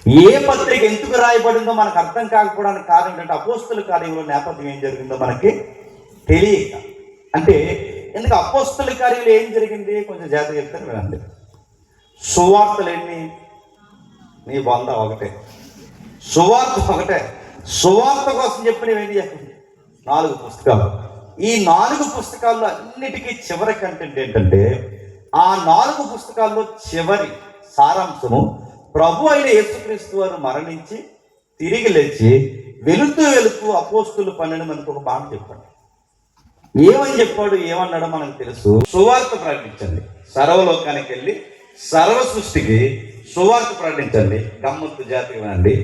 ఏ పత్రిక ఎందుకు రాయబడిందో మనకు అర్థం కాకపోవడానికి కారణం ఏంటంటే అపోస్తుల కార్యంలో నేపథ్యం ఏం జరిగిందో మనకి తెలియక. అంటే ఎందుకు అపోస్తుల కార్యంలో ఏం జరిగింది కొంచెం జాగ్రత్తగా చెప్తాను వినండి. సువార్తలు ఎన్ని? నీ వంద ఒకటే. సువార్త ఒకటే. సువార్త కోసం చెప్పినవి చెప్పండి 4 పుస్తకాలు. ఈ 4 పుస్తకాల్లో అన్నిటికీ చివరి కంటెంట్ ఏంటంటే, ఆ 4 పుస్తకాల్లో చివరి సారాంశము ప్రభు అయిన యేసుక్రీస్తు వారు మరణించి తిరిగి లేచి వెళుతూ వెళుతూ అపోస్తులు 12 మందికి ఒక మాట చెప్పాడు. ఏమని చెప్పాడు, ఏమన్నాడో మనకు తెలుసు. సువార్త ప్రకటించండి, సర్వలోకానికి వెళ్ళి సర్వ సృష్టికి సువార్త ప్రకటించండి, గమ్మత్తు జాతి అండి.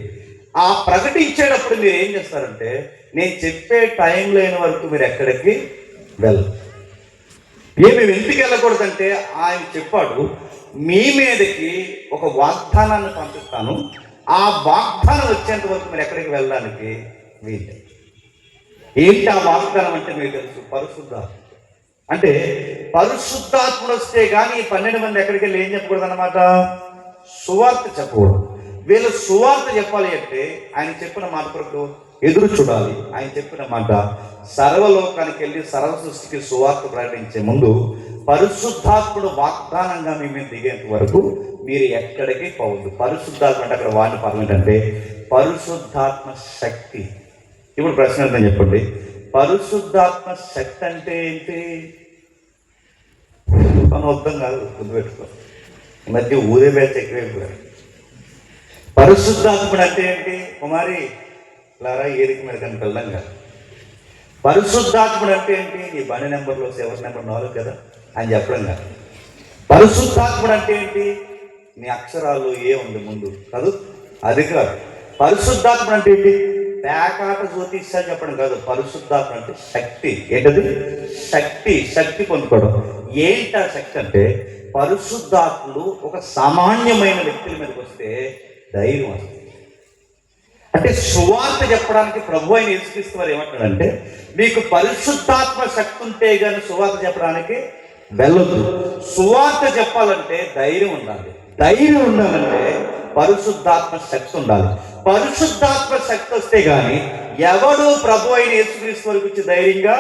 ఆ ప్రకటించేటప్పుడు మీరు ఏం చేస్తారంటే, నేను చెప్పే టైం లేని వరకు మీరు ఎక్కడికి వెళ్ళరు. మేము ఎందుకు వెళ్ళకూడదంటే ఆయన చెప్పాడు, మీ మీదకి ఒక వాగ్దానాన్ని పంపిస్తాను, ఆ వాగ్దానం వచ్చేంత వరకు మీరు ఎక్కడికి వెళ్ళడానికి వీలు. ఏంటి ఆ వాగ్దానం అంటే మీకు తెలుసు, పరిశుద్ధాత్మ. అంటే పరిశుద్ధాత్ముడు వస్తే కానీ ఈ 12 మంది ఎక్కడికి వెళ్ళి ఏం చెప్పకూడదు అన్నమాట, సువార్త చెప్పకూడదు. వీళ్ళు సువార్త చెప్పాలి అంటే ఆయన చెప్పిన మాట కొరకు ఎదురు చూడాలి. ఆయన చెప్పిన మాట, సర్వలోకానికి వెళ్ళి సర్వ సృష్టికి సువార్త ప్రకటించే ముందు పరిశుద్ధాత్ముడు వాగ్దానంగా మీ మీద దిగేంత వరకు మీరు ఎక్కడికి పోవద్దు. పరిశుద్ధాత్మ అంటే అక్కడ వాడిన పదం ఏంటంటే పరిశుద్ధాత్మ శక్తి. ఇప్పుడు ప్రశ్న అర్థం చెప్పండి, పరిశుద్ధాత్మ శక్తి అంటే ఏంటి? మన అర్థం కాదు, గుర్తుపెట్టుకో. ఈ మధ్య ఊరే బ్యాచ్ ఎక్కువైపోయారు. పరిశుద్ధాత్ముడు అంటే ఏంటి? కుమారి లారా ఏరిక మీద కానీ వెళ్ళాం కాదు. పరిశుద్ధాత్ముడు అంటే ఏంటి? నీ బండి నెంబర్లో ఎవరి నెంబర్ 4 కదా అని చెప్పడం కాదు. పరిశుద్ధాత్ముడు అంటే ఏంటి? నీ అక్షరాలు ఏ ఉంది ముందు కాదు, అది కాదు. పరిశుద్ధాత్ముడు అంటే ఏంటి? పేకాట జ్యోతిష్య చెప్పడం కాదు. పరిశుద్ధాత్మ అంటే శక్తి. ఏంటది? శక్తి. శక్తి పొందుకోవడం. ఏంటి ఆ శక్తి అంటే, పరిశుద్ధాత్ముడు ఒక సామాన్యమైన వ్యక్తుల మీదకి వస్తే ధైర్యం వస్తుంది. అంటే సువార్త చెప్పడానికి ప్రభు అయిన యేసుక్రీస్తు వారు ఏమంటాడంటే, మీకు పరిశుద్ధాత్మ శక్తి ఉంటే కానీ సువార్త చెప్పడానికి వెళ్ళదు. సువార్త చెప్పాలంటే ధైర్యం ఉండాలి. ధైర్యం ఉండాలంటే పరిశుద్ధాత్మ శక్తి ఉండాలి. పరిశుద్ధాత్మ శక్తి వస్తే కానీ ఎవడు ప్రభు అయిన యేసుక్రీస్తు వారి గురించి ధైర్యంగా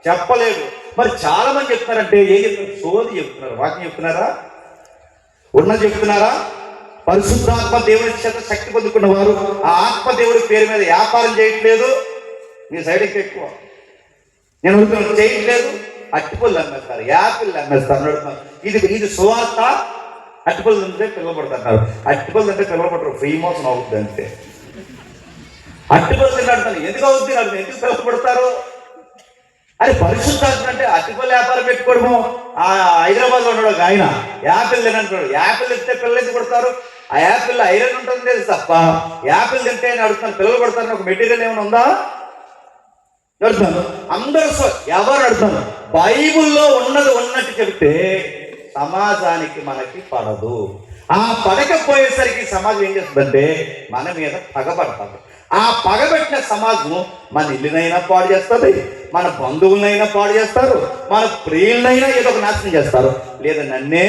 చెప్పలేడు. మరి చాలా మంది చెప్తున్నారంటే ఏం చెప్తున్నారు? సోది చెప్తున్నారు. వాక్యం చెప్తున్నారా? ఉన్నది చెప్తున్నారా? పరిశుద్ధాత్మ దేవుడి చేత శక్తి పొందుకున్న వారు ఆ ఆత్మ దేవుడి పేరు మీద వ్యాపారం చేయట్లేదు. మీ సైడ్ ఎక్కువ నేను అడుగుతున్నాను, చేయట్లేదు. అట్టిపళ్ళు అమ్మేస్తారు, యాపిల్ అమ్మేస్తారు అడుగుతున్నాను. ఇది సువార్త. అట్టిపళ్ళు తింటే పిల్లలు పడుతున్నారు. అట్టిపళ్ళు తింటే పిల్లలు పడరు, ఫ్రీ మోషన్ అవుతుంది అంతే. అట్టిపళ్ళు తిన్నాడుతాను, ఎందుకు అవుతుంది అడుగుతాను, ఎందుకు పిల్లలు పడతారు? అది పరిశుద్ధాత్మ అంటే అట్టిపళ్ళు వ్యాపారం పెట్టుకోవడము. ఆ హైదరాబాద్లో ఉన్నాడు ఆయన యాపిల్ తినంటున్నాడు. యాపిల్ తింటే పిల్లలు ఎందుకు పడతారు? ఆ యాపిల్ ఐరన్ ఉంటుంది తెలుసు తప్ప యాపిల్ తింటే అని అడుగుతాను, పిల్లలు పడతారని ఒక మెటీరియల్ ఏమైనా ఉందా? అడుగుతాను. అందరూ ఎవరు అడుగుతాను? బైబుల్లో ఉన్నది ఉన్నట్టు చెబితే సమాజానికి మనకి పడదు. ఆ పడకపోయేసరికి సమాజం ఏం చేస్తుందంటే మన మీద పగబడతారు. ఆ పగబెట్టిన సమాజం మన ఇల్లునైనా పాడు చేస్తుంది, మన బంధువులనైనా పాడు చేస్తారు, మన ప్రియులనైనా ఏదో ఒక నాశనం చేస్తారు, లేదా నన్నే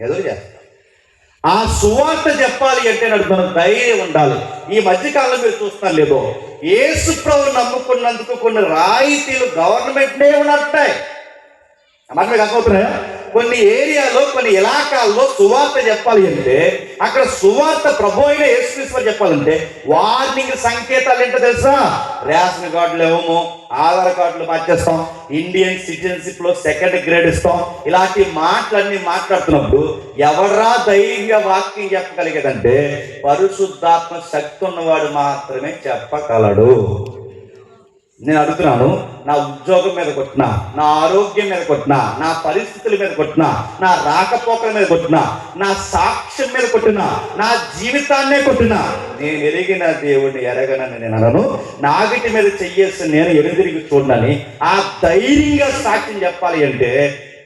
ఎదురు చేస్తారు. ఆ సువార్త చెప్పాలి అంటే నడుపుతున్న ధైర్యం ఉండాలి. ఈ మధ్యకాలంలో మీరు చూస్తున్నారు లేదో, యేసు ప్రభువుని నమ్ముకున్నందుకు కొన్ని రాయితీలు గవర్నమెంట్నే ఉన్నట్టాయి. మరి మీకు అర్థమవుతున్నాయా? కొన్ని ఏరియాలో కొన్ని ఇలాకాల్లో సువార్త చెప్పాలి అంటే అక్కడ సువార్త ప్రభు అయిన యేసుక్రీస్తు వారు చెప్పాలంటే వార్నింగ్ సంకేతాలు ఏంటో తెలుసా? రేషన్ కార్డులు ఇవ్వము, ఆధార్ కార్డులు మార్చేస్తాం, ఇండియన్ సిటిజన్షిప్ లో 2nd గ్రేడ్ ఇస్తాం, ఇలాంటి మాటలన్నీ మాట్లాడుతున్నప్పుడు ఎవరా ధైర్యంగా వాక్యం చెప్పగలిగేదంటే పరిశుద్ధాత్మ శక్తి ఉన్నవాడు మాత్రమే చెప్పగలడు. నేను అడుగుతున్నాను, నా ఉద్యోగం మీద కొట్టినా, నా ఆరోగ్యం మీద కొట్టినా, నా పరిస్థితుల మీద కొట్టినా, నా రాకపోకల మీద కొట్టినా, నా సాక్ష్యం మీద కొట్టినా, నా జీవితాన్నే కొట్టినా, నేను ఎరిగిన దేవుడిని ఎరగనని నేను అనను. నాగిటి మీద చెయ్యేసి నేను ఎదురుతిరిగి చూడనని ఆ ధైర్యంగా సాక్ష్యం చెప్పాలి అంటే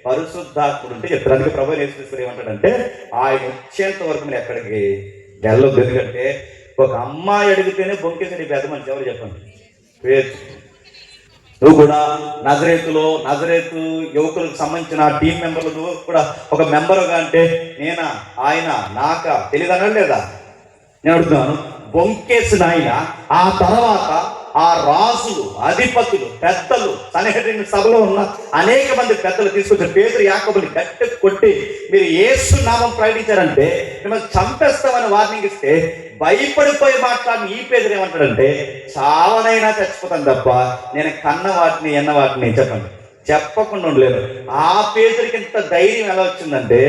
పరిశుద్ధాత్ముడు ఉంటే చెప్తానికి ప్రభు యేసుక్రీస్తు ఏమంటాడంటే ఆయన వచ్చేంత వరకు మీరు ఎక్కడికి వెళ్ళొద్దు. ఎందుకంటే ఒక అమ్మాయి అడిగితేనే బొంకేసరి పెద్ద మనిషి ఎవరు చెప్పండి? పేరు. నువ్వు కూడా నజరేతు యువకులకు సంబంధించిన టీం మెంబర్లు నువ్వు కూడా ఒక మెంబరుగా అంటే నేనా, ఆయన, నాకా తెలియదనడు లేదా? నేను అడుగుతున్నాను, బొంకేసిన ఆయన ఆ తర్వాత ఆ రాజులు, అధిపతులు, పెద్దలు, సన్హెద్రిన్ సభలో ఉన్న అనేక మంది పెద్దలు తీసుకొచ్చిన పేతురు, యాకోబుని గట్టి కొట్టి మీరు యేసు నామం ప్రకటించారంటే మిమ్మల్ని చంపేస్తామని వార్నింగ్ ఇస్తే భయపడిపోయి మాట్లాడిన ఈ పేదరు ఏమంటాడంటే, చావనైనా చచ్చిపోతాను తప్ప నేను కన్న వాటిని ఎన్న వాటిని చెప్పకుండా ఉండలేను. ఆ పేదరికి ఇంత ధైర్యం ఎలా వచ్చిందంటే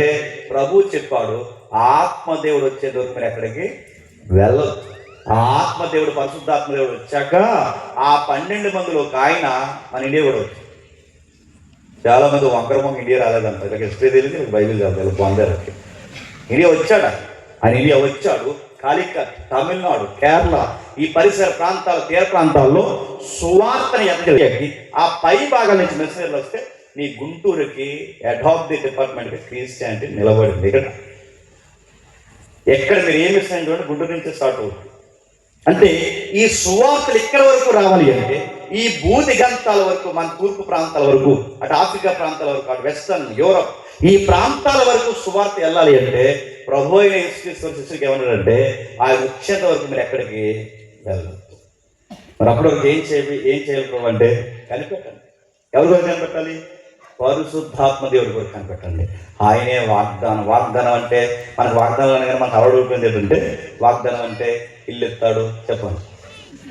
ప్రభు చెప్పాడు, ఆత్మదేవుడు వచ్చేందుకు మీరు ఎక్కడికి వెళ్ళదు. ఆ ఆత్మదేవుడు, పరిశుద్ధాత్మదేవుడు వచ్చాక ఆ 12 మందిలో ఒక ఆయన మన ఇండియా కూడా వచ్చాడు. చాలా మంది వంకరమంగా ఇండియా రాలేదంట, ఇలా హిస్టరీ తెలియదు, బైబిల్ చదివాలి పొందారు. ఇండియా వచ్చాడు, ఆయన ఇండియా వచ్చాడు. కాలికట్, తమిళనాడు, కేరళ, ఈ పరిసర ప్రాంతాల, తీర ప్రాంతాల్లో సువార్తని ఎదగలిగి ఆ పై భాగాల నుంచి మెసేజ్లు వస్తే నీ గుంటూరుకి హెడ్ ఆఫ్ ది డిపార్ట్మెంట్కి క్రిస్టియానిటీ నిలబడింది. ఎక్కడ మీరు ఏమి ఇస్తాను చూడండి, గుంటూరు నుంచి స్టార్ట్ అవుతుంది. అంటే ఈ సువార్తలు ఎక్కడి వరకు రావాలి అంటే ఈ భూదిగంతాల వరకు, మన తూర్పు ప్రాంతాల వరకు, అటు ఆఫ్రికా ప్రాంతాల వరకు, అటు వెస్టర్న్ యూరప్, ఈ ప్రాంతాల వరకు సువార్త వెళ్ళాలి అంటే ప్రభు అయిన యేసుక్రీస్తు శిష్యులకి ఏమన్నాడంటే, ఆయన వచ్చేంత వరకు మీరు ఎక్కడికి వెళ్ళదు. మరి అప్పటి వరకు ఏం చేయాలి ప్రభు అంటే కనిపెట్టండి. ఎవరి కొరకు కనిపెట్టాలి? పరిశుద్ధాత్మ దేవుడి కొరకు కనిపెట్టండి. ఆయనే వాగ్దానం అంటే మనకు వాగ్దానం అనగానే మనకు అలవాటు ఏంటంటే, వాగ్దానం అంటే ఇల్లు ఇస్తాడు చెప్పండి,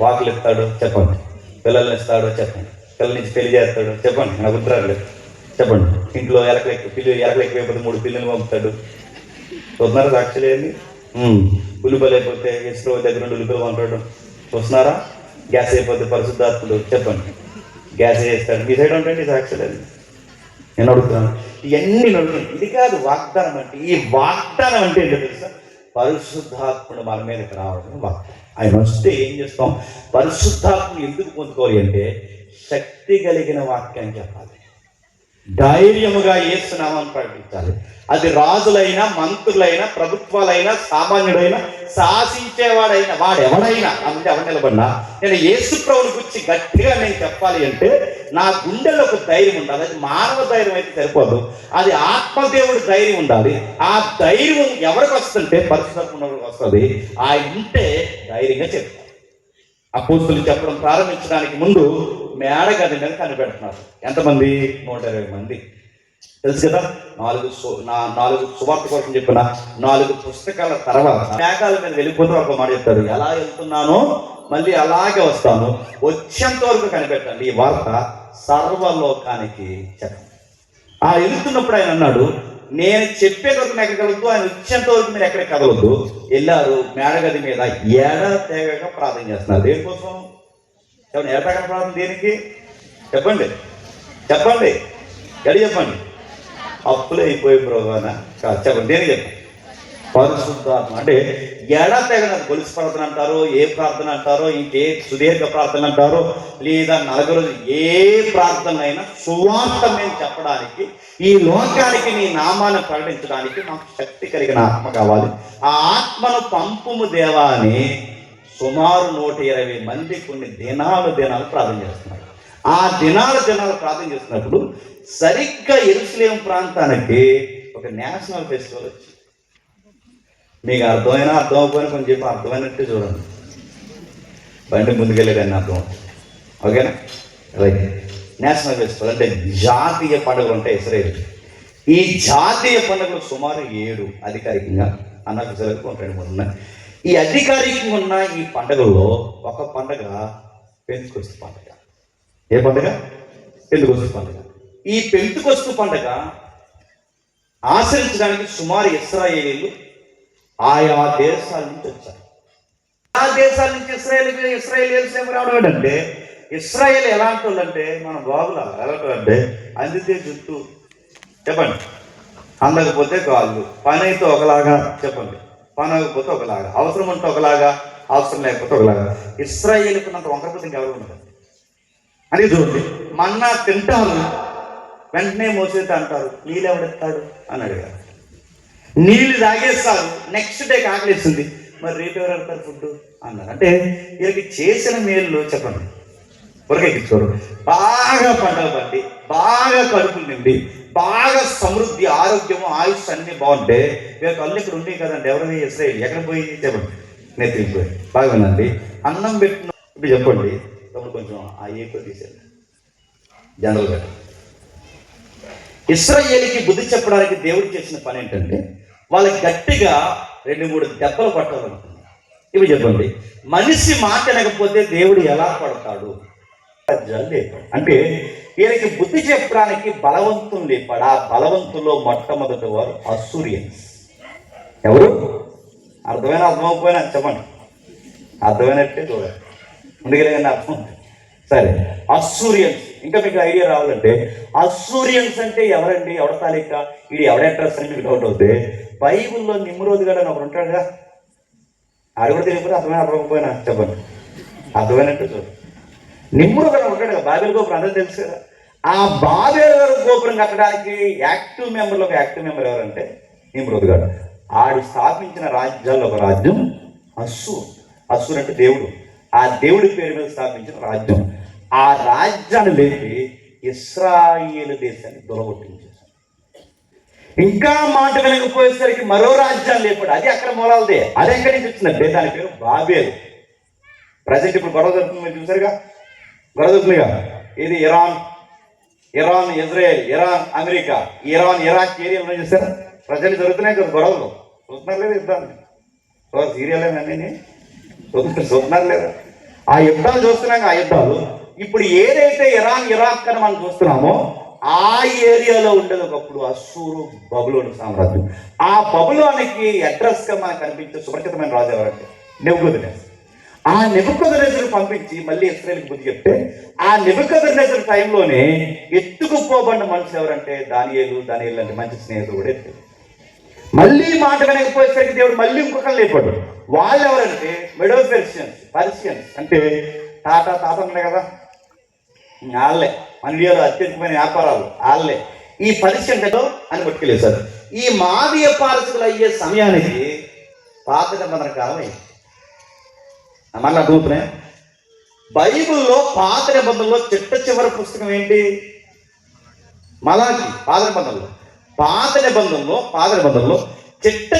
వాకులు ఇస్తాడు చెప్పండి, పిల్లల్ని ఇస్తాడు చెప్పండి, పిల్లల నుంచి పెళ్లి చేస్తాడు చెప్పండి, నాకు ఉత్తరాలు చెప్పండి, ఇంట్లో ఎలకలు ఎక్కువైపోతే 3 పిల్లలు పంపుతాడు. చూస్తున్నారా సాక్షులు ఏంటి? ఉల్లిపాయలు అయిపోతే ఇస్రో దగ్గర నుండి ఉల్లిపాయలు పంపడం చూస్తున్నారా? గ్యాస్ అయిపోతే పరిశుద్ధాత్ముడు చెప్పండి గ్యాస్ చేస్తాడు. మీ సైడ్ ఉంటాయండి సాక్షులు? నేను అడుగుతున్నాను, ఇవన్నీ అడుగుతున్నాను. ఇది కాదు వాగ్దానం అంటే. ఈ వాగ్దానం అంటే ఏంటో తెలుసా? పరిశుద్ధాత్ముడు మన మీదకి రావడం వాగ్దానం. ఆయన వస్తే ఏం చేస్తాం? పరిశుద్ధాత్మను ఎందుకు పొందుకోవాలి అంటే శక్తి కలిగిన వాక్యాన్ని చెప్పాలి, ధైర్యముగా యేసు నామాన్ని ప్రకటించాలి. అది రాజులైనా, మంత్రులైనా, ప్రభుత్వాలైనా, సామాన్యుడైనా, శాసించేవాడైనా, వాడెవడైనా అందుకే ఎవరు నిలబడినా నేను యేసు ప్రభువుని గురించి గట్టిగా నేను చెప్పాలి అంటే నా గుండెలో ఒక ధైర్యం ఉండాలి. అది మానవ ధైర్యం అయితే సరిపోదు, అది ఆత్మదేవుడి ధైర్యం ఉండాలి. ఆ ధైర్యం ఎవరికి వస్తుంటే పరిశుద్ధాత్మకి వస్తుంది. ఆయన ఉంటే ధైర్యంగా చెప్తారు. అపోస్తులు చెప్పడం ప్రారంభించడానికి ముందు మేడగది మీద కనిపెడుతున్నారు. ఎంతమంది? 120 మంది. తెలుసు కదా, 4 సువార్త కోసం చెప్పిన 4 పుస్తకాల తర్వాత మేఘాల మీద వెళ్ళిపోతే ఒక మాట చెప్తారు, ఎలా వెళ్తున్నానో మళ్ళీ అలాగే వస్తాను, వచ్చేంత వరకు కనిపెట్టండి, ఈ వార్త సర్వలోకానికి చెప్పండి. ఆ వెళుతున్నప్పుడు ఆయన అన్నాడు, నేను చెప్పేంత వరకు ఎక్కడ కలవద్దు, ఆయన వచ్చేంత వరకు మీరు ఎక్కడ కదలొద్దు. వెళ్ళారు, మేడగది మీద ఎడతెగక ప్రార్థన చేస్తున్నారు. దేనికోసం? చెప్పండి, ఎడతెగక ప్రార్థన దేనికి? చెప్పండి చెప్పండి చెప్పండి. అప్పులే అయిపోయి బ్రోగానా కాదు, చెప్పండి దేనికి చెప్పండి? పరిశుద్ధాత్మ అంటే ఎడతెగన గొలుసు ప్రార్థన అంటారో, ఏ ప్రార్థన అంటారో, ఇంకే సుదీర్ఘ ప్రార్థన అంటారో, లేదా 40 రోజులు ఏ ప్రార్థన అయినా సువార్త మేము చెప్పడానికి, ఈ లోకానికి నీ నామాన్ని ప్రకటించడానికి నాకు శక్తి కలిగిన ఆత్మ కావాలి. ఆ ఆత్మను పంపుము దేవా అని సుమారు 120 మంది కొన్ని దినాలు ప్రార్థన చేస్తున్నారు. ఆ దినాలు ప్రార్థన చేస్తున్నప్పుడు సరిగ్గా యెరూషలేము ప్రాంతానికి ఒక నేషనల్ ఫెస్టివల్ వచ్చింది. మీకు అర్థమైనా అర్థం అవ్వకపోయినా కొంచెం చెప్పి అర్థమైనట్టే చూడండి, బండి ముందుకెళ్ళేదాన్ని అర్థం. ఓకేనా? రైట్. నేషనల్ ఫెస్టివల్ అంటే జాతీయ పండుగలు ఉంటాయి ఇస్రాయేల్. ఈ జాతీయ పండుగలు సుమారు 7 అధికారికంగా, అనఫిషియల్గా 2-3 ఉన్నాయి. ఈ అధికారికంగా ఉన్న ఈ పండుగల్లో ఒక పండుగ పెంతెకొస్తు పండుగ. ఏ పండుగ? పెంతెకొస్తు పండుగ. ఈ పెంతెకొస్తు పండుగ ఆచరించడానికి సుమారు ఇశ్రాయేలీలు ఆయా దేశాల నుంచి వచ్చారు. ఆ దేశాల నుంచి ఇశ్రాయేలీలు రావడం ఏంటంటే, ఇశ్రాయేల్ ఎలాంటి వాళ్ళు అంటే మన బాబులా ఎలాంటి అంటే అందితే జుట్టు చెప్పండి, అందకపోతే కాళ్ళు, పని అయితే ఒకలాగా చెప్పండి, పని అవ్వకపోతే ఒకలాగా, అవసరం ఉంటే ఒకలాగా, అవసరం లేకపోతే ఒకలాగా. ఇశ్రాయేలుకు అంత వంకరపోతే ఇంకెవరు ఉండదు అని చూడండి. మన్నా తింటారు, వెంటనే మోసేది అంటారు, నీళ్ళు ఎవడెత్తాడు అని అడిగారు. నీళ్ళు తాగేస్తారు, నెక్స్ట్ డే ఆకలిస్తుంది, మరి రేపు ఎవరు పెడతారు ఫుడ్ అన్నారు. అంటే వీళ్ళకి చేసిన మేలు చెప్పండి ఉరకెక్కించుకోరు. బాగా పంటలు పండి, బాగా కడుపులు నిండి, బాగా సమృద్ధి, ఆరోగ్యము, ఆయుష్ అన్నీ బాగుంటే వీళ్ళకి అల్లు ఇక్కడ ఉండేవి కదండి. ఎవరైనా ఇశ్రాయేల్ ఎక్కడ పోయి చెప్పండి నెత్తిపోయి బాగా వినండి. అన్నం పెట్టిన ఇప్పుడు చెప్పండి, తమ్ముడు కొంచెం ఆ ఏకో తీసేది జనరల్గా. ఇశ్రాయేలుకి బుద్ధి చెప్పడానికి దేవుడు చేసిన పని ఏంటంటే వాళ్ళకి గట్టిగా 2-3 దెబ్బలు కొట్టాలనుకున్నారు. ఇవి చెప్పండి, మనిషి మాట వినకపోతే దేవుడు ఎలా పడతాడు? అంటే వీళ్ళకి బుద్ధి చెప్పడానికి బలవంతులు లేపాడు. ఆ బలవంతుల్లో మొట్టమొదటి వారు అస్సూరియన్స్. ఎవరు? అర్థమైపోయినా చెప్పండి, అర్థమైనట్టే చూడండి, ముందుకెళ్ళగానే అర్థం. సరే, అస్సూరియన్స్. ఇంకా మీకు ఐడియా రావాలంటే అస్సూరియన్స్ అంటే ఎవరండి, ఎవడ తాలిక, ఇది ఎవడ అడ్రస్ అని మీకు డౌట్ అవుతే, బైబుల్లో నిమ్రోద్ గడ అని ఒకరు ఉంటాడుగా, ఆడు కూడా తెలియకపోతే అర్థమైపోయినా చెప్పండి, అర్థమైనట్టు చూడండి. నిమ్రోద్ గడ ఉంటాడు కదా, బాబేలు గోపురం అందరూ తెలుసు కదా. ఆ బాబేలు గోపురం కట్టడానికి యాక్టివ్ మెంబర్ ఎవరంటే నిమ్రోద్ గడ. ఆడు స్థాపించిన రాజ్యాల్లో ఒక రాజ్యం అస్సూర్ అంటే దేవుడు. ఆ దేవుడి పేరు మీద స్థాపించిన రాజ్యం. ఆ రాజ్యాన్ని లేపి ఇశ్రాయేలు దేశాన్ని దొరగొట్టించేశాడు. ఇంకా మాట వినకపోయేసరికి మరో రాజ్యాన్ని లేపాడు. అది అక్కడ మూలాలదే. అది ఎక్కడి నుంచి వచ్చిందంటే దాని పేరు బాబేలు. ప్రజెంట్ ఇప్పుడు గొడవ జరుగుతుంది, మీరు చూసారుగా, గొడవ జరుగుతుందిగా. ఇది Iran, Israel, Iran, America, Iraq ఏరియాలో చూసారా ప్రజలు జరుగుతున్నాయి కదా గొడవలు. చూస్తున్నారు లేదా యుద్ధాన్ని? సీరియల్ని చూస్తున్నారు లేదా? ఆ యుద్ధాలు చూస్తున్నాక, ఆ యుద్ధాలు ఇప్పుడు ఏదైతే ఇరాక్ అని మనం చూస్తున్నామో ఆ ఏరియాలో ఉండేది ఒకప్పుడు అస్సూరు బబులోను సామ్రాజ్యం. ఆ బబులోనికి అడ్రస్గా మనకు కనిపించే సురక్షితమైన రాజు ఎవరంటే నెబుకద్నెజర్. ఆ నెబుకద్నెజర్ పంపించి మళ్ళీ ఇశ్రాయేలుకి బుద్ధి చెప్తే, ఆ నెబుకద్నెజర్ టైంలోనే ఎత్తుకుపోబడిన మనుషులు ఎవరంటే దానియేలు అంటే మంచి స్నేహితుడు కూడా ఎత్తాడు. మళ్ళీ మాట వినకపోయేసరికి దేవుడు మళ్ళీ ఇంకొకరు లేపాడు. వాళ్ళు ఎవరంటే మెడో పర్షియన్స్ అంటే తాత ఉన్నాయి కదా, వాళ్ళే మన ఇండియాలో అత్యధికమైన వ్యాపారాలు వాళ్ళే ఈ పర్షియన్ అని పట్టుకెళ్ళేశారు. ఈ మాదీయ పారసులు అయ్యే సమయానికి పాత నిబంధన కాలం అయింది. మళ్ళీ అర్థమవుతున్నాయి. బైబిల్లో పాత నిబంధనలో చివరి పుస్తకం ఏంటి? మలాకి. పాత నిబంధనలో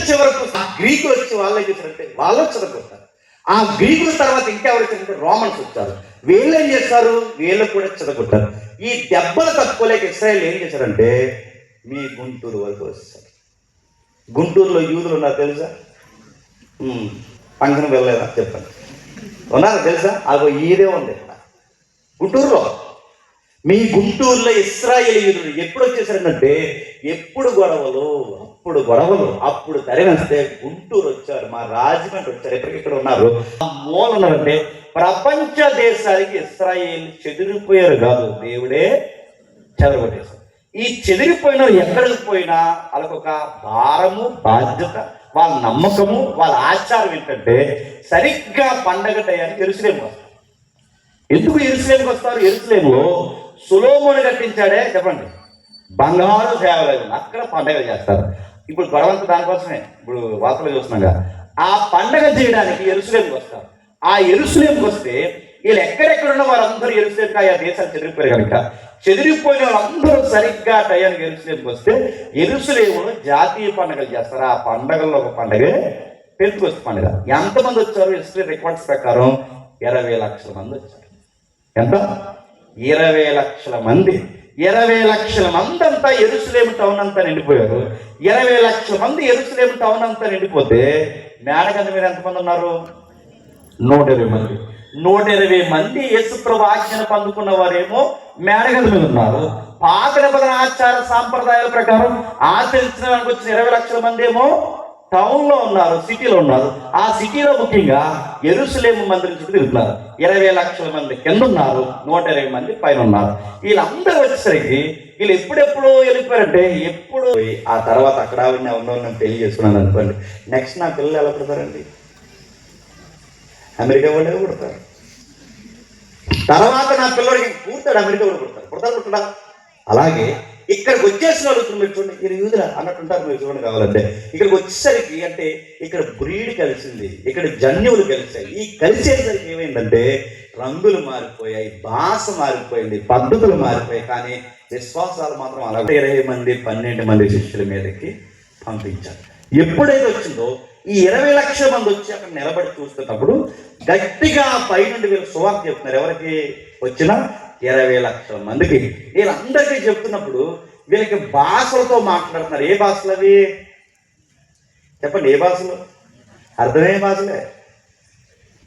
చివరి పుస్తకం గ్రీకులు వచ్చి వాళ్ళు ఏం చేశారంటే వాళ్ళు చదువుకుంటారు. ఆ గ్రీకుల తర్వాత ఇంకెవరు వచ్చారంటే రోమన్స్ వచ్చారు. వీళ్ళు ఏం చేస్తారు? వీళ్ళు కూడా చదువుకుంటారు. ఈ దెబ్బలు తట్టుకోలేక ఇశ్రాయేల్ ఏం చేశారంటే మీ గుంటూరు వరకు వచ్చేసారు. గుంటూరులో యూదులు ఉన్నారు తెలుసా? ఫంక్షన్ వెళ్ళలేదా చెప్పండి, ఉన్నారు తెలుసా? అగో ఈదే ఉంది గుంటూరులో. మీ గుంటూరులో ఇశ్రాయేలు యూదులు ఎప్పుడు వచ్చేసారంటే ఎప్పుడు గొడవలు అప్పుడు తరివేస్తే గుంటూరు వచ్చారు, మా రాజమండ్రి వచ్చారు, ఎప్పటికిక్కడ ఉన్నారు. మూల ఉన్నారంటే ప్రపంచ దేశానికి ఇశ్రాయేలు చెదిరిపోయారు కాదు, దేవుడే చెదరగొట్టేశారు. ఈ చెదిరిపోయిన ఎక్కడికి పోయినా వాళ్ళకొక భారము, బాధ్యత, వాళ్ళ నమ్మకము, వాళ్ళ ఆచారం ఏంటంటే సరిగ్గా పండగ టయానికి యెరూషలేముకి వస్తారు. ఎందుకు యెరూషలేముకి వస్తారు? యెరూషలేములో సొలొమోను కట్టించాడే చెప్పండి బంగారు దేవాలయం, అక్కడ పండగ చేస్తారు. ఇప్పుడు గొడవంతా దానికోసమే ఇప్పుడు వార్తలు చూస్తున్నాగా. ఆ పండగ చేయడానికి యెరూషలేముకి వస్తారు. ఆ యెరూషలేముకి వస్తే వీళ్ళు ఎక్కడెక్కడ ఉన్న వారందరూ యెరూషలేముకి, ఆ దేశాలు చెదిరిపోయారు కనుక చెదిరిపోయిన వాళ్ళందరూ సరిగ్గా టయానికి యెరూషలేముకి వస్తే యెరూషలేములో జాతీయ పండుగలు చేస్తారు. ఆ పండగల్లో ఒక పండుగ పెంతుకొస్తు పండుగ. ఎంతమంది వచ్చారు? హిస్టరీ రికార్డ్స్ ప్రకారం 20 లక్షల మంది వచ్చారు. ఎంత? 20 లక్షల మంది. 20 లక్షల మంది అంతా యెరూషలేము టౌన్ అంతా నిండిపోయారు. 20 లక్షల మంది యెరూషలేము టౌన్ అంతా నిండిపోతే మేడగంట మీద ఎంతమంది ఉన్నారు? 120 మంది. 120 మంది యేసుప్రభు ఆజ్ఞను పొందుకున్న వారేమో మేడగంట మీద ఉన్నారు. పాత నిబంధన ఆచార సాంప్రదాయాల ప్రకారం ఆచరించడానికి వచ్చిన 20 లక్షల మంది ఏమో టౌన్లో ఉన్నారు, సిటీలో ఉన్నారు. ఆ సిటీలో ముఖ్యంగా యెరూషలేము మందిరం చుట్టూ తిరుగుతున్నారు. 20 లక్షల మంది కింద ఉన్నారు, 120 మంది పైన ఉన్నారు. వీళ్ళందరూ వచ్చేసరికి వీళ్ళు ఎప్పుడెప్పుడు వెళ్ళిపోయారంటే ఎప్పుడు ఆ తర్వాత అక్కడ ఉన్న పెళ్లి చేసుకున్నాను అనుకోండి, నెక్స్ట్ నా పిల్లలు ఎలా పుడతారండి? అమెరికా వాళ్ళే పుడతారు. తర్వాత నా పిల్లడికి పూర్తాడు అమెరికా వాళ్ళు పుడతారా? అలాగే ఇక్కడికి వచ్చేసిన వాళ్ళు మీరు చూడండి, మీరు యూదులా అన్నట్టుంటారు. మీరు చూడండి కావాలంటే ఇక్కడికి వచ్చేసరికి అంటే ఇక్కడ బ్రీడ్ కలిసింది, ఇక్కడ జన్యువులు కలిసాయి. ఈ కలిసేసరికి ఏమైందంటే రంగులు మారిపోయాయి, భాష మారిపోయింది, పద్ధతులు మారిపోయాయి. కానీ విశ్వాసాలు మాత్రం అలా 20 మంది 12 మంది శిష్యుల మీదకి పంపించారు. ఎప్పుడైతే వచ్చిందో ఈ 20 లక్షల మంది వచ్చి అక్కడ నిలబడి చూస్తున్నప్పుడు గట్టిగా పైనుండి వీళ్ళు సువార్త చెప్తున్నారు. ఎవరికి వచ్చిన 20 లక్షల మందికి. వీళ్ళందరికీ చెప్తున్నప్పుడు వీళ్ళకి భాషలతో మాట్లాడుతున్నారు. ఏ భాషలు అవి చెప్పండి? ఏ భాషలు? అర్థమయ్యే భాషలే.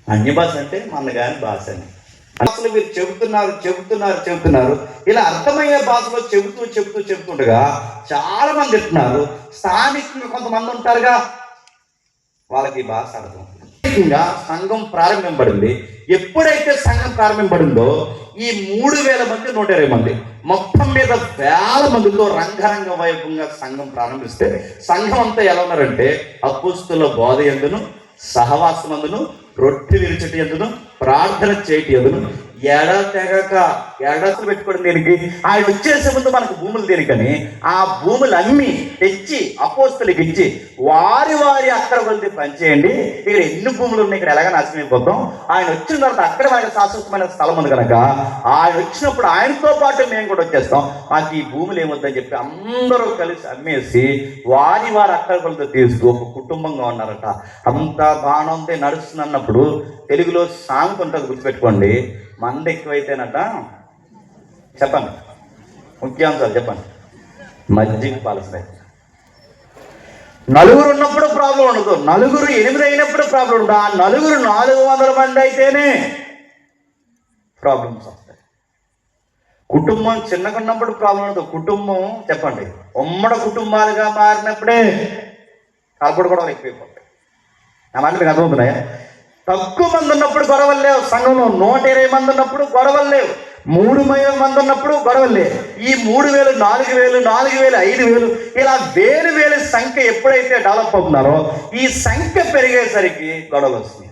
అన్య భాష అంటే మన కాని భాష అని అసలు వీరు చెబుతున్నారు. ఇలా అర్థమయ్యే భాషలో చెబుతుండగా చాలా మంది చెప్తున్నారు. స్థానికంగా కొంతమంది ఉంటారుగా, వాళ్ళకి భాష అర్థం. సంఘం ప్రారంభింపబడింది. ఎప్పుడైతే సంఘం ప్రారంభింపబడిందో ఈ 3000 మంది 120 మంది మొత్తం మీద వేల మందితో రంగరంగ వైభవంగా సంఘం ప్రారంభిస్తే సంఘం అంతా ఎలా ఉన్నారంటే అపోస్తుల బోధ యందును, సహవాసమందును, రొట్టె విరుచుట యందును, ప్రార్థన చేయటి యందును తెగక ఏడాదులు పెట్టుకోవడం దేనికి? ఆయన వచ్చేసే ముందు మనకు భూములు దేనికని ఆ భూములు అమ్మి తెచ్చి అపోస్తులకి ఇచ్చి వారి అక్కడ కొలిది పనిచేయండి. ఇక్కడ ఎన్ని భూములు ఉన్నాయి, ఇక్కడ ఎలాగ నాశనమైపోతాం. ఆయన వచ్చిన తర్వాత అక్కడ మనకి శాశ్వతమైన స్థలం ఉంది కనుక ఆయన వచ్చినప్పుడు ఆయనతో పాటు మేము కూడా వచ్చేస్తాం, మాకు ఈ భూములు ఏమొద్దని చెప్పి అందరూ కలిసి అమ్మేసి వారి అక్కడ కొలితో తీసుకు ఒక కుటుంబంగా ఉన్నారట. అంత బాణంతో నడుస్తుంది అన్నప్పుడు తెలుగులో సాంగ్ ఉంటుంది, గుర్తుపెట్టుకోండి. మంద ఎక్కువైతేనట చెప్పండి, ముఖ్యాంశాలు చెప్పండి. మజ్జిగ పాలసీ. నలుగురు ఉన్నప్పుడు ప్రాబ్లం ఉండదు, నలుగురు 8 అయినప్పుడు ప్రాబ్లం ఉండదు. ఆ నలుగురు 400 మంది అయితేనే ప్రాబ్లమ్స్ వస్తాయి. కుటుంబం చిన్నగా ఉన్నప్పుడు ప్రాబ్లం ఉండదు. కుటుంబం చెప్పండి ఉమ్మడి కుటుంబాలుగా మారినప్పుడే కాల్పడు గొడవలు ఎక్కువైపోతాయి. నా మాట మీకు అర్థమవుతున్నాయా? తక్కువ మంది ఉన్నప్పుడు గొడవలు లేవు. సంఘంలో 120 మంది ఉన్నప్పుడు గొడవలు లేవు. 3,000 మంది ఉన్నప్పుడు గొడవలు లేవు. ఈ 3,000, 4,000, 4,000, 5,000 ఇలా వేలు సంఖ్య ఎప్పుడైతే డెవలప్ అవుతున్నారో ఈ సంఖ్య పెరిగేసరికి గొడవలు వస్తున్నాయి.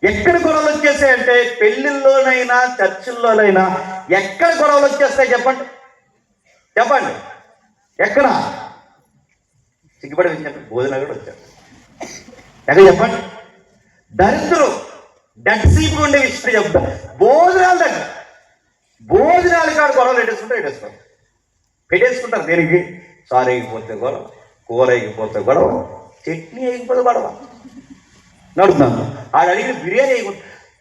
ఎక్కడ గొడవలు వచ్చేసాయంటే పెళ్లిల్లోనైనా చర్చిల్లోనైనా ఎక్కడ గొడవలు వచ్చేస్తాయి చెప్పండి? ఎక్కడ? సిగ్గుపడి చెప్పండి. భోజనాలు కూడా వచ్చారు. ఎక్కడ చెప్పండి? దరిద్రులు డెడ్ సీపు ఉండే విషయం చెప్తా. భోజనాల కాడ గొడవలు పెట్టేసుకుంటారు. దేనికి? సారీ అయిపోతే గొడవ, కూర అయిపోతే గొడవ, చట్నీ అయిపోతే గొడవ. నడుతున్నాను ఆడు అడిగిన బిర్యానీ అయిపోతే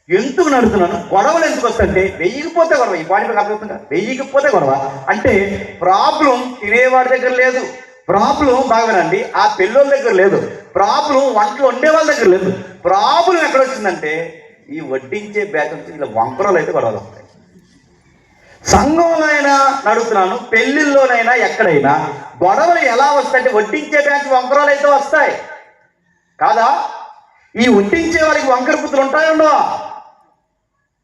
ఎందుకు నడుతున్నాను? గొడవలు ఎందుకు వస్తుంటే వెయ్యికిపోతే గొడవ. ఈ పాయింట్ అర్థమవుతుందా? వెయ్యికిపోతే గొడవ అంటే ప్రాబ్లం తినేవాడి దగ్గర లేదు, ప్రాబ్లం బాగానండి ఆ పెళ్ళోళ్ళ దగ్గర లేదు, ప్రాబ్లం వంటలు వండే వాళ్ళ దగ్గర లేదు. ప్రాబ్లం ఎక్కడ వచ్చిందంటే ఈ వడ్డించే బ్యాచ్ నుంచి ఇలా వంకరలు అయితే గొడవలు వస్తాయి. సంఘంలో అయినా నడుపుతున్నాను, పెళ్లిల్లోనైనా ఎక్కడైనా గొడవలు ఎలా వస్తాయంటే వడ్డించే బ్యాచ్ వంకరలు అయితే వస్తాయి కాదా? ఈ వడ్డించే వాళ్ళకి వంకర పుత్రులు ఉంటాయో ఉండవా?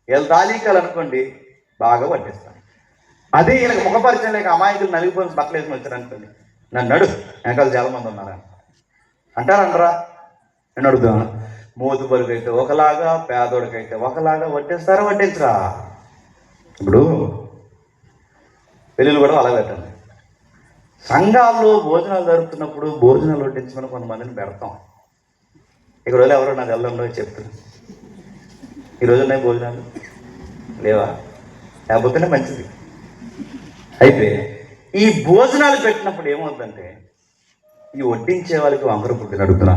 వీళ్ళు తాలీకాలు అనుకోండి బాగా వడ్డిస్తాను. అదే వీళ్ళకి ముఖపరిచయం లేక అమాయకులు నలిగిపోయి బట్టలు వేసుకుని వచ్చారు అనుకోండి, నన్ను నడు వెనకాల చాలా మంది ఉన్నారా అంటారా? నేను అడుగుతాను. మోతుబరుకైతే ఒకలాగా, పేదోడికైతే ఒకలాగా వడ్డిస్తారా వడ్డించరా? ఇప్పుడు పెళ్ళిళ్ళు కూడా అలా పెట్టండి. సంఘాల్లో భోజనాలు జరుగుతున్నప్పుడు భోజనాలు వడ్డించమని కొంతమందిని పెడతాం. ఇక్కడ రోజు ఎవరో నాకు వెళ్ళంలో చెప్తాను, ఈరోజు ఉన్నాయి భోజనాలు లేవా? లేకపోతేనే మంచిది. అయితే ఈ భోజనాలు పెట్టినప్పుడు ఏమవుతుందంటే ఈ వడ్డించే వాళ్ళకి వంకర పుట్టిన అడుగుతున్నా,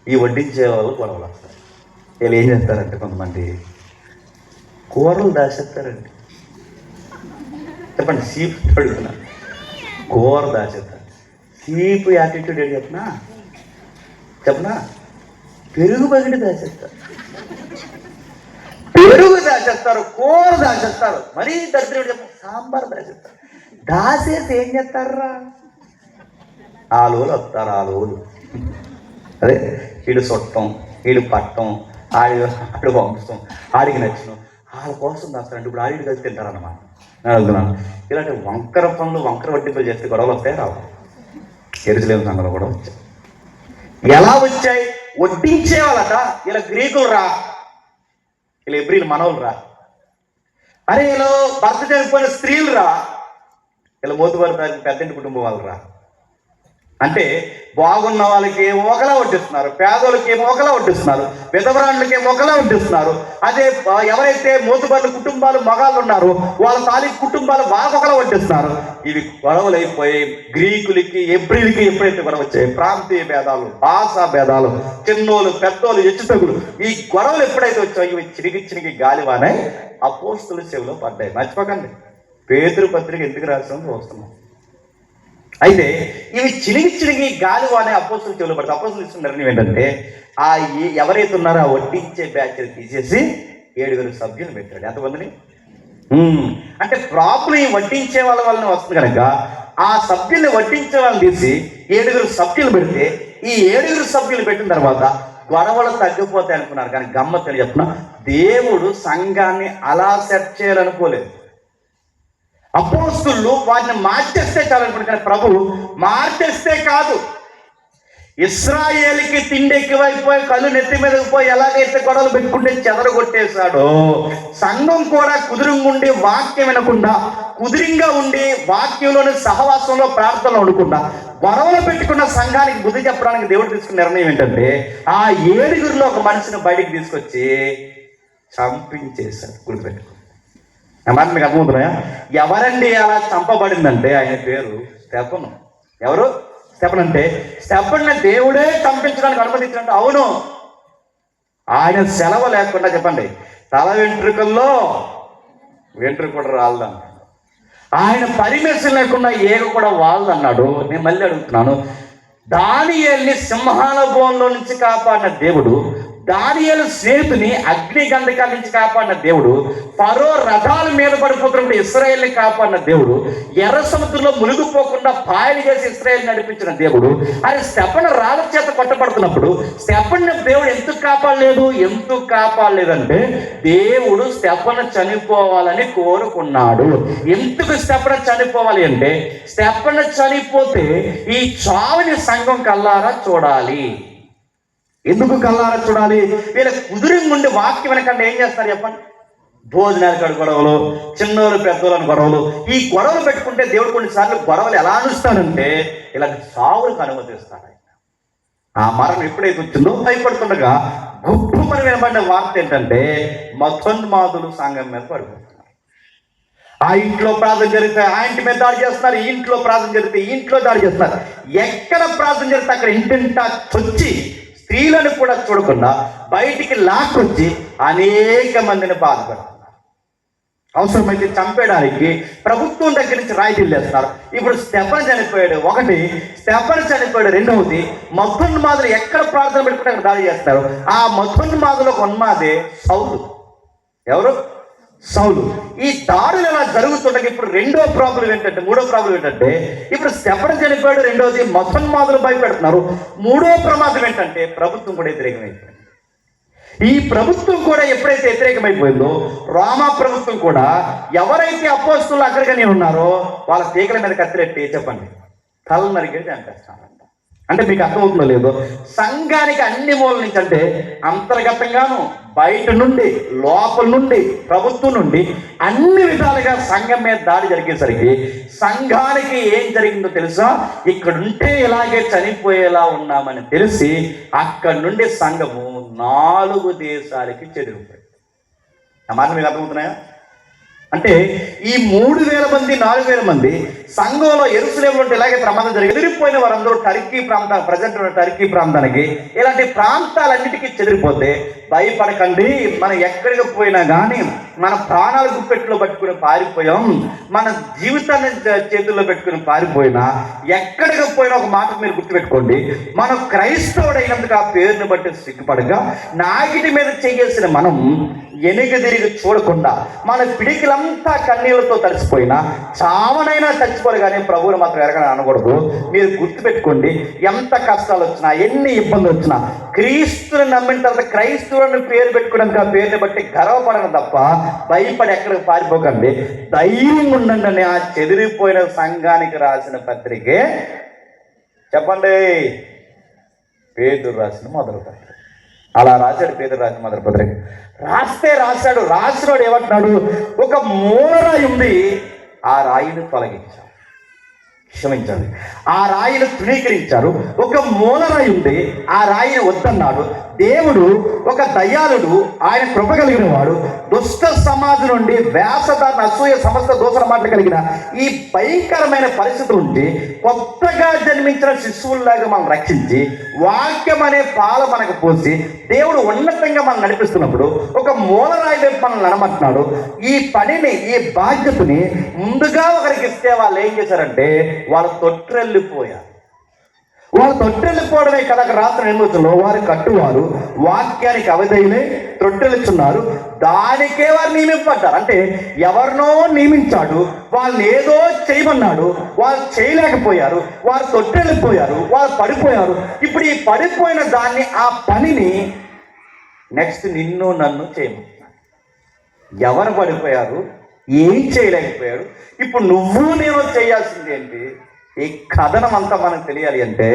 ఈ వడ్డించే వాళ్ళు గొడవలు వస్తారు. వీళ్ళు ఏం చేస్తారంటే కొంతమంది కూరలు దాచేస్తారండి. చెప్పండి, సీపు అడుగుతున్నా, కూర దాచేస్తారు. సీపు యాటిట్యూడ్ ఏంటి చెప్పనా? పెరుగు బగిడి దాచేస్తారు, కూర దాచేస్తారు. మరీ దరిద్రుడు చెప్ప సాంబార్ దాచేస్తారు. దాసేసి ఏం చేస్తారా? ఆలోలు వస్తారు. ఆలోలు అదే వీడు చుట్టం, వీడు పట్టం, ఆడు వంశం, ఆడికి నచ్చడం, వాళ్ళ కోసం దాస్తారంటే ఇప్పుడు ఆడికి కలిసి తింటారన్నమాట. నేను అడుగుతున్నాను, ఇలాంటి వంకర పనులు వంకర వడ్డింపులు చేస్తే గొడవలు వస్తాయి రావు? ఎరుసలేము సంఘంలో కూడా వచ్చాయి. ఎలా వచ్చాయి? వడ్డించేవాళ్ళట ఇలా గ్రీకులు రా, ఇలా ఎబ్రిల్ మనవులు రా, అరే ఇలా భర్త చనిపోయిన స్త్రీలు రా, ఇలా మోతుబారు పెద్దంటి కుటుంబం వాళ్ళు రా. అంటే బాగున్న వాళ్ళకి ఏమో ఒకలా వడ్డిస్తున్నారు, పేదోళ్ళకి ఏమో ఒకలా వడ్డిస్తున్నారు, విధవరాళ్ళకి ఏమో ఒకలా వడ్డిస్తున్నారు. అదే ఎవరైతే మోతుబర్ల కుటుంబాలు మగాళ్ళు ఉన్నారో వాళ్ళ తాలూకు కుటుంబాలు ఒకలా వడ్డిస్తున్నారు. ఇవి గొడవలు అయిపోయి గ్రీకులకి ఎబ్రిలకి ఎప్పుడైతే గొడవ వచ్చాయి, ప్రాంతీయ భేదాలు, భాషా భేదాలు, చిన్నోళ్ళు పెద్దోళ్ళు హెచ్చుతగులు, ఈ గొడవలు ఎప్పుడైతే వచ్చాయో ఇవి చిరిగి గాలివానే అపోస్తుల చెవిలో పడ్డాయి. మర్చిపోకండి, పేతురు పత్రిక ఎందుకు రాసామని చూస్తున్నాం. అయితే ఇవి చిరిగి గాలివానే అపోస్తుల చెవిలో పడతాయి. అపోస్తులు ఇస్తున్న నిర్ణయం ఏంటంటే ఎవరైతే ఉన్నారో ఆ వడ్డించే బ్యాచ్ తీసేసి 7 సభ్యులు పెట్టాడు. ఎంతమందిని? అంటే ప్రాబ్లం వడ్డించే వాళ్ళని వస్తుంది కనుక ఆ సభ్యుల్ని వడ్డించే వాళ్ళని తీసి 7 సభ్యులు పెడితే ఈ 7 సభ్యులు పెట్టిన తర్వాత గొడవలు తగ్గిపోతాయి అనుకున్నారు. కానీ గమ్మత్తని చెప్తున్నా, దేవుడు సంఘాన్ని అలా సెట్ చేయాలనుకోలేదు. అపోస్తులు వాటిని మార్చేస్తే చాలనుకుంటున్నారు. ప్రభు మార్చేస్తే కాదు, ఇశ్రాయేలుకి తిండి ఎక్కువైపోయి కళ్ళు నెత్తి మీదకి పోయి ఎలాగైతే గొడవలు పెట్టుకుంటే చెదరగొట్టేశాడో, సంఘం కూడా కుదురుంగుండి వాక్యం వినకుండా, కుదిరింగా ఉండి వాక్యంలోని సహవాసంలో ప్రార్థనలో ఉండకుండా గొడవలు పెట్టుకున్న సంఘానికి బుద్ధి చెప్పడానికి దేవుడు తీసుకున్న నిర్ణయం ఏంటంటే ఆ 7 ఒక మనిషిని బయటికి తీసుకొచ్చి చంపించేశాడు. గుర్తుపెట్టుకో. ఆ మాట మీకు అర్థమవుతున్నాయా? ఎవరండి అలా చంపబడిందంటే ఆయన పేరు స్టెఫను. ఎవరు? స్టెఫన్. అంటే స్టెఫన్ని దేవుడే చంపించడానికి అనుమతించినట్టు? అవును. ఆయన సెలవు లేకుండా, చెప్పండి, తల వెంట్రుకల్లో వెంట్రుక కూడా రాలదన్నాడు. ఆయన పర్మిషన్ లేకుండా ఏగ కూడా వాళ్ళదన్నాడు. నేను మళ్ళీ అడుగుతున్నాను, దానియేలుని సింహాల బోన్లో నుంచి కాపాడిన దేవుడు, దానియేలు స్నేహితుని అగ్ని గంధకాల నుంచి కాపాడిన దేవుడు, ఫరో రథాల మీద పడిపోతున్నప్పుడు ఇశ్రాయేల్ని కాపాడిన దేవుడు, ఎర్ర సముద్రంలో మునిగిపోకుండా పాయలు చేసి ఇశ్రాయేల్ నడిపించిన దేవుడు, అది స్టెఫను రాళ్ళ చేత కొట్టబడుతున్నప్పుడు స్టెఫను దేవుడు ఎందుకు కాపాడలేదంటే దేవుడు స్టెఫను చనిపోవాలని కోరుకున్నాడు. ఎందుకు స్టెఫను చనిపోవాలి అంటే స్టెఫను చనిపోతే ఈ చావుని సంఘం కల్లారా చూడాలి. ఎందుకు కల్లారా చూడాలి? వీళ్ళ కుదురింగ్ ఉండి వాక్యం వెనకంటే ఏం చేస్తారు చెప్పండి? భోజనాలు కాడ గొడవలు, చిన్నోళ్ళు పెద్దోళ్ళని గొడవలు. ఈ గొడవలు పెట్టుకుంటే దేవుడు కొన్నిసార్లు గొడవలు ఎలా అనుస్తాడంటే ఇలా సావులకు అనుమతిస్తాడు. ఆ మరణం ఎప్పుడైతే వచ్చిందో భయపడుతుండగా గుప్పమని వినబడిన వార్త ఏంటంటే మతోన్మాదులు సంఘం మీద పడిపోతున్నారు. ఆ ఇంట్లో ప్రార్థన జరిగితే ఆ ఇంటి మీద దాడి చేస్తున్నారు, ఈ ఇంట్లో ప్రార్థన జరిగితే ఈ ఇంట్లో దాడి చేస్తున్నారు. ఎక్కడ ప్రార్థన జరిగితే అక్కడ ఇంటింటా చొచ్చి స్త్రీలను కూడా చూడకుండా బయటికి లాక్కొచ్చి అనేక మందిని బాధపడుతున్నారు. అవసరమైతే చంపేయడానికి ప్రభుత్వం దగ్గర నుంచి రాయితీలు చేస్తున్నారు. ఇప్పుడు స్టెఫను చనిపోయాడు, ఒకటి. స్టెఫను చనిపోయాడు, రెండవది మతోన్మాదులు ఎక్కడ ప్రార్థన పెట్టుకుంటే అక్కడ దాడి చేస్తారు. ఆ మతోన్మాదులో ఒక ఉన్మాదే సౌలు. ఎవరు? సౌలు. ఈ దాడులు ఎలా జరుగుతుండగా ఇప్పుడు మూడో ప్రాబ్లం ఏంటంటే ఇప్పుడు స్టెఫను చనిపోయాడు, రెండోది మతోన్మాదులు భయపెడుతున్నారు. మూడో ప్రమాదం ఏంటంటే ప్రభుత్వం కూడా వ్యతిరేకమైపోయింది. ఈ ప్రభుత్వం కూడా ఎప్పుడైతే వ్యతిరేకమైపోయిందో రోమా ప్రభుత్వం కూడా ఎవరైతే అపోస్తులు అక్కడికనే ఉన్నారో వాళ్ళ తీగల మీద కత్తిరెట్టి చెప్పండి తల నరికేది అంటేస్తానంట. అంటే మీకు అర్థమవుతుందో లేదో, సంఘానికి అన్ని మూల నుంచి, అంటే అంతర్గతంగాను బయట నుండి లోపల నుండి ప్రభుత్వం నుండి అన్ని విధాలుగా సంఘం మీద దాడి జరిగేసరికి సంఘానికి ఏం జరిగిందో తెలుసా? ఇక్కడుంటే ఇలాగే చనిపోయేలా ఉన్నామని తెలిసి అక్కడి నుండి సంఘము 4 దేశాలకి చెదిరిపోయింది. ఆ మాట మీకు అర్థమవుతున్నాయా? అంటే ఈ 3,000 మంది 4,000 మంది సంఘంలో యెరూషలేములో ఉంటే ఇలాగే ప్రమాదం జరిగి చెదిరిపోయిన వారందరూ ప్రజెంట్ ఉన్న టర్కీ ప్రాంతానికి, ఇలాంటి ప్రాంతాలన్నిటికీ చెదిరిపోతే భయపడకండి, మనం ఎక్కడికి పోయినా కానీ మన ప్రాణాలు గుప్పెట్లో పట్టుకుని పారిపోయాం, మన జీవితాన్ని చేతుల్లో పెట్టుకుని పారిపోయినా, ఎక్కడికి పోయినా ఒక మాట మీరు గుర్తుపెట్టుకోండి, మనం క్రైస్తవుడైనందుకు ఆ పేరుని బట్టి సిగ్గుపడగా నాగిటి మీద చేయాల్సిన మనం ఎనిగదిరిగి చూడకుండా మన పిడికిలంతా కన్నీళ్లతో తడిసిపోయినా చావనైనా చచ్చిపోరు, కానీ ప్రభువుని మాత్రం ఎరగని అనకూడదు. మీరు గుర్తుపెట్టుకోండి, ఎంత కష్టాలు వచ్చినా ఎన్ని ఇబ్బందులు వచ్చినా క్రీస్తుని నమ్మిన తర్వాత క్రైస్తవుని పేరు పెట్టుకోవడానికి ఆ పేరుని బట్టి గర్వపడడం తప్ప భయపడి ఎక్కడికి పారిపోకండి. ధైర్యం ఉండండి అని ఆ చెదిరిపోయిన సంఘానికి రాసిన పత్రికే చెప్పండి పేతురు రాసిన మొదటి పత్రిక. అలా రాశాడు పేతురు రాసిన మొదటి పత్రిక. రాసినోడు ఏమంటున్నాడు? ఒక మూలరాయి ఉంది, ఆ రాయిని తొలగించాడు. క్షమించండి, ఆ రాయిని తృణీకరించారు. ఒక మూలరాయి ఉండి ఆ రాయిని వద్దన్నాడు. దేవుడు ఒక దయాళుడు, ఆయన కృప కలిగిన వాడు, దుష్ట సమాజం నుండి వేషధారణ, అసూయ, సమస్త దోషణ మాటలు కలిగిన ఈ భయంకరమైన పరిస్థితుల నుండి కొత్తగా జన్మించిన శిశువుల్లాగా మనం రక్షించి వాక్యం అనే పాలు మనకు పోసి దేవుడు ఉన్నతంగా మనం నడిపిస్తున్నప్పుడు ఒక మూలరాయి వైపు మనం నడమంటున్నాడు. ఈ పనిని, ఈ బాధ్యతని ముందుగా ఒకరికి ఇస్తే వాళ్ళు ఏం చేశారంటే వాళ్ళు తొట్రెళ్ళిపోయారు. వాళ్ళు తొట్టెళ్ళిపోవడమే కదా రాత్రి నిర్మితుల్లో వారు కట్టువారు వాక్యానికి అవధైలే తొట్టెలుచున్నారు. దానికే వారు నియమింపడ్డారు. అంటే ఎవరినో నియమించాడు, వాళ్ళని ఏదో చేయమన్నాడు, వాళ్ళు చేయలేకపోయారు, వారు తొట్టెళ్ళిపోయారు, వారు పడిపోయారు. ఇప్పుడు ఈ పడిపోయిన దాన్ని, ఆ పనిని నెక్స్ట్ నిన్ను నన్ను చేయమన్నాడు. ఎవరు పడిపోయారు, ఏం చేయలేకపోయాడు, ఇప్పుడు నువ్వు నేను చేయాల్సింది ఏంటి? ఈ కథనం అంతా మనకు తెలియాలి అంటే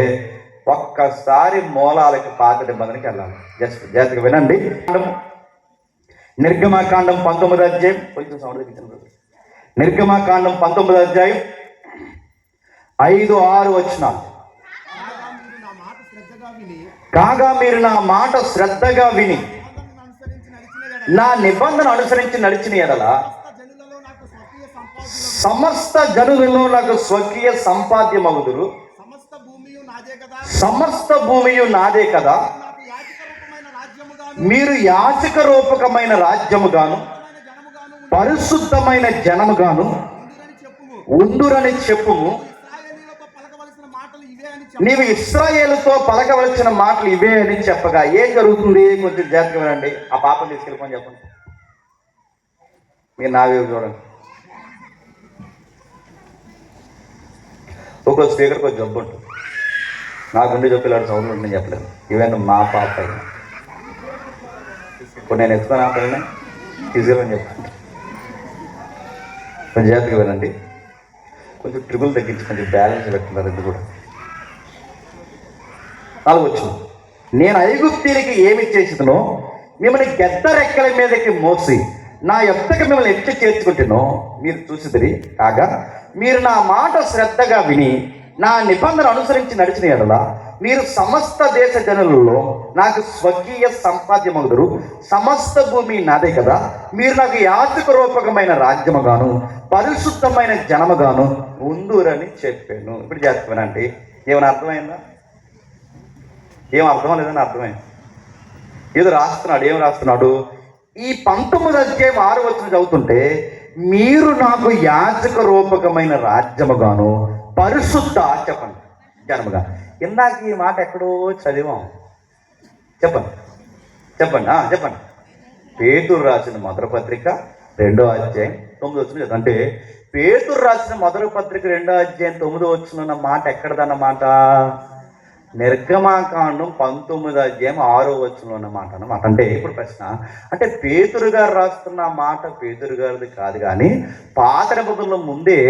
ఒక్కసారి మూలాలకి పాత నిబంధనకి వెళ్ళాలి. జాగ్రత్తగా వినండి. నిర్గమాకాండం 19వ అధ్యాయం, కొంచెం సౌండ్ తగ్గించండి. నిర్గమాకాండం 19వ అధ్యాయం 5-6 వచనాలు. కాగా మీరు నా మాట శ్రద్ధగా విని నా నిబంధన అనుసరించి నడిచిన ఎడల సమస్త జనులలో నాకు స్వకీయ సంపాద్యమగుదురు. సమస్త భూమియు నాదే కదా. మీరు యాచక రూపకమైన రాజ్యముగాను పరిశుద్ధమైన జనముగాను ఉందురని చెప్పుము. నీవు ఇశ్రాయేలుతో పలకవలసిన మాటలు ఇవే అని చెప్పగా ఏం జరుగుతుంది? కొంచెం జాగ్రత్తగా వినండి. ఆ పాపను తీసుకెళ్ళిపోని చెప్పండి. మీరు నా వైపు చూడండి. ఒక్కో స్పీకర్కి ఒక జబ్బు ఉంటుంది. నా గుండె చెప్పేలాంటి సౌండ్ ఉంటుంది చెప్పలేదు. ఈవెన్ మా పాప అయినా ఇప్పుడు నేను ఎత్తుకొని ఆ పిల్లని తీసుకెళ్ళని చెప్తాను. కొంచెం జాగ్రత్తగా వినండి. కొంచెం ట్రిబుల్ తగ్గించి కొంచెం బ్యాలెన్స్ పెట్టున్నారు. ఇది కూడా 4 వచ్చింది. నేను ఐగుప్తీయులకి ఏమి చేసినో మిమ్మల్ని గెద్ద రెక్కల మీదకి మోసి నా యొక్కకి మిమ్మల్ని ఎత్తి చేర్చుకుంటున్నో మీరు చూసిదిరి. కాగా మీరు నా మాట శ్రద్ధగా విని నా నిబంధన అనుసరించి నడిచిన ఎడల మీరు సమస్త దేశ జనులలో నాకు స్వకీయ సంపాద్యమగుదురు. సమస్త భూమి నాదే కదా. మీరు నాకు యాచక రూపకమైన రాజ్యముగాను పరిశుద్ధమైన జనముగాను ఉందురని చెప్పాను. ఇప్పుడు చేస్తానండి. ఏమైనా అర్థమైందా? ఏం అర్థం లేదని అర్థమైంది. ఏదో రాస్తున్నాడు. ఏం రాస్తున్నాడు? ఈ 19వ అధ్యాయం 6 వచనం చదువుతుంటే మీరు నాకు యాచక రూపకమైన రాజ్యముగాను పరిశుద్ధ చెప్పండి జనముగా. ఇందాక ఈ మాట ఎక్కడో చదివాం. చెప్పండి చెప్పండి చెప్పండి. పేతురు రాసిన మొదటి పత్రిక 2వ అధ్యాయం 9వ వచనం. అంటే పేతురు రాసిన మొదటి పత్రిక 2వ అధ్యాయం 9వ వచనం మాట ఎక్కడదన్నమాట? నిర్గమాకాండం 19వ అధ్యాయం 6వ వచనంలో అన్నమాట అన్నమాట. అంటే ఇప్పుడు ప్రశ్న, అంటే పేతురు గారు రాస్తున్న మాట పేతురు గారిది కాదు, కానీ పాత నిబంధనలో ముందే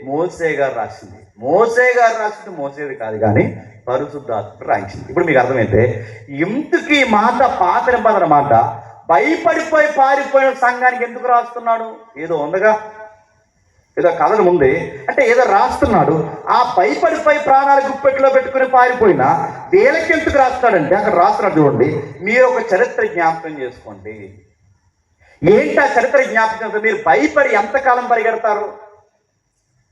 మోసే గారు రాసింది. మోసే గారు రాసింది మోసేది కాదు, కానీ పరిశుద్ధాత్ముడు రాయించింది. ఇప్పుడు మీకు అర్థమైతే ఎందుకు ఈ మాట పాత నిబంధన మాట భయపడిపోయి పారిపోయిన సంఘానికి ఎందుకు రాస్తున్నాడు? ఏదో ఉందగా, ఏదో కథలు ఉంది అంటే ఏదో రాస్తున్నాడు. ఆ భయపడిపోయి ప్రాణాలు గుప్పెట్లో పెట్టుకుని పారిపోయినా వీళ్ళకి ఎందుకు రాస్తాడంటే అక్కడ రాస్తున్నాడు. చూడండి, మీరు ఒక చరిత్ర జ్ఞాపకం చేసుకోండి. ఏంటి ఆ చరిత్ర జ్ఞాపకం? మీరు భయపడి ఎంతకాలం పరిగెడతారు?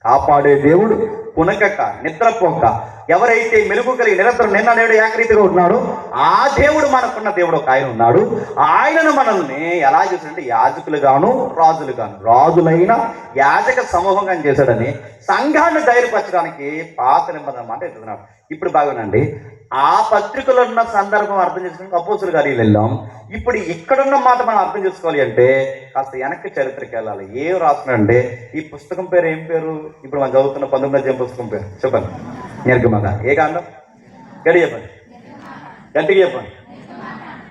కాపాడే దేవుడు పునకక నిద్రపోక ఎవరైతే మెలుగు కలిగి నిరంతరం నిన్న నేడు ఏకరీతిగా ఉన్నాడో ఆ దేవుడు మనకున్న దేవుడు ఒక ఆయన ఉన్నాడు. ఆయనను మనల్ని ఎలా చేశాడంటే యాజకులుగాను రాజులుగాను, రాజులైన యాజక సమూహంగా చేశాడని సంఘాన్ని ధైర్యపరచడానికి పాత నిబంధన మాట ఎత్తుతున్నాడు. ఇప్పుడు బాగునండి, ఆ పత్రికలో ఉన్న సందర్భం అర్థం చేసుకోవడానికి అపోస్తుల కార్యాలు వెళ్ళాం. ఇప్పుడు ఇక్కడున్న మాట మనం అర్థం చేసుకోవాలి అంటే కాస్త వెనక్కి చరిత్రకి వెళ్ళాలి. ఏం రాస్తున్నాడంటే ఈ పుస్తకం పేరు ఏం పేరు? ఇప్పుడు మనం చదువుతున్న 19వ అధ్యాయం పుస్తకం పేరు చెప్పండి. నిర్గమకాండం. ఏ కాండం? గడి చెప్పండి, గట్టిగా చెప్పండి.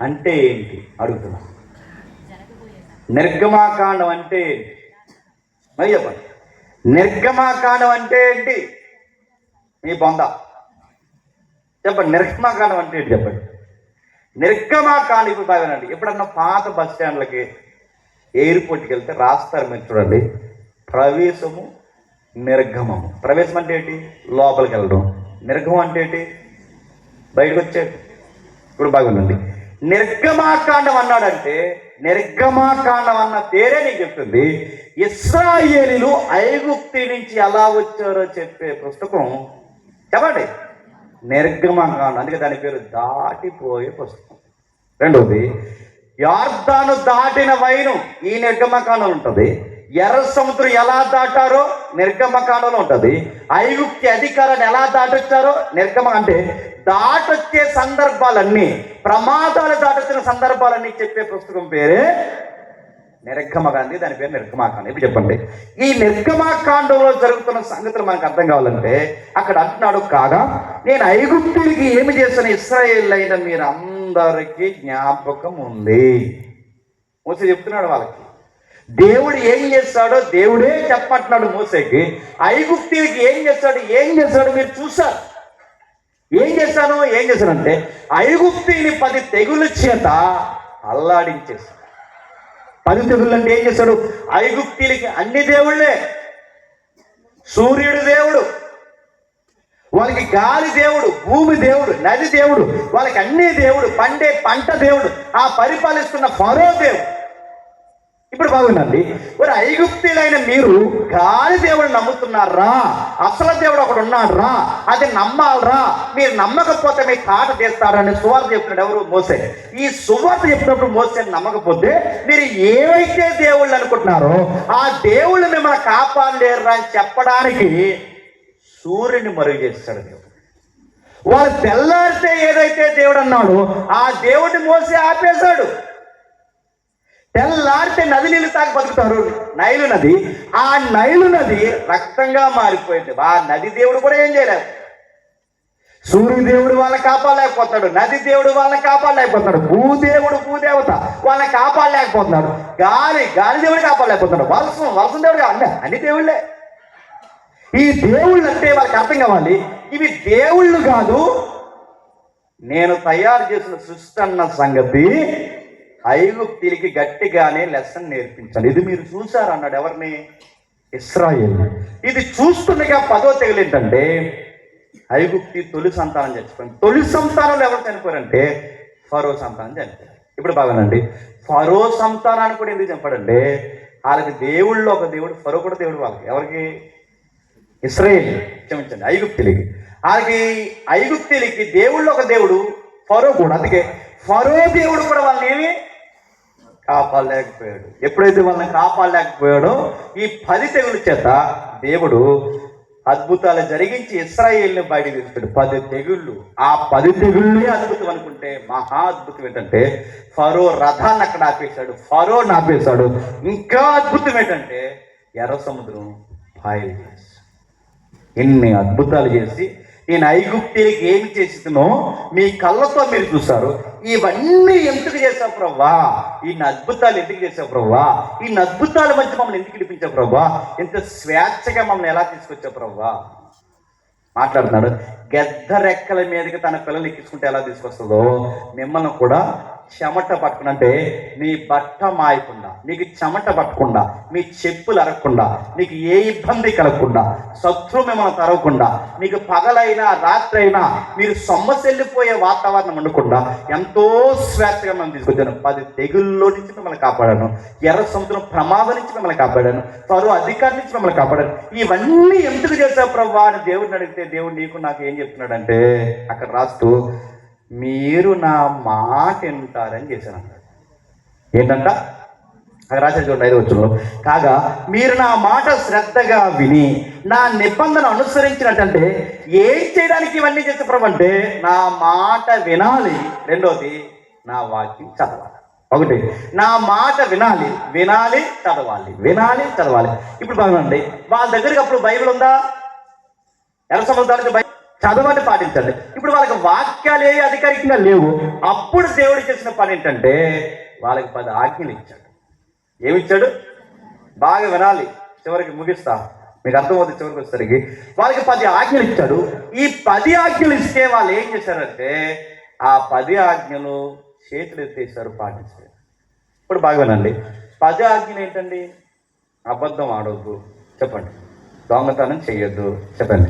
అంటే ఏంటి అడుగుతున్నా? నిర్గమాకాండం అంటే మరి చెప్పండి. నిర్గమాకాండం అంటే ఏంటి? మీ బొంద చెప్పండి. నిర్గమాకాండం అంటే ఏంటి చెప్పండి. నిర్గమాకాండం ఇప్పుడు బాగానండి. ఎప్పుడన్నా పాత బస్ స్టాండ్లకి ఎయిర్పోర్ట్కి వెళ్తే రాస్తారు, మీరు చూడండి, ప్రవేశము నిర్గమము. ప్రవేశం అంటే ఏంటి? లోపలికి వెళ్ళడం. నిర్గమం అంటే ఏంటి? బయటకు వచ్చేది. ఇప్పుడు బాగుందండి. నిర్గమాకాండం అన్నాడంటే, నిర్గమాకాండం అన్న పేరే నీకు చెప్తుంది ఇశ్రాయేలీలు ఐగుప్తు నుంచి ఎలా వచ్చారో చెప్పే పుస్తకం. చెప్పండి, నిర్గమాకాండం. అందుకే దాని పేరు దాటిపోయే పుస్తకం. రెండవది, యార్దాను దాటిన వైను ఈ నిర్గమకాండంలో ఉంటుంది. ఎర్ర సముద్రం ఎలా దాటారో నిర్గమకాండంలో ఉంటుంది. ఐగుప్తి అధికారాన్ని ఎలా దాటొచ్చారో అంటే దాటొచ్చే సందర్భాలన్నీ, ప్రమాదాలు దాటొచ్చిన సందర్భాలన్నీ చెప్పే పుస్తకం పేరే నిర్గమకాండం. దాని పేరు నిర్గమాకాండం. ఇప్పుడు చెప్పండి, ఈ నిర్గమాకాండంలో జరుగుతున్న సంగతులు మనకు అర్థం కావాలంటే అక్కడ అంటున్నాడు, కాగా నేను ఐగుప్తులకి ఏమి చేసిన ఇశ్రాయేలు అయిన మీరు అందరికీ జ్ఞాపకం ఉంది. మోసే చెప్తున్నాడు వాళ్ళకి. దేవుడు ఏం చేస్తాడో దేవుడే చెప్పంటున్నాడు మోసేకి. ఐగుప్తీయులకి ఏం చేస్తాడు మీరు చూశారు. ఏం చేశానంటే ఐగుప్తీయుని 10 తెగుళ్ళ చేత అల్లాడించేశాడు. 10 తెగుళ్ళు అంటే ఏం చేశాడు? ఐగుప్తీయులకి అన్ని దేవుళ్ళే. సూర్యుడు దేవుడు, వాళ్ళకి గాలి దేవుడు, భూమి దేవుడు, నది దేవుడు, వాళ్ళకి అన్ని దేవుడు, పండే పంట దేవుడు, ఆ పరిపాలిస్తున్న ఫరో దేవుడు. ఇప్పుడు బాగుందండి, మరి ఐగుప్తీయులైన మీరు గాలి దేవుడు నమ్ముతున్నారా? అసలు దేవుడు ఒకడు ఉన్నాడు, అది నమ్మాలరా. మీరు నమ్మకపోతే మీ కాట తీస్తారని సువార్త చెప్పినాడు. ఎవరు? మోసే. ఈ సువార్త చెప్పినప్పుడు మోసే నమ్మకపోతే మీరు ఏవైతే దేవుళ్ళు అనుకుంటున్నారో ఆ దేవుళ్ళు మిమ్మల్ని కాపాడలేరురా అని చెప్పడానికి సూర్యుని మరుగు చేస్తాడు దేవుడు. వాళ్ళు తెల్లారితే ఏదైతే దేవుడు అన్నాడో ఆ దేవుడిని మోసే ఆపేశాడు. తెల్లారితే నది నీళ్ళు తాగి బతుకుతారు. నైలు నది, ఆ నైలు నది రక్తంగా మారిపోయింది. ఆ నది దేవుడు కూడా ఏం చేయలేదు. సూర్యదేవుడు వాళ్ళని కాపాడలేకపోతున్నాడు, నది దేవుడు వాళ్ళని కాపాడలేకపోతున్నాడు, భూదేవత వాళ్ళని కాపాడలేకపోతున్నాడు, గాలి దేవుడు కాపాడలేకపోతున్నాడు, వర్షం దేవుడు అన్ని దేవుళ్ళే. ఈ దేవుళ్ళు అంటే వాళ్ళకి అర్థం కావాలి, ఇవి దేవుళ్ళు కాదు, నేను తయారు చేసిన సృష్టి అన్న సంగతి ఐగుప్తీయులకి గట్టిగానే లెసన్ నేర్పించాలి. ఇది మీరు చూసారు అన్నాడు. ఎవరిని? ఇశ్రాయేలు. ఇది చూస్తుండగా 10వ తెగులు ఏంటంటే ఐగుప్తి తొలి సంతానం చచ్చిపోయింది. తొలి సంతానంలో ఎవరు చనిపోయారంటే ఫరో సంతానం చనిపోయారు. ఇప్పుడు బాగానండి, ఫరో సంతానాన్ని కూడా ఎందుకు చంపాడంటే వాళ్ళకి దేవుళ్ళు ఒక దేవుడు, ఫరో కూడా దేవుడు. వాళ్ళకి ఎవరికి? ఇశ్రాయేలు, క్షమించండి, ఐగుప్తీయులకి. వాళ్ళకి ఐగుప్తీయులకి దేవుళ్ళు ఒక దేవుడు, ఫరో కూడా. అందుకే ఫరో దేవుడు కూడా వాళ్ళని ఏమి కాపాడలేకపోయాడు. ఎప్పుడైతే వాళ్ళని కాపాడలేకపోయాడో ఈ 10 తెగుల చేత దేవుడు అద్భుతాలు జరిగించి ఇశ్రాయేలుని బయటకు తీసుకెళ్ళాడు. 10 తెగుళ్ళు. ఆ 10 తెగుళ్ళే అద్భుతం అనుకుంటే మహా అద్భుతం ఏంటంటే ఫరో రథాన్ని అక్కడ ఆపేశాడు. ఇంకా అద్భుతం ఏంటంటే ఎర్ర సముద్రం పాయలు చేసి, ఎన్ని అద్భుతాలు చేసి నేను ఐగుప్తీయులకి ఏమి చేసినో మీ కళ్ళతో మీరు చూస్తారు. ఇవన్నీ ఎందుకు చేసావు ప్రభువా? ఇన్ని అద్భుతాలు ఎందుకు చేసావు ప్రభువా? ఇన్ని అద్భుతాల మధ్య మమ్మల్ని ఎందుకు ఇడిపించావు ప్రభువా? ఇంత స్వేచ్ఛగా మమ్మల్ని ఎలా తీసుకొచ్చావు ప్రభువా? మాట్లాడుతున్నాడు. గెద్ద రెక్కల మీదకి తన పిల్లలు ఎక్కించుకుంటే ఎలా తీసుకొస్తుందో మిమ్మల్ని కూడా చెమట పట్టుకుని, అంటే నీ బట్ట మాయకుండా, నీకు చెమట పట్టకుండా, మీ చెప్పులు అరగకుండా, నీకు ఏ ఇబ్బంది కలగకుండా, శత్రువు మిమ్మల్ని తరగకుండా, నీకు పగలైనా రాత్రి అయినా మీరు సొమ్మసెల్లిపోయే వాతావరణం ఉండకుండా ఎంతో స్వేచ్ఛగా మనం తీసుకొచ్చాను. 10 తెగుల్లో నుంచి మిమ్మల్ని కాపాడాను, ఎర్ర సముద్రం ప్రమాదం నుంచి మిమ్మల్ని కాపాడాను, ఫరో అధికారి నుంచి మిమ్మల్ని కాపాడాను. ఇవన్నీ ఎందుకు చేశావు ప్రభువా అని దేవుడిని అడిగితే దేవుడు నీకు నాకు ఏం చెప్తున్నాడంటే అక్కడ రాస్తూ మీరు నా మాట వింటారని చేశాను అన్నాడు. ఏంటంట అక్కడ రాశారు చూడండి, 5వ వచనంలో, కాగా మీరు నా మాట శ్రద్ధగా విని నా నిబంధన అనుసరించినట్టంటే ఏం చేయడానికి ఇవన్నీ చేసే ప్రభు అంటే నా మాట వినాలి. రెండోది నా వాక్యం చదవాలి. ఒకటి, నా మాట వినాలి చదవాలి. ఇప్పుడు బాగుందండి, వాళ్ళ దగ్గరికి అప్పుడు బైబిల్ ఉందా? ఎర్ర సముద్రానికి చదవని పాటించండి. ఇప్పుడు వాళ్ళకి వాక్యాలు ఏ అధికారికంగా లేవు. అప్పుడు దేవుడు చేసిన పని ఏంటంటే వాళ్ళకి 10 ఆజ్ఞలు ఇచ్చాడు. ఏమిచ్చాడు? బాగా వినాలి. చివరికి ముగిస్తా, మీకు అర్థమవుతుంది. చివరికి వచ్చేసరికి వాళ్ళకి 10 ఆజ్ఞలు ఇచ్చాడు. ఈ 10 ఆజ్ఞలు ఇస్తే వాళ్ళు ఏం చేశారంటే ఆ 10 ఆజ్ఞలు చేతులు ఎత్తేసారు, పాటించారు. ఇప్పుడు బాగా వినండి. 10 ఆజ్ఞలు ఏంటండి? అబద్ధం ఆడవద్దు. చెప్పండి. దొంగతనం చేయొద్దు చెప్పండి,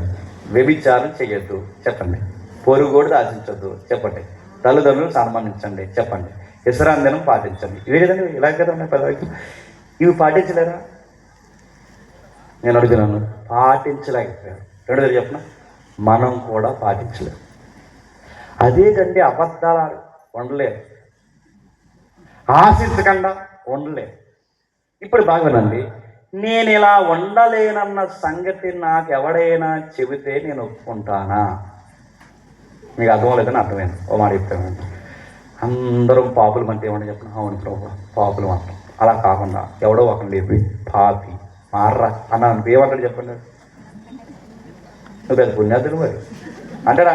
వ్యభిచారం చేయొద్దు చెప్పండి, పొరుగోడు ఆశించొద్దు చెప్పండి, తల్లిదండ్రులు సన్మానించండి చెప్పండి, విశ్రాంతి దినం పాటించండి. ఇవే కదండి, ఇలా కదండి పదవికి. ఇవి పాటించలేరా? నేను అడుగుతున్నాను, పాటించలేకపోయారు. రెండోది చెప్పిన మనం కూడా పాటించలేము. అదేదండి, అబద్ధాలు ఉండలేదు, ఆశించకుండా ఉండలేదు. ఇప్పుడు బాగానండి, నేను ఇలా ఉండలేనన్న సంగతి నాకు ఎవడైనా చెబితే నేను ఒప్పుకుంటానా? మీకు అర్థం లేదని అర్థమైంది. ఓ మాట చెప్తాను, అందరం పాపులు అంటే ఏమన్నా చెప్పిన అవును ప్రభు పాపులు అంటాం. అలా కాకుండా ఎవడో ఒకరు లేపి పాపి మార్రా అన్నాను ఏమంటాడు చెప్పండి? నువ్వు పెద్ద పుణ్యాదులు మరి అంటారా?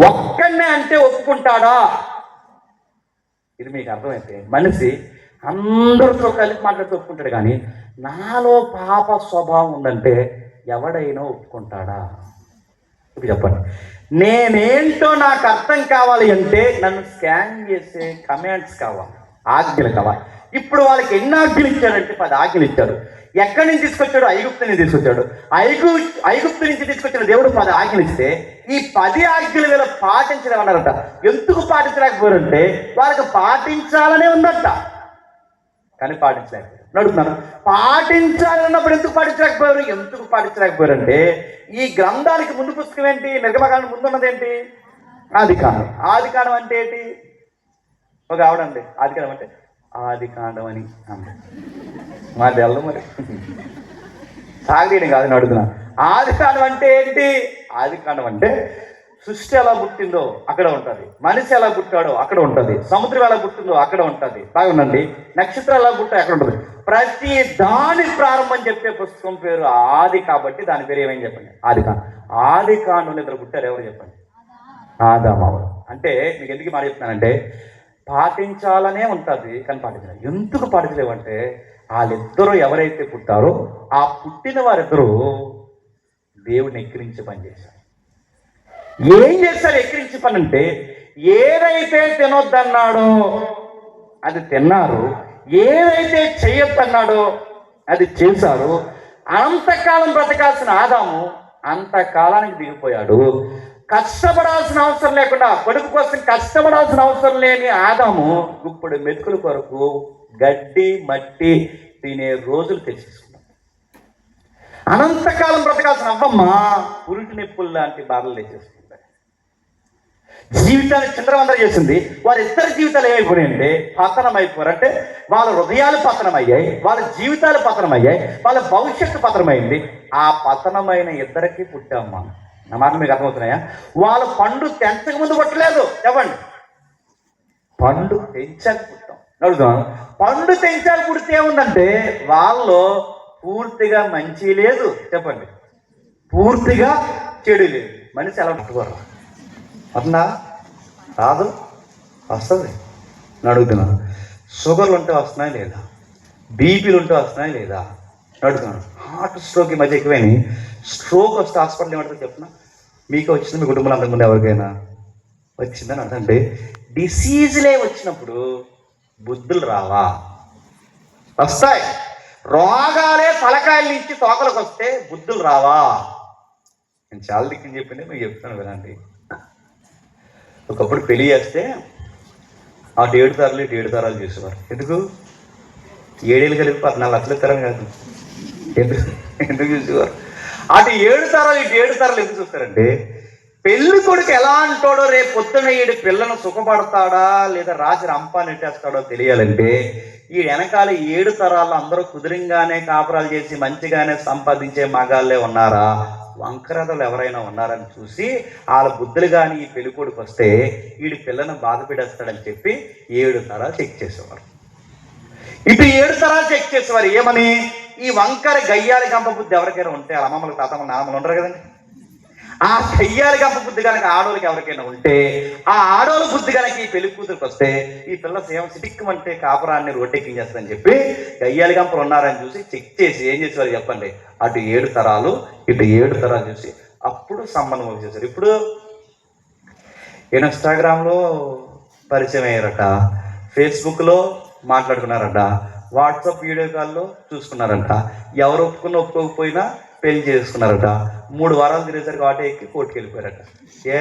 ఒక్కడనే అంటే ఒప్పుకుంటాడా? ఇది మీకు అర్థమైతే మనిషి అందరితో కలిసి మాట్లాడుతూ ఒప్పుకుంటాడు, కానీ నాలో పాప స్వభావం ఉందంటే ఎవడైనా ఒప్పుకుంటాడా? ఇప్పుడు చెప్పండి, నేనేంటో నాకు అర్థం కావాలి అంటే నన్ను స్కాన్ చేసే కమాండ్స్ కావాలి, ఆజ్ఞలు కావాలి. ఇప్పుడు వాళ్ళకి ఎన్ని ఆజ్ఞలు ఇచ్చాడంటే 10 ఆజ్ఞలు ఇచ్చాడు. ఎక్కడి నుంచి తీసుకొచ్చాడు? ఐగుప్తు నుంచి తీసుకొచ్చాడు. ఐగుప్తు నుంచి తీసుకొచ్చిన దేవుడు 10 ఆజ్ఞలు ఇస్తే ఈ 10 ఆజ్ఞలు వీళ్ళు పాటించలేమన్నారట. ఎందుకు పాటించలేకపోయారంటే వాళ్ళకి పాటించాలనే ఉందట, కానీ పాటించలేకపోయారు. అడుగుతున్నాను, పాటించాలన్నప్పుడు ఎందుకు పాటించలేకపోయారు? ఎందుకు పాటించలేకపోయారంటే ఈ గ్రంథానికి ముందు పుస్తకం ఏంటి? నిర్గమకాండం ముందు ఉన్నది ఏంటి? ఆదికాండం. ఆదికాండం అంటే ఏంటి? ఒక ఆవిడండి ఆదికాండం అంటే ఆదికాండం అని అంది. మా తెల్ల మరి సాగదీయడం కాదని అడుగుతున్నా. ఆదికాండం అంటే ఏంటి? ఆదికాండం అంటే సృష్టి ఎలా పుట్టిందో అక్కడ ఉంటుంది, మనిషి ఎలా పుట్టాడో అక్కడ ఉంటుంది, సముద్రం ఎలా పుట్టిందో అక్కడ ఉంటుంది, బాగుందండి, నక్షత్రం ఎలా పుట్టాయో అక్కడ ఉంటుంది. ప్రతి దాని ప్రారంభం చెప్పే పుస్తకం పేరు ఆది. కాబట్టి దాని పేరు ఏమేమి చెప్పండి? ఆదికాండం. ఆదికాండంలో ఇద్దరు పుట్టారు, ఎవరు చెప్పండి? ఆదామావులు. అంటే మీకు ఎందుకు మాట చెప్తున్నానంటే పాటించాలనే ఉంటుంది, కానీ పాటించాలి. ఎందుకు పాటించలేవంటే వాళ్ళిద్దరూ ఎవరైతే పుట్టారో ఆ పుట్టిన వారిద్దరూ దేవుడిని ఎక్కిరించి పనిచేశారు. ఏం చేస్తారు ఎక్కిరించి పని అంటే? ఏదైతే తినొద్దన్నాడో అది తిన్నారు, ఏదైతే చేయొద్దన్నాడో అది చేశారు. అంతకాలం బ్రతకాల్సిన ఆదాము అంతకాలానికి దిగిపోయాడు. కష్టపడాల్సిన అవసరం లేకుండా, కొడుకు కోసం కష్టపడాల్సిన అవసరం లేని ఆదాము ఇప్పుడు మెతుకుల కొరకు గడ్డి మట్టి తినే రోజులు తెచ్చేసుకున్నాడు. అనంతకాలం బ్రతకాల్సిన అవ్వమ్మ పురుటి నొప్పులు లాంటి బాధలు తెచ్చేసుకుంది. జీవితాన్ని చిందరవందర చేసింది. వారిద్దరి జీవితాలు ఏమైపోయాయంటే పతనం అయిపోయారు. అంటే వాళ్ళ హృదయాలు పతనమయ్యాయి, వాళ్ళ జీవితాలు పతనమయ్యాయి, వాళ్ళ భవిష్యత్తు పతనమైంది. ఆ పతనమైన ఇద్దరికి పుట్టామ్మా. నా మాట మీకు అర్థమవుతున్నాయా? వాళ్ళ పండు తెంచక ముందు పుట్టలేదు, చెప్పండి, పండు తెంచాక పుట్టాం. అడుగుతాం, పండు తెంచాక పుడితే ఏముందంటే వాళ్ళు పూర్తిగా మంచి లేదు, చెప్పండి, పూర్తిగా చెడు లేదు. మనిషి ఎలా పట్టుకోరు అన్నా రాదు, వస్తుంది. నేను అడుగుతున్నాను, షుగర్లు ఉంటే వస్తున్నాయి లేదా? బీపీలు ఉంటే వస్తున్నాయి లేదా? అడుగుతున్నాను. హార్ట్ స్ట్రోక్ ఈ మధ్య ఎక్కువైనాయి. స్ట్రోక్ వస్తే హాస్పిటల్ ఏమంటారు చెప్తున్నా? మీకు వచ్చింది, మీ కుటుంబంలో అంతకుముందు ఎవరికైనా వచ్చిందని అర్థంటే డిసీజులే వచ్చినప్పుడు బుద్ధులు రావా? వస్తాయి. రోగాలే తలకాయల నుంచి తోకలకు వస్తే బుద్ధులు రావా? నేను చాలా దిక్కుని చెప్పింది, మీకు చెప్తాను వినండి. ఒకప్పుడు పెళ్లి చేస్తే అటు 7 తరాలు ఇటు 7 తరాలు చేసేవారు. ఎందుకు? 7 ఏళ్ళు కలిపి 14 లక్షల తరం కాదు. ఎందుకు చూసేవారు? అటు 7 తరాలు ఇటు 7 తరాలు ఎందుకు చూస్తారంటే పెళ్లి కొడుకు ఎలా అంటాడో రేపు పొద్దున ఈడు పిల్లను సుఖపడతాడా లేదా రాజు రంపాన్ని నెట్టేస్తాడో తెలియాలంటే ఈ వెనకాల 7 తరాలు అందరూ కుదిరింగానే కాపురాలు చేసి మంచిగానే సంపాదించే మగాళ్ళే ఉన్నారా, వంకరదలు ఎవరైనా ఉన్నారని చూసి వాళ్ళ బుద్ధులు కానీ ఈ పెళ్లి కొడుకు వస్తే వీడి పిల్లను బాధ పెడేస్తాడని చెప్పి 7 తరాలు చెక్ చేసేవారు. ఇటు 7 తరాలు చెక్ చేసేవారు. ఏమని? ఈ వంకర గయ్యాలి గంప బుద్ధి ఎవరికైనా ఉంటే వాళ్ళ అమ్మమ్మలు తాతమ్మలు నాన్నమ్మలు ఉంటారు కదండి, ఆ గయ్యాలి గంప బుద్ధి కనుక ఆడోళ్ళకి ఎవరికైనా ఉంటే ఆ ఆడోళ్ళ బుద్ధి కనుక ఈ పెళ్లి కూతురికి వస్తే ఈ పిల్ల సేమ సిటిక్కుమంటే కాపురాన్ని రోడ్డెక్కించేస్తుందని చెప్పి గయ్యాలి గంపలు ఉన్నారని చూసి చెక్ చేసి ఏం చేసేవారు చెప్పండి? అటు 7 తరాలు ఇటు 7 తరాలు చూసి అప్పుడు సంబంధం వచ్చేసారు. ఇప్పుడు ఇన్స్టాగ్రామ్లో పరిచయం అయ్యారట, ఫేస్బుక్లో మాట్లాడుకున్నారట, వాట్సాప్ వీడియో కాల్లో చూసుకున్నారంట. ఎవరు ఒప్పుకున్నా ఒప్పుకోకపోయినా పెళ్లి చేసుకున్నారట. 3 వారాలు తిరిగేసరికి ఆటో ఎక్కి కోర్టుకు వెళ్ళిపోయారట. ఏ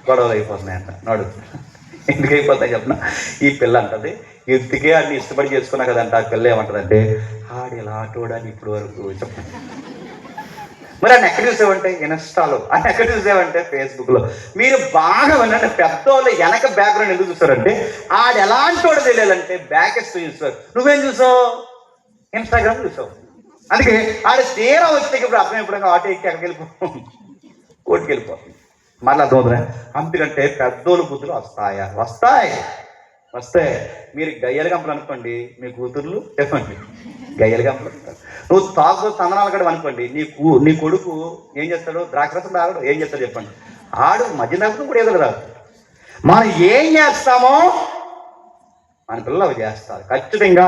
గొడవలు అయిపోతున్నాయంట. నడు ఎందుకు అయిపోతాయి చెప్పిన, ఈ పిల్ల అంటది ఎందుకే అన్ని ఇష్టపడి చేసుకున్నా కదంట. ఆ పిల్ల ఏమంటదంటే ఆడు ఇలా ఆటోడని ఇప్పుడు వరకు చెప్పండి. మరి ఆయన ఎక్కడ చూసావంటే ఇన్స్టాలో, ఆయన ఎక్కడ చూసావంటే ఫేస్బుక్లో. మీరు బాగా వినండి, పెద్దోళ్ళు వెనక బ్యాక్గ్రౌండ్ ఎందుకు చూస్తారంటే ఆడు ఎలాంటి వాడు తెలియాలంటే బ్యాక్ ఎక్స్ చూస్తారు. నువ్వేం చూసావు? ఇన్స్టాగ్రామ్ చూసావు. అందుకే ఆడ తీరా వచ్చే ఇప్పుడు అర్థం ఎప్పుడైనా ఆటో ఎక్కి ఎక్కడికి వెళ్ళిపోతాం, కోర్టుకి వెళ్ళిపోతుంది. మళ్ళీ అర్థమవుతుందా? అందుకంటే పెద్దోళ్ళు బుద్ధులు వస్తాయి. మీరు గయ్యలు గంపలు అనుకోండి, మీ కూతుర్లు చెప్పండి గయ్యలు గంపలు. నువ్వు తాగు తందనాలు కూడా అనుకోండి, నీ కొడుకు ఏం చేస్తాడు? ద్రాక్షరసం తాగడు. ఏం చేస్తాడు చెప్పండి? ఆడు మధ్య నవ్వుతూ కూడా ఏదో రాదు. మనం ఏం చేస్తామో మన పిల్లలు చేస్తారు. ఖచ్చితంగా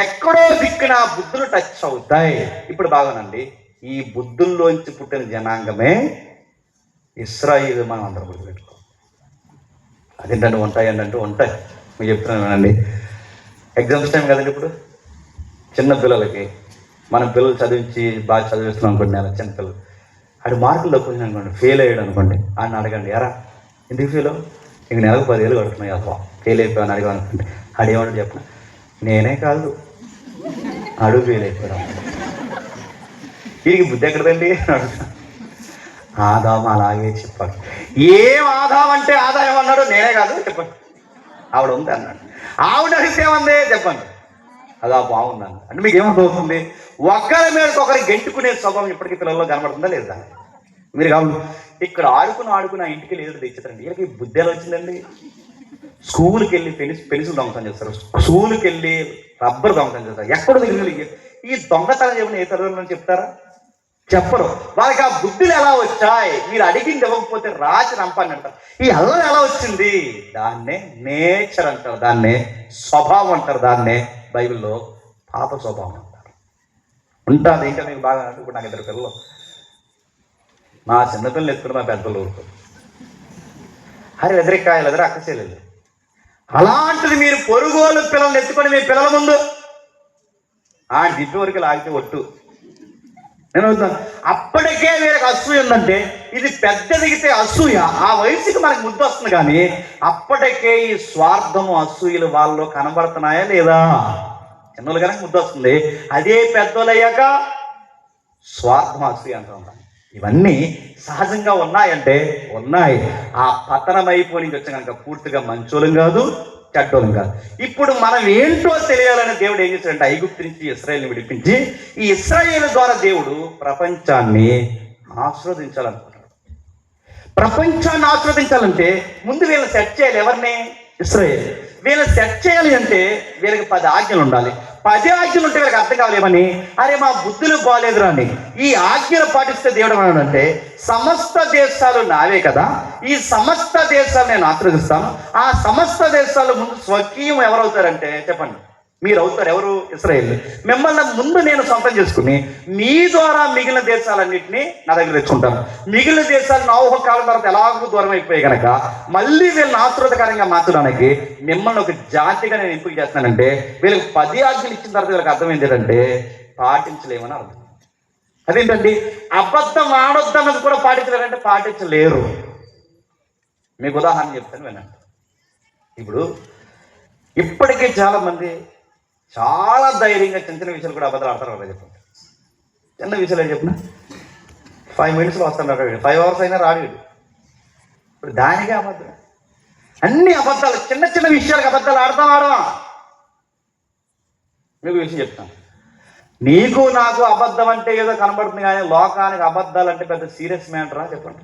ఎక్కడో దిక్కున బుద్ధులు టచ్ అవుతాయి. ఇప్పుడు బాగానండి, ఈ బుద్ధుల్లోంచి పుట్టిన జనాంగమే ఇశ్రాయేలు. మనం అందరం గుర్తుపెట్టుకో. అదేంటంటే ఉంటాయి. మీరు చెప్తున్నాను వినండి. ఎగ్జామ్స్ టైం కదండి ఇప్పుడు. చిన్న పిల్లలకి మన పిల్లలు చదివించి బాగా చదివిస్తున్నాం అనుకోండి, నెల చిన్న పిల్లలు ఆడు మార్కులు తక్కువ అనుకోండి, ఫెయిల్ అయ్యాడు అనుకోండి, ఆయన అడగండి ఎరా ఎందుకు ఫెయిల్ అవ్వు, ఇంక నెలకు 10,000 కడుతున్నాయి అసలు ఫెయిల్ అయిపోయాను అడిగా అనుకోండి. ఆడేవాడు చెప్పిన నేనే కాదు ఆడు ఫెయిల్ అయిపోయాడు. వీరికి బుద్ధి ఎక్కడదండి అడుగుతా. ఆదాం అలాగే చెప్పాడు. ఏం ఆదాం అంటే ఆదాయం అన్నాడు, నేనే కాదు చెప్పండి. ఆవిడ ఉంది అన్నాడు. ఆవిడ అడిగితే ఏమంది చెప్పండి, అదా బాగుందన్న. అంటే మీకు ఏమవుతుంది? ఒకరి మీద ఒకరి గెంటుకునే స్వభావం ఇప్పటికీ పిల్లల్లో కనబడుతుందా లేదా? మీరు కావాలి ఇక్కడ ఆడుకుని ఆ ఇంటికి లేదు తెచ్చారండి. వీళ్ళకి బుద్ధి ఎలా వచ్చిందండి? స్కూల్కి వెళ్ళి పెన్సిల్ దొంగతనం చేస్తారు, స్కూల్కి వెళ్ళి రబ్బర్ దొంగతనం చేస్తారు. ఎక్కడ తెలియదు. ఈ దొంగతనం ఏమైనా ఏ తరగతిలో చెప్తారా? చెప్పరు. వాళ్ళకి ఆ బుద్ధులు ఎలా వచ్చాయి? మీరు అడిగింది ఇవ్వకపోతే రాచి రంపాన్ని అంటారు. ఈ అల్లరి ఎలా వచ్చింది? దాన్నే నేచర్ అంటారు, దాన్నే స్వభావం అంటారు, దాన్నే బైబిల్లో పాప స్వభావం అంటారు. ఉంటుంది. ఇంకా మీకు బాగా ఇప్పుడు నాకు 2 పిల్లలు, మా చిన్నపిల్లలు ఎత్తుకుని మా పెద్దలు ఊరుకోరు. అరే ఎదురెక్కాయలు అక్క చేయలేదు. అలాంటిది మీరు పొరుగోలు పిల్లల్ని ఎత్తుకొని మీ పిల్లల ముందు ఆ దిప్పి వరకు లాగితే ఒట్టు. నేను అవుతాను. అప్పటికే వీళ్ళకి అసూయ ఉందంటే ఇది పెద్ద దిగితే అసూయ. ఆ వయసుకి మనకు ముద్దు వస్తుంది, కానీ అప్పటికే ఈ స్వార్థము అసూయలు వాళ్ళు కనబడుతున్నాయా లేదా? చిన్నలు కనుక ముద్దు వస్తుంది, అదే పెద్దోళ్ళు అయ్యాక స్వార్థం అసూయ అంటూ ఉంటాం. ఇవన్నీ సహజంగా ఉన్నాయంటే ఉన్నాయి. ఆ పతనం అయిపోయి నుంచి వచ్చి కనుక పూర్తిగా మంచోళం కాదు, చెడ్డోళం కాదు. ఇప్పుడు మనం ఏంటో తెలియాలని దేవుడు ఏం చేశాడంటే ఐగుప్తు నుంచి ఇశ్రాయేలుని విడిపించి ఈ ఇశ్రాయేలు ద్వారా దేవుడు ప్రపంచాన్ని ఆస్వాదించాలనుకుంటాడు. ప్రపంచాన్ని ఆస్వాదించాలంటే ముందు వీళ్ళని సెట్ చేయాలి. ఎవరిని? ఇశ్రాయేలు. వీళ్ళని సెట్ చేయాలి అంటే వీళ్ళకి 10 ఆజ్ఞలు ఉండాలి. 10 ఆజ్ఞలు ఉంటే వీళ్ళకి అర్థం కావాలేమని, అరే మా బుద్ధులు బాగాలేదురా అని. ఈ ఆజ్ఞలు పాటిస్తే దేవుడు ఏమన్నాడంటే సమస్త దేశాలు నావే కదా, ఈ సమస్త దేశాలు నేను ఆశీర్వదిస్తాను. ఆ సమస్త దేశాలు ముందు స్వకీయం ఎవరవుతారంటే చెప్పండి, మీరు అవుతారు. ఎవరు? ఇశ్రాయేలు. మిమ్మల్ని ముందు నేను సొంతం చేసుకుని మీ ద్వారా మిగిలిన దేశాలన్నింటినీ నా దగ్గర తెచ్చుకుంటాను. మిగిలిన దేశాలు నా కాలం తర్వాత ఎలాగో దూరం అయిపోయాయి కనుక మళ్ళీ వీళ్ళని ఆశీర్వాదకరంగా మార్చడానికి మిమ్మల్ని ఒక జాతిగా నేను ఎంపిక చేస్తానంటే వీళ్ళకి 10 ఆజ్ఞలు ఇచ్చిన తర్వాత వీళ్ళకి అర్థం ఏంటంటే పాటించలేమని అర్థం. అదేంటండి? అబద్ధం ఆడొద్దన్నది కూడా పాటించలేరంటే పాటించలేరు. మీకు ఉదాహరణ చెప్తాను వినండి. ఇప్పుడు ఇప్పటికీ చాలామంది చాలా ధైర్యంగా చిన్న విషయాలు కూడా అబద్ధాలు ఆడతారు కదా. చెప్పండి, చిన్న విషయాలు ఏం చెప్పిన 5 మినిట్స్లో వస్తాడు, 5 hours అయినా రాడు. ఇప్పుడు దానికే అబద్ధం. అన్ని అబద్ధాలు, చిన్న విషయాలకు అబద్ధాలు ఆడవా? మీకు విషయం చెప్తాను. నీకు నాకు అబద్ధం అంటే ఏదో కనబడుతుంది, కానీ లోకానికి అబద్ధాలు అంటే పెద్ద సీరియస్ మ్యాటరా? చెప్పండి.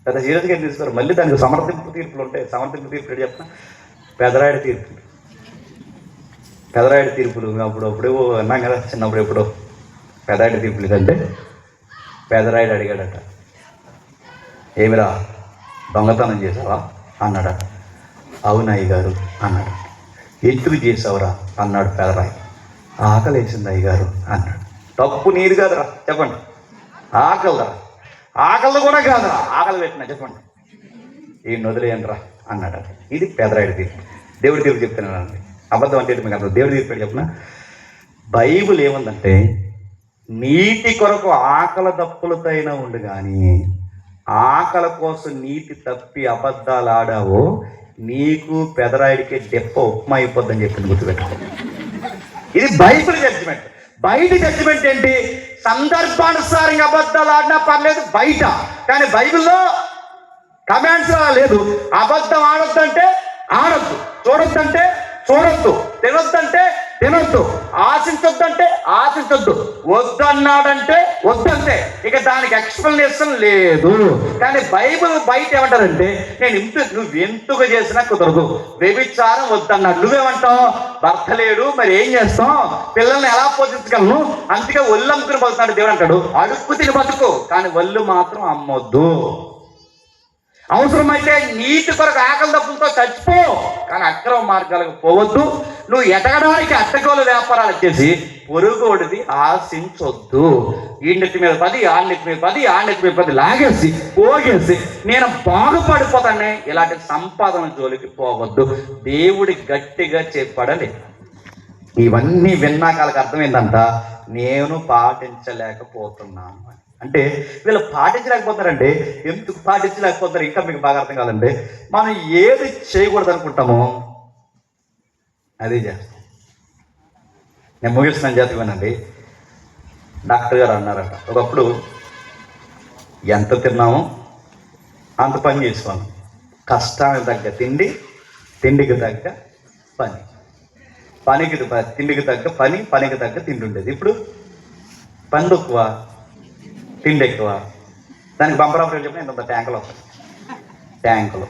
పెద్ద సీరియస్గా తీసుకోరు. మళ్ళీ దానికి సమర్థింపు తీర్పులు ఉంటాయి. సమర్థింపు తీర్పులు చెప్తాను. పెదరాయుడు తీర్పులు అప్పుడేవో అన్నాం కదా చిన్నప్పుడు. ఎప్పుడో పెదరాయుడు తీర్పులు కంటే పెదరాయుడు అడిగాడట, ఏమిరా దొంగతనం చేసావా అన్నాడట. అవునయ్య గారు అన్నాడు. ఎందుకు చేసావురా అన్నాడు పెదరాయుడు. ఆకలి వేసింది అయ్య గారు అన్నాడు. తప్పు నీరు కాదురా చెప్పండి, ఆకలిరా. ఆకలి కూడా కాదురా, ఆకలి పెట్టినా చెప్పండి, ఈ వదిలేయండిరా అన్నాడట. ఇది పెదరాయుడు తీర్పు. దేవుడి తీర్పు చెప్తున్నానండి. అబద్ధం అంటే మీకు అర్థం. దేవుడి తీర్పు చెప్పిన బైబుల్ ఏముందంటే నీటి కొరకు ఆకలి దప్పులతో అయినా ఉండు కానీ ఆకలి కోసం నీతి తప్పి అబద్ధాలు ఆడావో నీకు పెదరాయిడికి దెప్ప ఉప్మా అయిపోద్దని చెప్పింది, గుర్తుపెట్టుకో. ఇది బైబిల్ జడ్జిమెంట్. బయట జడ్జిమెంట్ ఏంటి? సందర్భానుసారంగా అబద్ధాలు ఆడినా పర్లేదు బయట, కానీ బైబిల్లో కమాండ్స్ లేదు. అబద్ధం ఆడొద్దంటే ఆడొద్దు, చూడొద్దంటే చూడొద్దు, తినొద్దంటే తినొద్దు, ఆశించొద్దంటే ఆశించొద్దు, వద్దన్నాడంటే వద్దంటే, ఇక దానికి ఎక్స్ప్లెనేషన్ లేదు. కానీ బైబిల్ బయట ఏమంటారంటే నువ్వు ఎంతుగా చేసినా కుదరదు, వ్యభిచారం వద్దన్నాడు, నువ్వేమంటావు? భర్త లేడు మరి ఏం చేస్తాం, పిల్లల్ని ఎలా పోషించగలను, అందుకే ఒళ్ళు అమ్ముకుని బతుకున్నాడు దేవుడు అంటాడు. అడుక్కు తిని బతుకు, కానీ ఒళ్ళు మాత్రం అమ్మొద్దు. అవసరమైతే నీటి కొరకు ఆకలి దప్పులతో చచ్చిపో, కానీ అక్రమ మార్గాలకు పోవద్దు. నువ్వు ఎదగడానికి అడ్డగోలు వ్యాపారాలు చేసి పొరుగుడిది ఆశించొద్దు. ఈ నెత్తి మీద 10, ఆ నెత్తి మీద 10, ఆ నెత్తి మీద 10 లాగేసి పోగేసి నేను బాగుపడిపోతానే ఇలాంటి సంపాదన జోలికి పోవద్దు. దేవుడి గట్టిగా చెప్పడలే. ఇవన్నీ విన్నాక వాళ్ళకి అర్థమైందంట, నేను పాటించలేకపోతున్నాను. అంటే వీళ్ళు పాటించలేకపోతారంటే ఎందుకు పాటించలేకపోతారు ఇంకా మీకు బాగా అర్థం కాదండి. మనం ఏది చేయకూడదు అనుకుంటామో అదే చేస్తాం. నేను ముగిస్తున్నాను జాతకమేనండి. డాక్టర్ గారు అన్నారట, ఒకప్పుడు ఎంత తిన్నామో అంత పని చేసుకోను, కష్టానికి తగ్గ తిండి, తిండికి తగ్గ పని, తిండికి తగ్గ పని, పనికి తగ్గ తిండి ఉండేది. ఇప్పుడు పని తక్కువ, తిండి ఎక్కువ. దానికి బంపర్ ఆపరేట్ చెప్పిన ఇంత ట్యాంకులు వస్తాయి. ట్యాంకులు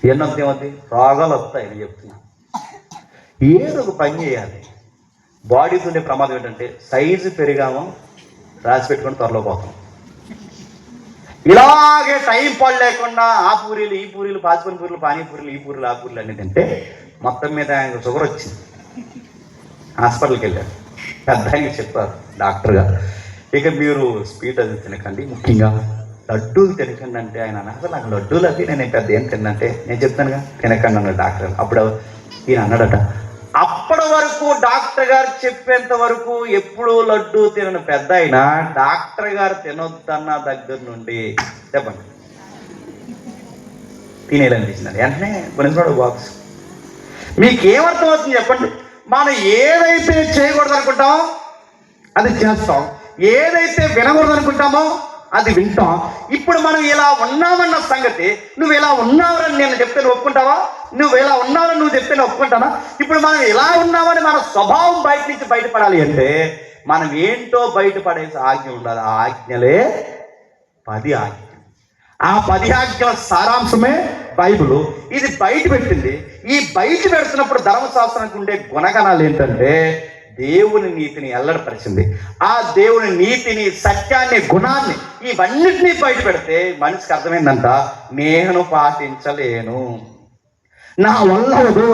ఎన్నొద్దు ఏమవుతాయి, రోగాలు వస్తాయి. నేను చెప్తున్నా, ఏదో ఒక పని చేయాలి. బాడీతో ఉండే ప్రమాదం ఏంటంటే సైజు పెరిగామో రాసి పెట్టుకొని త్వరలో పోతాం. ఇలాగే టైం పాడు లేకుండా ఆ పూరీలు ఈ పూరీలు, పాచిపని పూరీలు, పానీపూరీలు, ఈ పూరీలు ఆ పూరీలు అన్నీ తింటే మొత్తం మీద ఆయనకు షుగర్ వచ్చింది. హాస్పిటల్కి వెళ్ళారు. పెద్ద ఆయనకి చెప్పారు డాక్టర్ గారు, ఇక మీరు స్వీట్ అది తినకండి, ముఖ్యంగా లడ్డూలు తినకండి. అంటే ఆయన అసలు నాకు లడ్డూలు అది నేను పెద్ద ఏం తిన్నంటే నేను చెప్తానుగా తినకండి అన్నాడు డాక్టర్. అప్పుడు ఈయన అన్నాడట, అప్పటి వరకు డాక్టర్ గారు చెప్పేంత వరకు ఎప్పుడూ లడ్డూ తినని పెద్ద అయినా డాక్టర్ గారు తినొద్దన్న దగ్గర నుండి చెప్పండి తినేయాలనిపించింది. వెంటనే కొనుక్కున్నాడు బాక్స్. మీకేమర్థం అవుతుంది చెప్పండి? మనం ఏదైతే చేయకూడదు అనుకుంటామో అది చేస్తాం, ఏదైతే వినకూడదు అనుకుంటామో అది వింటాం. ఇప్పుడు మనం ఇలా ఉన్నామన్న సంగతి, నువ్వు ఇలా ఉన్నావని నేను చెప్తే నువ్వు ఒప్పుకుంటావా? నువ్వు ఇలా ఉన్నావని నువ్వు చెప్తే నేను ఒప్పుకుంటానా? ఇప్పుడు మనం ఇలా ఉన్నామని మన స్వభావం బయట నుంచి బయటపడాలి అంటే మనం ఏంటో బయటపడేసి ఆజ్ఞ ఉండాలి. ఆ ఆజ్ఞలే 10 ఆజ్ఞలు. ఆ 10 ఆజ్ఞల సారాంశమే బైబిల్. ఇది బయట పెట్టింది. ఈ బయట పెడుతున్నప్పుడు ధర్మశాస్త్రానికి ఉండే గుణగణాలు ఏంటంటే దేవుని నీతిని ఎల్లడిపరిచింది. ఆ దేవుని నీతిని, సత్యాన్ని, గుణాన్ని ఇవన్నిటినీ బయట పెడితే మనిషికి అర్థమైందంట, నేను పాటించలేను, నా వల్ల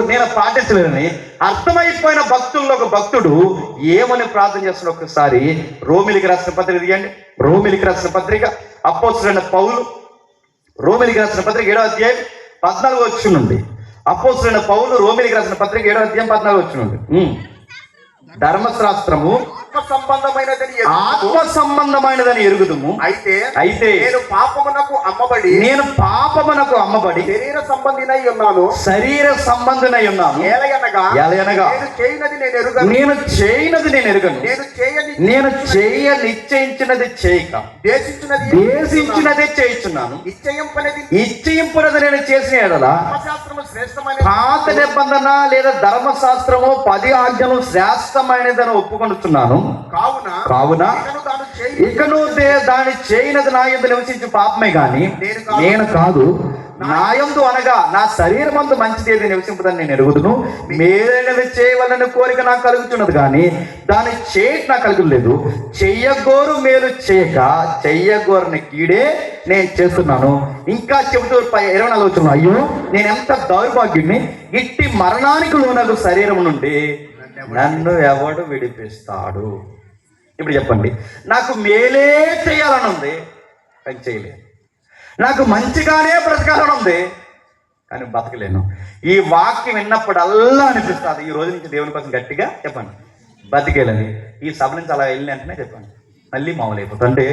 నేను పాటించలేనని అర్థమైపోయిన భక్తుల్లో ఒక భక్తుడు ఏమని ప్రార్థన చేస్తున్న ఒకసారి రోమిలికి రాసిన పత్రిక తీయండి. రోమిలికి రాసిన పత్రిక అపోస్తలుడైన పౌలు, రోమిలికి రాసిన పత్రిక 7వ అధ్యాయం 14వ వచనం నుండి. అపోస్తలుడైన పౌలు రోమిలికి రాసిన పత్రిక 7వ అధ్యాయం 14వ వచనం నుండి. ధర్మశాస్త్రము ఆత్మ సంబంధమైనదని ఎరుగుదుము, అయితే నేను పాపమునకు అమ్మబడి శరీర సంబంధినై ఉన్నాను. ఏలయనగా నేను చేయనది నేను ఎరుగను, నేను చేయ నిశ్చయించినది చేయక దేశించినదే చేయుచున్నాను. ఇచ్చయింపునది నేను చేసిన ఎడల పాత నిబంధన లేదా ధర్మశాస్త్రము 10 ఆజ్ఞలు శ్రేష్టమైనదని ఒప్పుకొనుచున్నాను. కావున ఇకను దాని చేయనది నా యందు నివసించు పాపమే గాని నేను కాదు. నా యందు అనగా నా శరీరమందు మంచిది ఏది నివసింపదని నేను ఎరుగుదును. మేలైనది చేయవలన కోరిక నాకు కలుగుతున్నది కానీ దాన్ని చేయక నాకు కలుగులేదు. చెయ్యగోరు మేలు చేయక చెయ్యగోరని కీడే నేను చేస్తున్నాను. ఇంకా చెబుతూ 24 వచనం, అయ్యో నేను ఎంత దౌర్భాగ్యుడిని, ఇట్టి మరణానికి లోనగు శరీరం నుండి నన్ను ఎవడు విడిపిస్తాడు? ఇప్పుడు చెప్పండి, నాకు మేలే చేయాలని ఉంది కానీ చేయలేదు, నాకు మంచిగానే బ్రతకాలని ఉంది కానీ బతకలేను. ఈ వాక్యం విన్నప్పుడల్లా అనిపిస్తుంది, ఈ రోజు నుంచి దేవుని కోసం గట్టిగా చెప్పండి బతికేలని. ఈ సభ నుంచి అలా వెళ్ళిన వెంటనే చెప్పండి, మళ్ళీ మామూలు అయిపోతుంది. అంటే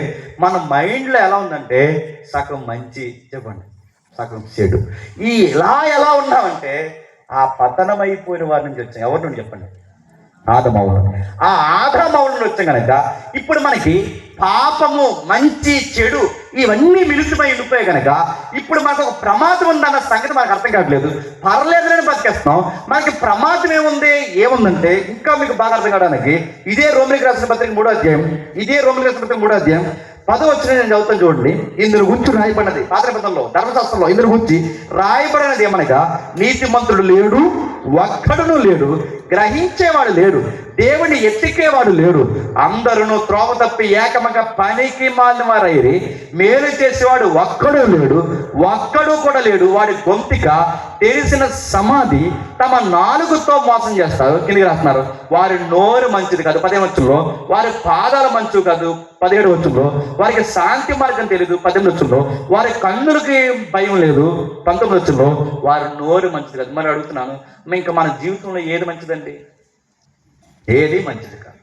మన మైండ్లో ఎలా ఉందంటే సగం మంచి చెప్పండి, సగం చెడు. ఎలా ఉన్నామంటే ఆ పతనమైపోయిన వారి నుంచి వచ్చాం. ఎవరి నుండి చెప్పండి? ఆదమౌలు. ఆ ఆదమౌలు నుండి వచ్చాం కనుక ఇప్పుడు మనకి పాపము, మంచి, చెడు ఇవన్నీ మిళితమై ఉండిపోయాయి కనుక ఇప్పుడు మనకు ఒక ప్రమాదం ఉందన్న సంగతి మనకు అర్థం కావట్లేదు. పర్లేదని బతికేస్తున్నాం. మనకి ప్రమాదం ఏముందంటే ఇంకా మీకు బాగా అర్థం కావడానికి ఇదే రోమిలికి రాసిన పత్రిక 3వ అధ్యాయం, 10వ వచనం నేను చదువుతాను చూడండి. ఇందులో గురించి రాయబడినది పాత నిబంధనలో ధర్మశాస్త్రంలో ఇందులో గురించి రాయబడినది ఏమనగా, నీతిమంతుడు లేడు, ఒక్కడును లేడు, గ్రహించేవాడు లేడు, దేవుని ఎత్తికేవాడు లేడు, అందరూ త్రోవ తప్పి ఏకమగా పనికి మాలిన వారైరి, మేలు చేసేవాడు ఒక్కడు కూడా లేడు. వాడి గొంతిక తెలిసిన సమాధి, తమ నాలుగుతో మోసం చేస్తారు. కిందికి రాస్తున్నారు, వారి నోరు మంచిది కాదు 10వ వచనంలో, వారి పాదాలు మంచివి కాదు 17వ వచనంలో, వారికి శాంతి మార్గం తెలియదు 18వ వచనంలో, వారి కన్నులకి భయం లేదు 19వ వచనంలో, వారి నోరు మంచిది కాదు. మరి అడుగుతున్నాను, ఇంకా మన జీవితంలో ఏది మంచిదండి? ఏది మంచిది కాదు.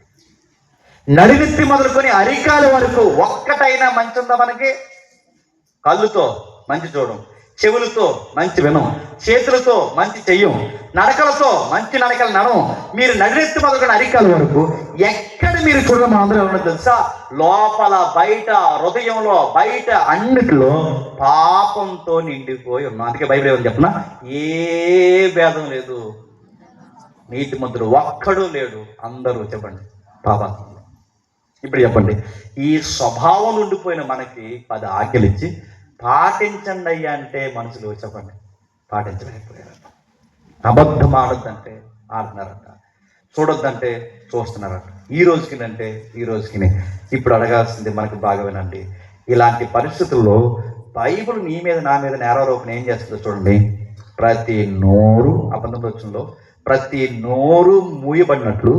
నడినెత్తి మొదలుకొని అరికాల వరకు ఒక్కటైనా మంచి ఉందా మనకి? కళ్ళుతో మంచి చూడం, చెవులతో మంచి వినం, చేతులతో మంచి చెయ్యం, నడకలతో మంచి నడకలు నడం. మీరు నడినెత్తి మొదలుకొని అరికాల వరకు ఎక్కడ మీరు చూడడం అందరూ ఉన్నది తెలుసా? లోపల బయట, హృదయంలో బయట అన్నిటిలో పాపంతో నిండిపోయి ఉన్నాం. అందుకే బైబిల్ ఏమని చెప్పనా, ఏ భేదం లేదు, నీతిమంతుడు ఒక్కడు లేడు, అందరూ చెప్పండి పాపాత్ములు. ఇప్పుడు చెప్పండి, ఈ స్వభావం ఉండిపోయిన మనకి 10 ఆజ్ఞలు ఇచ్చి పాటించండి అయ్యా అంటే మనుషులు చెప్పండి పాటించలేకపోయారట. అబద్ధం ఆడొద్దంటే ఆడుతున్నారట, చూడొద్దంటే చూస్తున్నారట. ఈ రోజుకి ఇప్పుడు అడగాల్సింది మనకు బాగా వినండి. ఇలాంటి పరిస్థితుల్లో బైబిల్ నీ మీద నా మీద నేరారోపణ ఏం చేస్తుందో చూడండి. ప్రతి నోరు అబద్ధంలో ప్రతి నోరు మూయబడినట్లు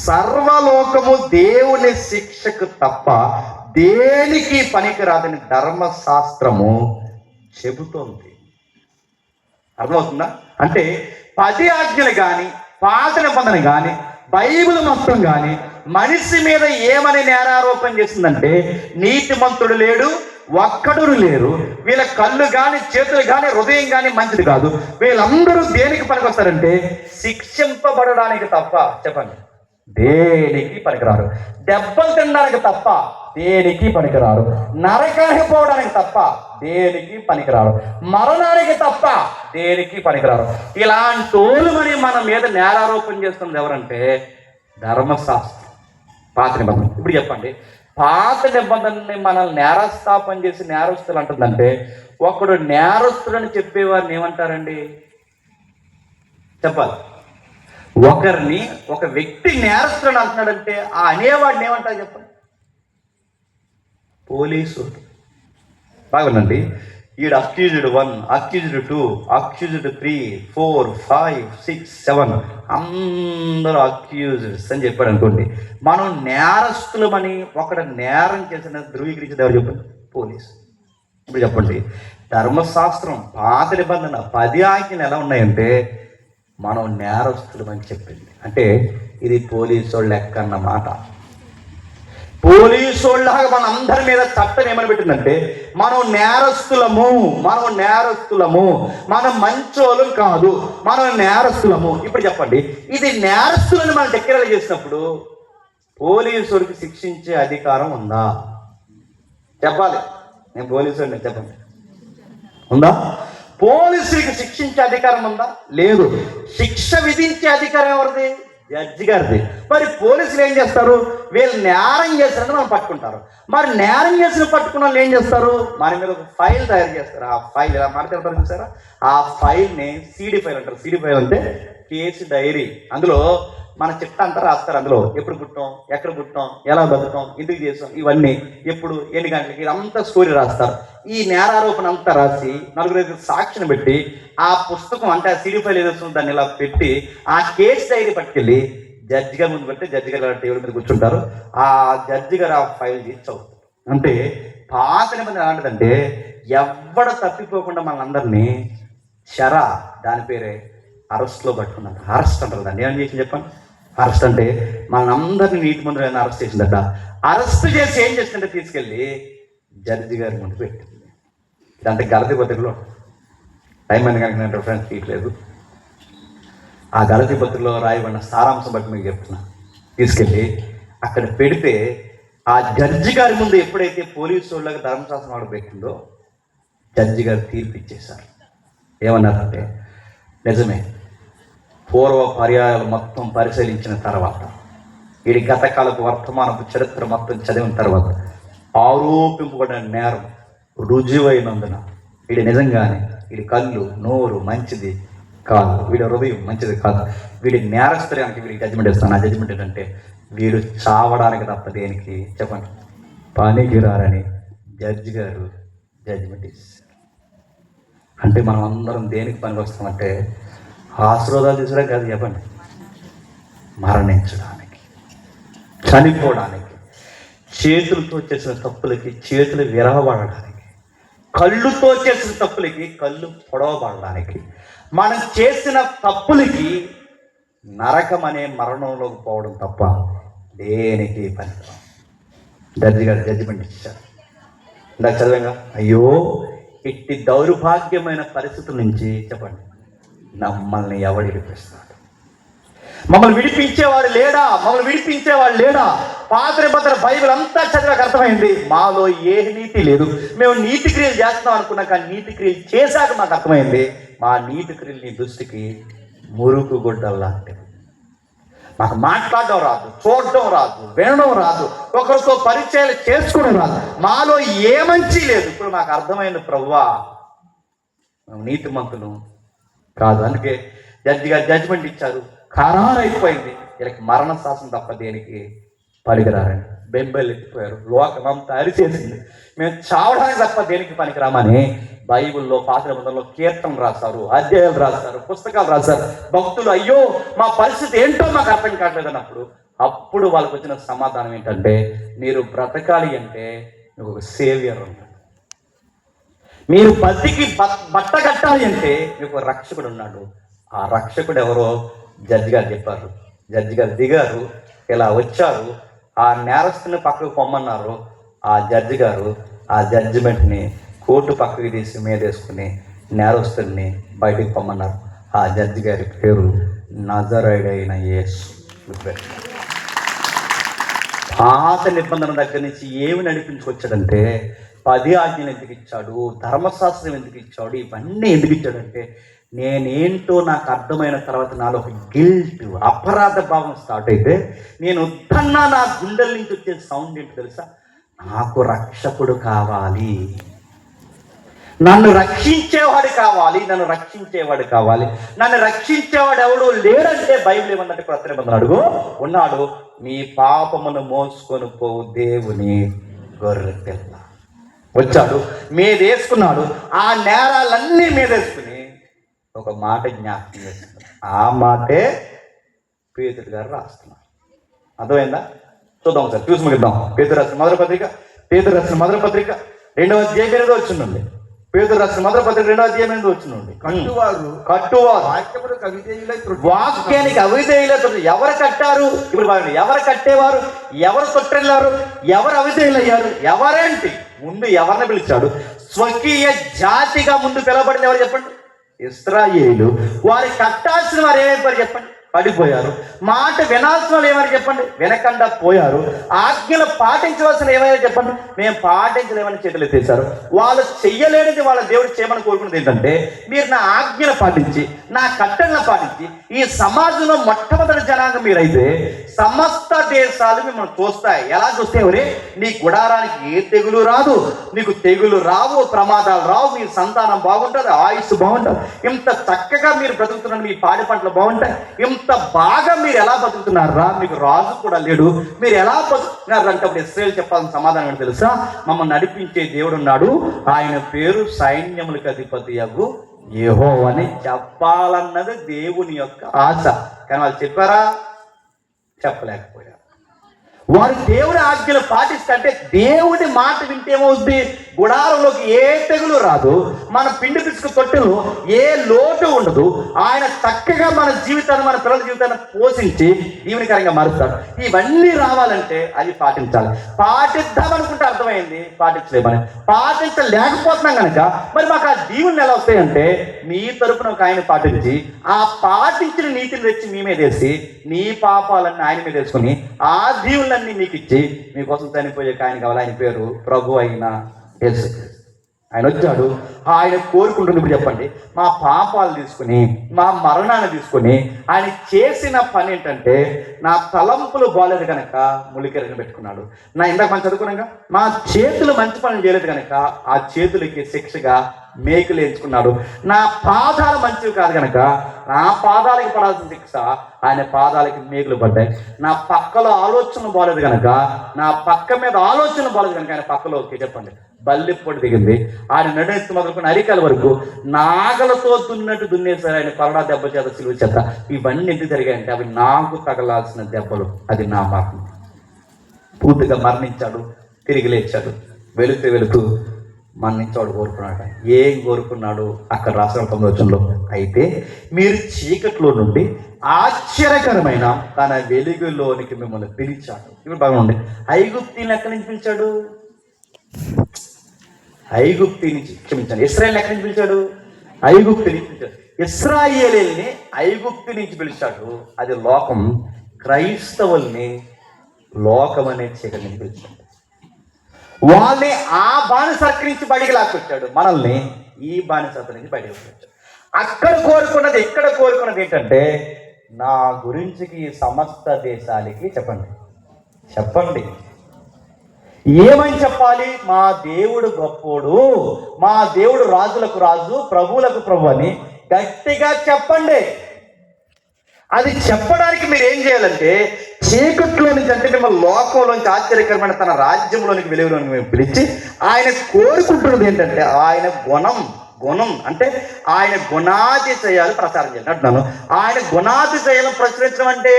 సర్వలోకము దేవుని శిక్షకు తప్ప దేనికి పనికిరాదని ధర్మశాస్త్రము చెబుతోంది. అర్థమవుతుందా? అంటే 10 ఆజ్ఞలు కానీ, పాత నిబంధన కానీ, బైబిల్ మొత్తం కానీ మనిషి మీద ఏమని నేరారోపణ చేసిందంటే, నీతిమంతుడు లేడు, ఒక్కడు లేరు, వీళ్ళ కళ్ళు కానీ, చేతులు కానీ, హృదయం కానీ మంచిది కాదు, వీళ్ళందరూ దేనికి పనికొస్తారంటే శిక్షింపబడడానికి తప్ప చెప్పండి దేనికి పనికిరారు, దెబ్బలు తినడానికి తప్ప దేనికి పనికిరారు, నరకానికి పోవడానికి తప్ప దేనికి పనికిరారు, మరణానికి తప్ప దేనికి పనికిరారు. ఇలాంటి మరి మన మీద నేరారోపణ చేస్తున్నది ఎవరంటే ధర్మశాస్త్రం, పాత నిబంధన. ఇప్పుడు చెప్పండి, పాత నిబంధనని మనల్ని నేరస్థాపన చేసి నేరస్తులు అంటుందంటే, ఒకడు నేరస్తులని చెప్పేవారిని ఏమంటారండి? చెప్పాలి. ఒక వ్యక్తి నేరస్తులని అంటున్నాడంటే ఆ అనేవాడిని ఏమంటారు చెప్పండి? పోలీసు. బాగుందండి. ఈడు అక్యూజ్డ్ 1, అక్యూజ్డ్ 2, అక్యూజ్డ్ 3, 4, 5, 6, 7 అందరూ అక్యూజ్డ్స్ అని చెప్పాడు అనుకోండి. మనం నేరస్తులమని ఒకడు నేరం చేసిన ధృవీకరించేది ఎవరు చెప్పండి? పోలీసు. ఇప్పుడు చెప్పండి, ధర్మశాస్త్రం పాత నిబంధన 10 ఆజ్ఞలు ఎలా ఉన్నాయంటే మనం నేరస్తులమని చెప్పింది. అంటే ఇది పోలీసు వాళ్ళు లెక్క అన్నమాట. పోలీసు వాళ్ళగా మన అందరి మీద చట్టం ఏమని పెట్టిందంటే మనం నేరస్తులము, మనం మంచోళ్ళం కాదు, మనం నేరస్తులము. ఇప్పుడు చెప్పండి, ఇది నేరస్తులని మనం డిక్లేర్ చేసినప్పుడు పోలీసుడికి శిక్షించే అధికారం ఉందా? చెప్పాలి. నేను పోలీసుడిని చెప్పండి, ఉందా? పోలీసుడికి శిక్షించే అధికారం ఉందా? లేదు. శిక్ష విధించే అధికారం ఎవరిది? జడ్జి గారిది. మరి పోలీసులు ఏం చేస్తారు? వీళ్ళు నేరం చేస్తారని మనం పట్టుకుంటారు. మరి నేరం చేసిన పట్టుకున్న వాళ్ళు ఏం చేస్తారు? మన మీద ఒక ఫైల్ తయారు చేస్తారు. ఆ ఫైల్ ఎలా మాట్లాడతారు చూసారా? ఆ ఫైల్ని CD ఫైల్ అంటారు. CD ఫైల్ అంటే కేసు డైరీ. అందులో మన చిట్ట అంతా రాస్తారు. అందులో ఎప్పుడు పుట్టాం, ఎక్కడ పుట్టాం, ఎలా బతుకాం, ఎందుకు చేసాం, ఇవన్నీ ఎప్పుడు ఎన్ని గంటలకి ఇదంతా స్టోరీ రాస్తారు. ఈ నేరారోపణ అంతా రాసి 4 సాక్షిని పెట్టి ఆ పుస్తకం అంటే ఆ CD ఫైల్ ఏదో దాన్ని ఇలా పెట్టి ఆ కేసు డైరీ పట్టుకెళ్ళి జడ్జి గారి ముందు పెట్టి జడ్జి గారు టేబుల్ మీద కూర్చుంటారు. ఆ జడ్జి గారు ఆ ఫైల్ చేసి చదువుతారు. అంటే పాత నిబంధన ఎలాంటిదంటే ఎవ్వడ తప్పిపోకుండా మనందరినీ దాని పేరే అరెస్ట్లో పట్టుకున్నారు. అరెస్ట్ అంటారు దాన్ని. ఏమని చేసి చెప్పండి? అరెస్ట్ అంటే మనందరినీ నీతి ముందు అరెస్ట్ చేసిందట. అరెస్ట్ చేసి ఏం చేసిందంటే తీసుకెళ్ళి జడ్జి గారి ముందు పెట్టింది. ఇదంటే గలతీ పత్రికలో టైం అని కనుక నేను రిఫరెన్స్ తీయట్లేదు. ఆ గలతీ పత్రికలో రాయబడిన సారాంశం బట్టి మీకు చెప్తున్నా. తీసుకెళ్ళి అక్కడ పెడితే ఆ జడ్జి గారి ముందు ఎప్పుడైతే పోలీసు వాళ్ళకి ధర్మశాస్త్రం వాడు పెట్టిందో జడ్జి గారు తీర్పు ఇచ్చేశారు. ఏమన్నారంటే, నిజమే, పూర్వ పర్యాయాలు మొత్తం పరిశీలించిన తర్వాత, వీడి గతకాలపు వర్తమానపు చరిత్ర మొత్తం చదివిన తర్వాత ఆరోపింపబడిన నేరం రుజువైనందున వీడి నిజంగానే వీడి కళ్ళు నోరు మంచిది కాదు, వీడి హృదయం మంచిది కాదు, వీడి నేరస్తుడానికి వీడికి జడ్జిమెంట్ ఇస్తాను. ఆ జడ్జిమెంట్ ఏంటంటే వీడు చావడానికి తప్ప దేనికి చెప్పండి పనికి రారని జడ్జి గారు జడ్జిమెంట్ ఇస్తారు. అంటే మనం అందరం దేనికి పనికి వస్తామంటే ఆశీర్వాదాలు తీసుకురా కాదు, చెప్పండి, మరణించడానికి, చనిపోవడానికి, చేతులతో చేసిన తప్పులకి చేతులు విరవబడడానికి, కళ్ళుతో చేసిన తప్పులకి కళ్ళు పొడవబడడానికి, మనం చేసిన తప్పులకి నరకం అనే మరణంలోకి పోవడం తప్ప దేనికి పని. జడ్జి గారు జడ్జిమెంట్ ఇచ్చారు. ఇందాక చదివాగా, అయ్యో ఇట్టి దౌర్భాగ్యమైన పరిస్థితుల నుంచి చెప్పండి మమ్మల్ని ఎవడు విడిపిస్తాడు? మమ్మల్ని విడిపించేవాడు లేడా? మమ్మల్ని విడిపించేవాడు లేడా? పాత నిబంధన బైబిల్ అంతా చదివాక అర్థమైంది మాలో ఏ నీతి లేదు. మేము నీతి క్రియలు చేస్తున్నాం అనుకున్నాం, కానీ నీతి క్రియలు చేశాక మాకు అర్థమైంది మా నీతి క్రియలు నీ దృష్టికి మురుకు గుడ్డల్లా అంటే. మాకు మాట్లాడడం రాదు, చూడడం రాదు, వినడం రాదు, ఒకరితో పరిచయాలు చేసుకోవడం రాదు, మాలో ఏ మంచి లేదు. ఇప్పుడు నాకు అర్థమైంది ప్రభువా, మేము నీతిమంతులు కాదు. అందుకే జడ్జి గారు జడ్జిమెంట్ ఇచ్చారు, ఖరారు అయిపోయింది, వీళ్ళకి మరణ శాసనం తప్ప దేనికి పనికిరారని. బెంబెలు ఎత్తిపోయారు, లోకమంతా అరిచేసింది, మేము చావడానికి తప్ప దేనికి పనికిరామని. బైబిల్లో పాత నిబంధనలో కీర్తనలు రాస్తారు, అధ్యాయాలు రాస్తారు, పుస్తకాలు రాస్తారు. భక్తులు అయ్యో మా పరిస్థితి ఏంటో మాకు అర్థం కావట్లేదు అన్నప్పుడు అప్పుడు వాళ్ళకు వచ్చిన సమాధానం ఏంటంటే, మీరు బ్రతకాలి అంటే మీకు ఒక సేవియర్ ఉన్నాడు, మీరు బతికి బట్ట కట్టాలి అంటే మీకు రక్షకుడు ఉన్నాడు. ఆ రక్షకుడు ఎవరో జడ్జి గారు చెప్పారు. జడ్జి గారు దిగారు, ఇలా వచ్చారు, ఆ నేరస్తుని పక్కకు పొమ్మన్నారు. ఆ జడ్జి గారు ఆ జడ్జిమెంట్ని కోర్టు పక్కకి తీసి మీదేసుకుని నేరస్తుల్ని బయటికి పొమ్మన్నారు. ఆ జడ్జి గారి పేరు నజరేయుడైన యేసు. పాత నిబంధన దగ్గర నుంచి ఏమి నడిపించుకొచ్చాడంటే 10 ఆజ్ఞలు ఎందుకు ఇచ్చాడు, ధర్మశాస్త్రం ఎందుకు ఇచ్చాడు, ఇవన్నీ ఎందుకు ఇచ్చాడంటే నేనేంటో నాకు అర్థమైన తర్వాత నాలో ఒక గిల్ట్, అపరాధ భావం స్టార్ట్ అయితే నేను వద్దన్నా నా గుండెల నుంచి వచ్చే సౌండ్ ఏంటో తెలుసా? నాకు రక్షకుడు కావాలి, నన్ను రక్షించేవాడు కావాలి, నన్ను రక్షించేవాడు కావాలి. నన్ను రక్షించేవాడు ఎవడు లేడంటే బైబిల్ ఏమన్నట్టు కొత్త నిబంధన అడుగు ఉన్నాడు, మీ పాపమును మోసుకొని పోవు దేవుని గొర్రె పిల్ల వచ్చాడు, మీదేసుకున్నాడు. ఆ నేరాలన్నీ మీదేసుకుని ఒక మాట జ్ఞాపకం చేస్తున్నారు. ఆ మాటే పేతురు గారు రాస్తున్నారు. అర్థమైందా? చూద్దాం సార్, చూసి ముగిద్దాం. పేతురు రాసిన మొదటి పత్రిక 2వ అధ్యాయం 8వ వచనం. పేతురు రాసిన మొదటి పత్రిక 2వ అధ్యాయం 8వ వచనం. కట్టువారు వాక్యానికి అవిధేయులైన ఎవరు కట్టారు? ఇప్పుడు బాగా, ఎవరు కట్టేవారు, ఎవరు తొట్టెళ్ళారు, ఎవరు అవిధేయులయ్యారు, ఎవరేంటి? ముందు ఎవరిని పిలిచాడు? స్వకీయ జాతిగా ముందు పిలవబడింది ఎవరు చెప్పండి? ఇశ్రాయేలు. వారి కట్టాల్సిన వారు ఏమైపోయారు చెప్పండి? పడిపోయారు. మాట వినాల్సిన వాళ్ళు ఏమని చెప్పండి? వినకుండా పోయారు. ఆజ్ఞలు పాటించవలసిన ఏమైనా చెప్పండి? మేము పాటించలేమని చేతులు ఎత్తేశారు. వాళ్ళు చెయ్యలేనిది వాళ్ళ దేవుడు చేయమని కోరుకున్నది ఏంటంటే, మీరు నా ఆజ్ఞలు పాటించి, నా కట్టలను పాటించి, ఈ సమాజంలో మొట్టమొదటి జనాంగం మీరైతే సమస్త దేశాలు మిమ్మల్ని చూస్తాయి. ఎలా చూస్తే ఎవరే? నీ గుడారానికి ఏ తెగులు రాదు, నీకు తెగులు రావు, ప్రమాదాలు రావు, మీ సంతానం బాగుంటుంది, ఆయుస్సు బాగుంటుంది, ఇంత చక్కగా మీరు బ్రతుకుతున్నారు, మీ పాడి పంటలు బాగుంటాయి, ఇంత బాగా మీరు ఎలా బతుకుతున్నారా? మీకు రాజు కూడా లేడు, మీరు ఎలా బతుకుతున్నారు అంటే అప్పుడు ఇశ్రాయేలు చెప్పాల్సిన సమాధానం ఏంటో తెలుసా? మమ్మల్ని నడిపించే దేవుడు ఉన్నాడు, ఆయన పేరు సైన్యములకు అధిపతి యగు యెహోవా అని చెప్పాలన్నది దేవుని యొక్క ఆశ. కానీ వాళ్ళు చెప్పారా? చెప్పలేకపోయారు. వారు దేవుడి ఆజ్ఞలు పాటిస్తుంటే దేవుడి మాట వింటే ఏమవుద్ది? గుడారంలోకి ఏ తెగులు రాదు, మన పిండి పిసుకు తొట్టెలు ఏ లోటు ఉండదు. ఆయన చక్కగా మన జీవితాన్ని, మన పిల్లల జీవితాన్ని పోషించి దీవెనకరంగా మారుస్తాడు. ఇవన్నీ రావాలంటే అది పాటించాలి. పాటిద్దామనుకుంటే అర్థమైంది పాటించలేమని. పాటించలేకపోతున్నాం కనుక మరి మాకు ఆ దీవులు ఎలా వస్తాయంటే మీ తరపున ఒక ఆయన పాటించి ఆ పాటించిన నీతిని తెచ్చి మీ మీద వేసి నీ పాపాలన్నీ ఆయన మీద వేసుకుని ఆ దీవులన్నీ మీకు ఇచ్చి మీకోసం చనిపోయే ఆయన కావాలి. ఆయన పేరు ప్రభు అయిన యేసుక్రీస్తు. ఆయన వచ్చాడు, ఆయన కోరుకుంటుంది. ఇప్పుడు చెప్పండి, మా పాపాలు తీసుకుని మా మరణాన్ని తీసుకుని ఆయన చేసిన పని ఏంటంటే నా తలంపులు బాలేదు కనుక ములికెరని పెట్టుకున్నాడు. నా ఇందాక మనం చదువుకున్నాక నా చేతులు మంచి పనులు చేయలేదు కనుక ఆ చేతులకి శిక్షగా మేకులు ఎంచుకున్నాడు. నా పాదాలు మంచివి కాదు కనుక నా పాదాలకి పడాల్సిన శిక్ష ఆయన పాదాలకి మేకులు పడ్డాయి. నా పక్కలో ఆలోచన బాలేదు కనుక నా పక్క మీద ఆలోచన బాలేదు కనుక ఆయన పక్కలో చెప్పండి బల్లిప్పొడి దిగింది. ఆయన నడునెత్తి మొదలుకున్న అరికాల వరకు నాగలతో దున్నట్టు దున్నేశారు. ఆయన కొరడా దెబ్బ చేత, సిలువ చేత. ఇవన్నీ ఎందుకు జరిగాయంటే అవి నాకు తగలాల్సిన దెబ్బలు. అది నా మరణం. పూర్తిగా మరణించాడు, తిరిగి లేచాడు. వెళుతూ మరణించాడు కోరుకున్నాడు. ఏం కోరుకున్నాడు? అక్కడ రాసిన 9వ వచనంలో, అయితే మీరు చీకట్లో నుండి ఆశ్చర్యకరమైన తన వెలుగులోనికి మిమ్మల్ని పిలిచాడు. ఇప్పుడు బాగుంది. ఐగుప్తీని ఎక్కడి నుంచి పిలిచాడు? ఐగుప్తి నుంచి, క్షమించండి, ఇశ్రాయేల్ ఎక్కడి నుంచి పిలిచాడు? ఐగుప్తి నుంచి పిలిచాడు. ఇశ్రాయేలీల్ని ఐగుప్తి నుంచి పిలిచాడు. అది లోకం. క్రైస్తవుల్ని లోకం అనే చీకటి నుంచి పిలిచాడు. వాళ్ళని ఆ బానిసత్వం నుంచి బయటికి లాక్కొచ్చాడు. మనల్ని ఈ బానిసత్వం నుంచి బయటికి వచ్చాడు. అక్కడ కోరుకున్నది, ఇక్కడ కోరుకున్నది ఏంటంటే నా గురించి ఈ సమస్త దేశాలకి చెప్పండి. ఏమని చెప్పాలి? మా దేవుడు గొప్పోడు, మా దేవుడు రాజులకు రాజు, ప్రభువులకు ప్రభు అని గట్టిగా చెప్పండి. అది చెప్పడానికి మీరు ఏం చేయాలంటే చీకట్లో నుంచి, అంటే మిమ్మల్ని లోకంలోంచి ఆశ్చర్యకరమైన తన రాజ్యంలోనికి వెలుగులోనికి మేము పిలిచి ఆయన కోరుకుంటున్నది ఏంటంటే ఆయన గుణం అంటే ఆయన గుణాతిశయాలు ప్రచారం చేయాలి అంటున్నాను. ఆయన గుణాతిశయాలను ప్రచురించడం అంటే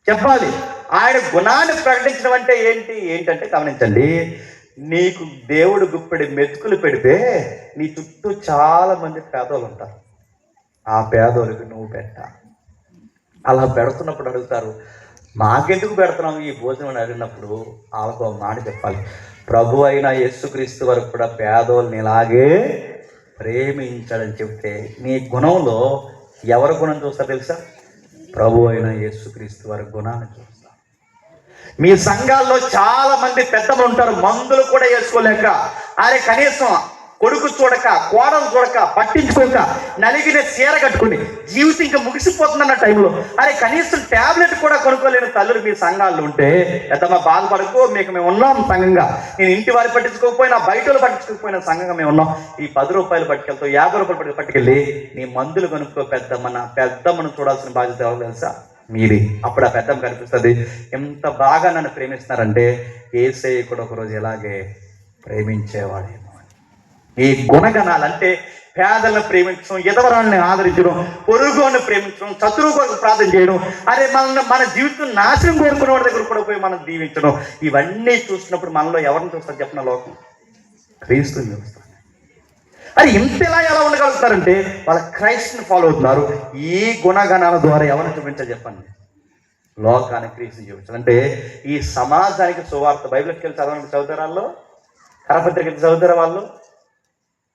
చెప్పాలి. ఆయన గుణాన్ని ప్రకటించడం అంటే ఏంటంటే గమనించండి, నీకు దేవుడు గుప్పెడి మెతుకులు పెడితే నీ చుట్టూ చాలా మంది పేదోళ్ళు ఉంటారు. ఆ పేదోళ్ళకి నువ్వు పెట్టాలి. అలా పెడుతున్నప్పుడు అడుగుతారు, మాకెందుకు పెడుతున్నావు ఈ భోజనం అని అడిగినప్పుడు వాళ్ళకు ఒక మాట చెప్పాలి. ప్రభు అయిన యేసుక్రీస్తు వరకు కూడా పేదోళ్ళని ఇలాగే ప్రేమించాలని చెప్తే నీ గుణంలో ఎవరి గుణం చూస్తారు తెలుసా? ప్రభు అయిన యేసుక్రీస్తు వారి గుణాన్ని చూస్తారు. మీ సంఘాల్లో చాలా మంది పెద్దలు ఉంటారు, మందులు కూడా వేసుకోలేక, అరే కనీసం కొడుకు చూడక, కోడలు చూడక, పట్టించుకోక, నలిగిన చీర కట్టుకుని జీవితం ఇంకా ముగిసిపోతుందన్న టైంలో అరే కనీసం ట్యాబ్లెట్ కూడా కొనుక్కోలేని తల్లులు మీ సంఘాల్లో ఉంటే ఎంతమ్మా బాధపడుకో, మేము ఉన్నాం సంఘంగా. నేను ఇంటి వారి పట్టించుకోకపోయినా, బయట వాళ్ళు పట్టించుకోకపోయినా సంఘంగా మేము ఉన్నాం. ఈ 10 రూపాయలు పట్టుకెళ్తావు, 50 రూపాయలు పట్టుకెళ్ళి నీ మందులు కొనుక్కో. పెద్దమ్మను చూడాల్సిన బాధ్యత ఎవరు తెలుసా? మీది. అప్పుడు ఆ పెద్దమ్మ కనిపిస్తుంది, ఎంత బాగా నన్ను ప్రేమిస్తున్నారంటే యేసయ్య కూడా ఒకరోజు ఇలాగే ప్రేమించేవాడేమో. ఈ గుణగణాలంటే పేదలను ప్రేమించడం, ఎదవరాన్ని ఆదరించడం, పొరుగుని ప్రేమించడం, శత్రువు కొరకు ప్రార్థన చేయడం, అరే మన జీవితం నాశనం కోరుకున్న వాడి దగ్గర కూడా పోయి మనం దీవించడం, ఇవన్నీ చూసినప్పుడు మనలో ఎవరిని చూస్తారు చెప్పిన లోకం? క్రీస్తుని చూస్తారు. అది ఇంతలా ఎలా ఉండగలుగుతారంటే వాళ్ళ క్రైస్తుని ఫాలో అవుతున్నారు. ఈ గుణగణాల ద్వారా ఎవరిని చూపించాలి చెప్పండి? లోకానికి క్రీస్తుని చూపించాలి. అంటే ఈ సమాజానికి సువార్త. బైబిల్కి వెళ్ళి చదువుతారు వాళ్ళు, కరపత్రిక చదువుతారా వాళ్ళు?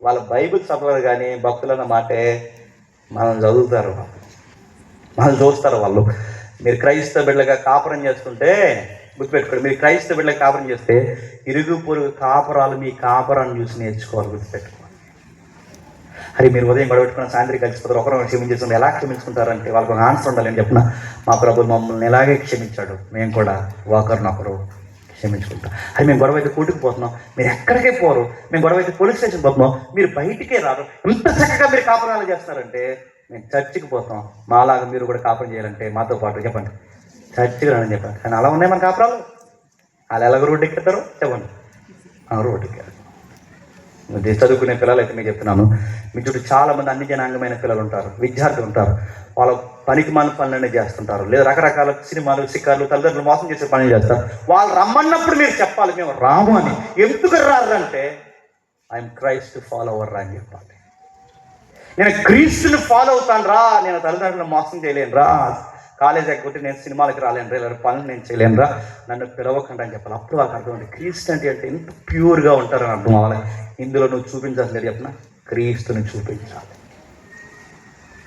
వాళ్ళ బైబిల్ చదవరు కానీ భక్తులన్న మాటే మనం చదువుతారు, మనం చూస్తారు. వాళ్ళు మీరు క్రైస్తవ బిడ్డలుగా కాపురం చేస్తుంటే గుర్తుపెట్టుకోండి, మీరు క్రైస్తవ బిడ్డలుగా కాపురం చేస్తే ఇరుగు పొరుగు కాపురాలు మీ కాపురాన్ని చూసి నేర్చుకోవాలి, గుర్తుపెట్టుకోవాలి. అది మీరు ఉదయం గొడవెట్టుకున్న సాయంత్రం కలిసిపోతారు, ఒకరు క్షమించేస్తుంది. ఎలా క్షమించుకుంటారంటే వాళ్ళకి ఒక ఆన్సర్ ఉండాలని చెప్పిన మా ప్రభు మమ్మల్ని ఎలాగే క్షమించాడు, మేము కూడా ఒకరినొకరు క్షమించుకుంటాం. అది మేము గొడవ అయితే కోర్టుకు పోతున్నాం, మీరు ఎక్కడికే పోరు. మేము గొడవ అయితే పోలీస్ స్టేషన్ పోతున్నాం, మీరు బయటికే రారు. ఎంత చక్కగా మీరు కాపురాలు చేస్తారంటే మేము చర్చికి పోతాం. మాలాగా మీరు కూడా కాపురం చేయాలంటే మాతో పాటు చెప్పండి, చర్చికి రాని చెప్పండి. కానీ అలా ఉన్నాయి మన కాపురాలు. వాళ్ళు ఎలాగో రోడ్డు ఎక్కుతారో చెప్పండి, రోడ్డు ఎక్కారు. చదువుకునే పిల్లలు అయితే మీకు చెప్తున్నాను, మీ చుట్టూ చాలా మంది అన్ని జనాంగమైన పిల్లలు ఉంటారు, విద్యార్థులు ఉంటారు. వాళ్ళ పనికి మన పనులన్నీ చేస్తుంటారు, లేదా రకరకాల సినిమాలు షికార్లు తల్లిదండ్రులు మోసం చేసే పనులు చేస్తారు. వాళ్ళు రమ్మన్నప్పుడు మీరు చెప్పాలి మేము రాము అని. ఎందుకు రారంటే ఐఎమ్ క్రైస్ట్ ఫాలోవర్ రా అని చెప్పాలి. నేను క్రీస్తుని ఫాలో అవుతాను రా, నేను తల్లిదండ్రులను మోసం చేయలేను రా, కాలేజ్ ఎగ్గొట్టి నేను సినిమాలకి రాలేను రా, ఇలా పనులు నేను చేయలేను రా, నన్ను పిలవకుండా అని చెప్పాలి. అప్పుడు వాళ్ళకి అర్థం అవుతుంది క్రీస్తు అంటే ఎంత ప్యూర్గా ఉంటారని అర్థం అవ్వాలి. ఇందులో నువ్వు చూపించాలి లేదు చెప్పిన క్రీస్తుని చూపించాలి.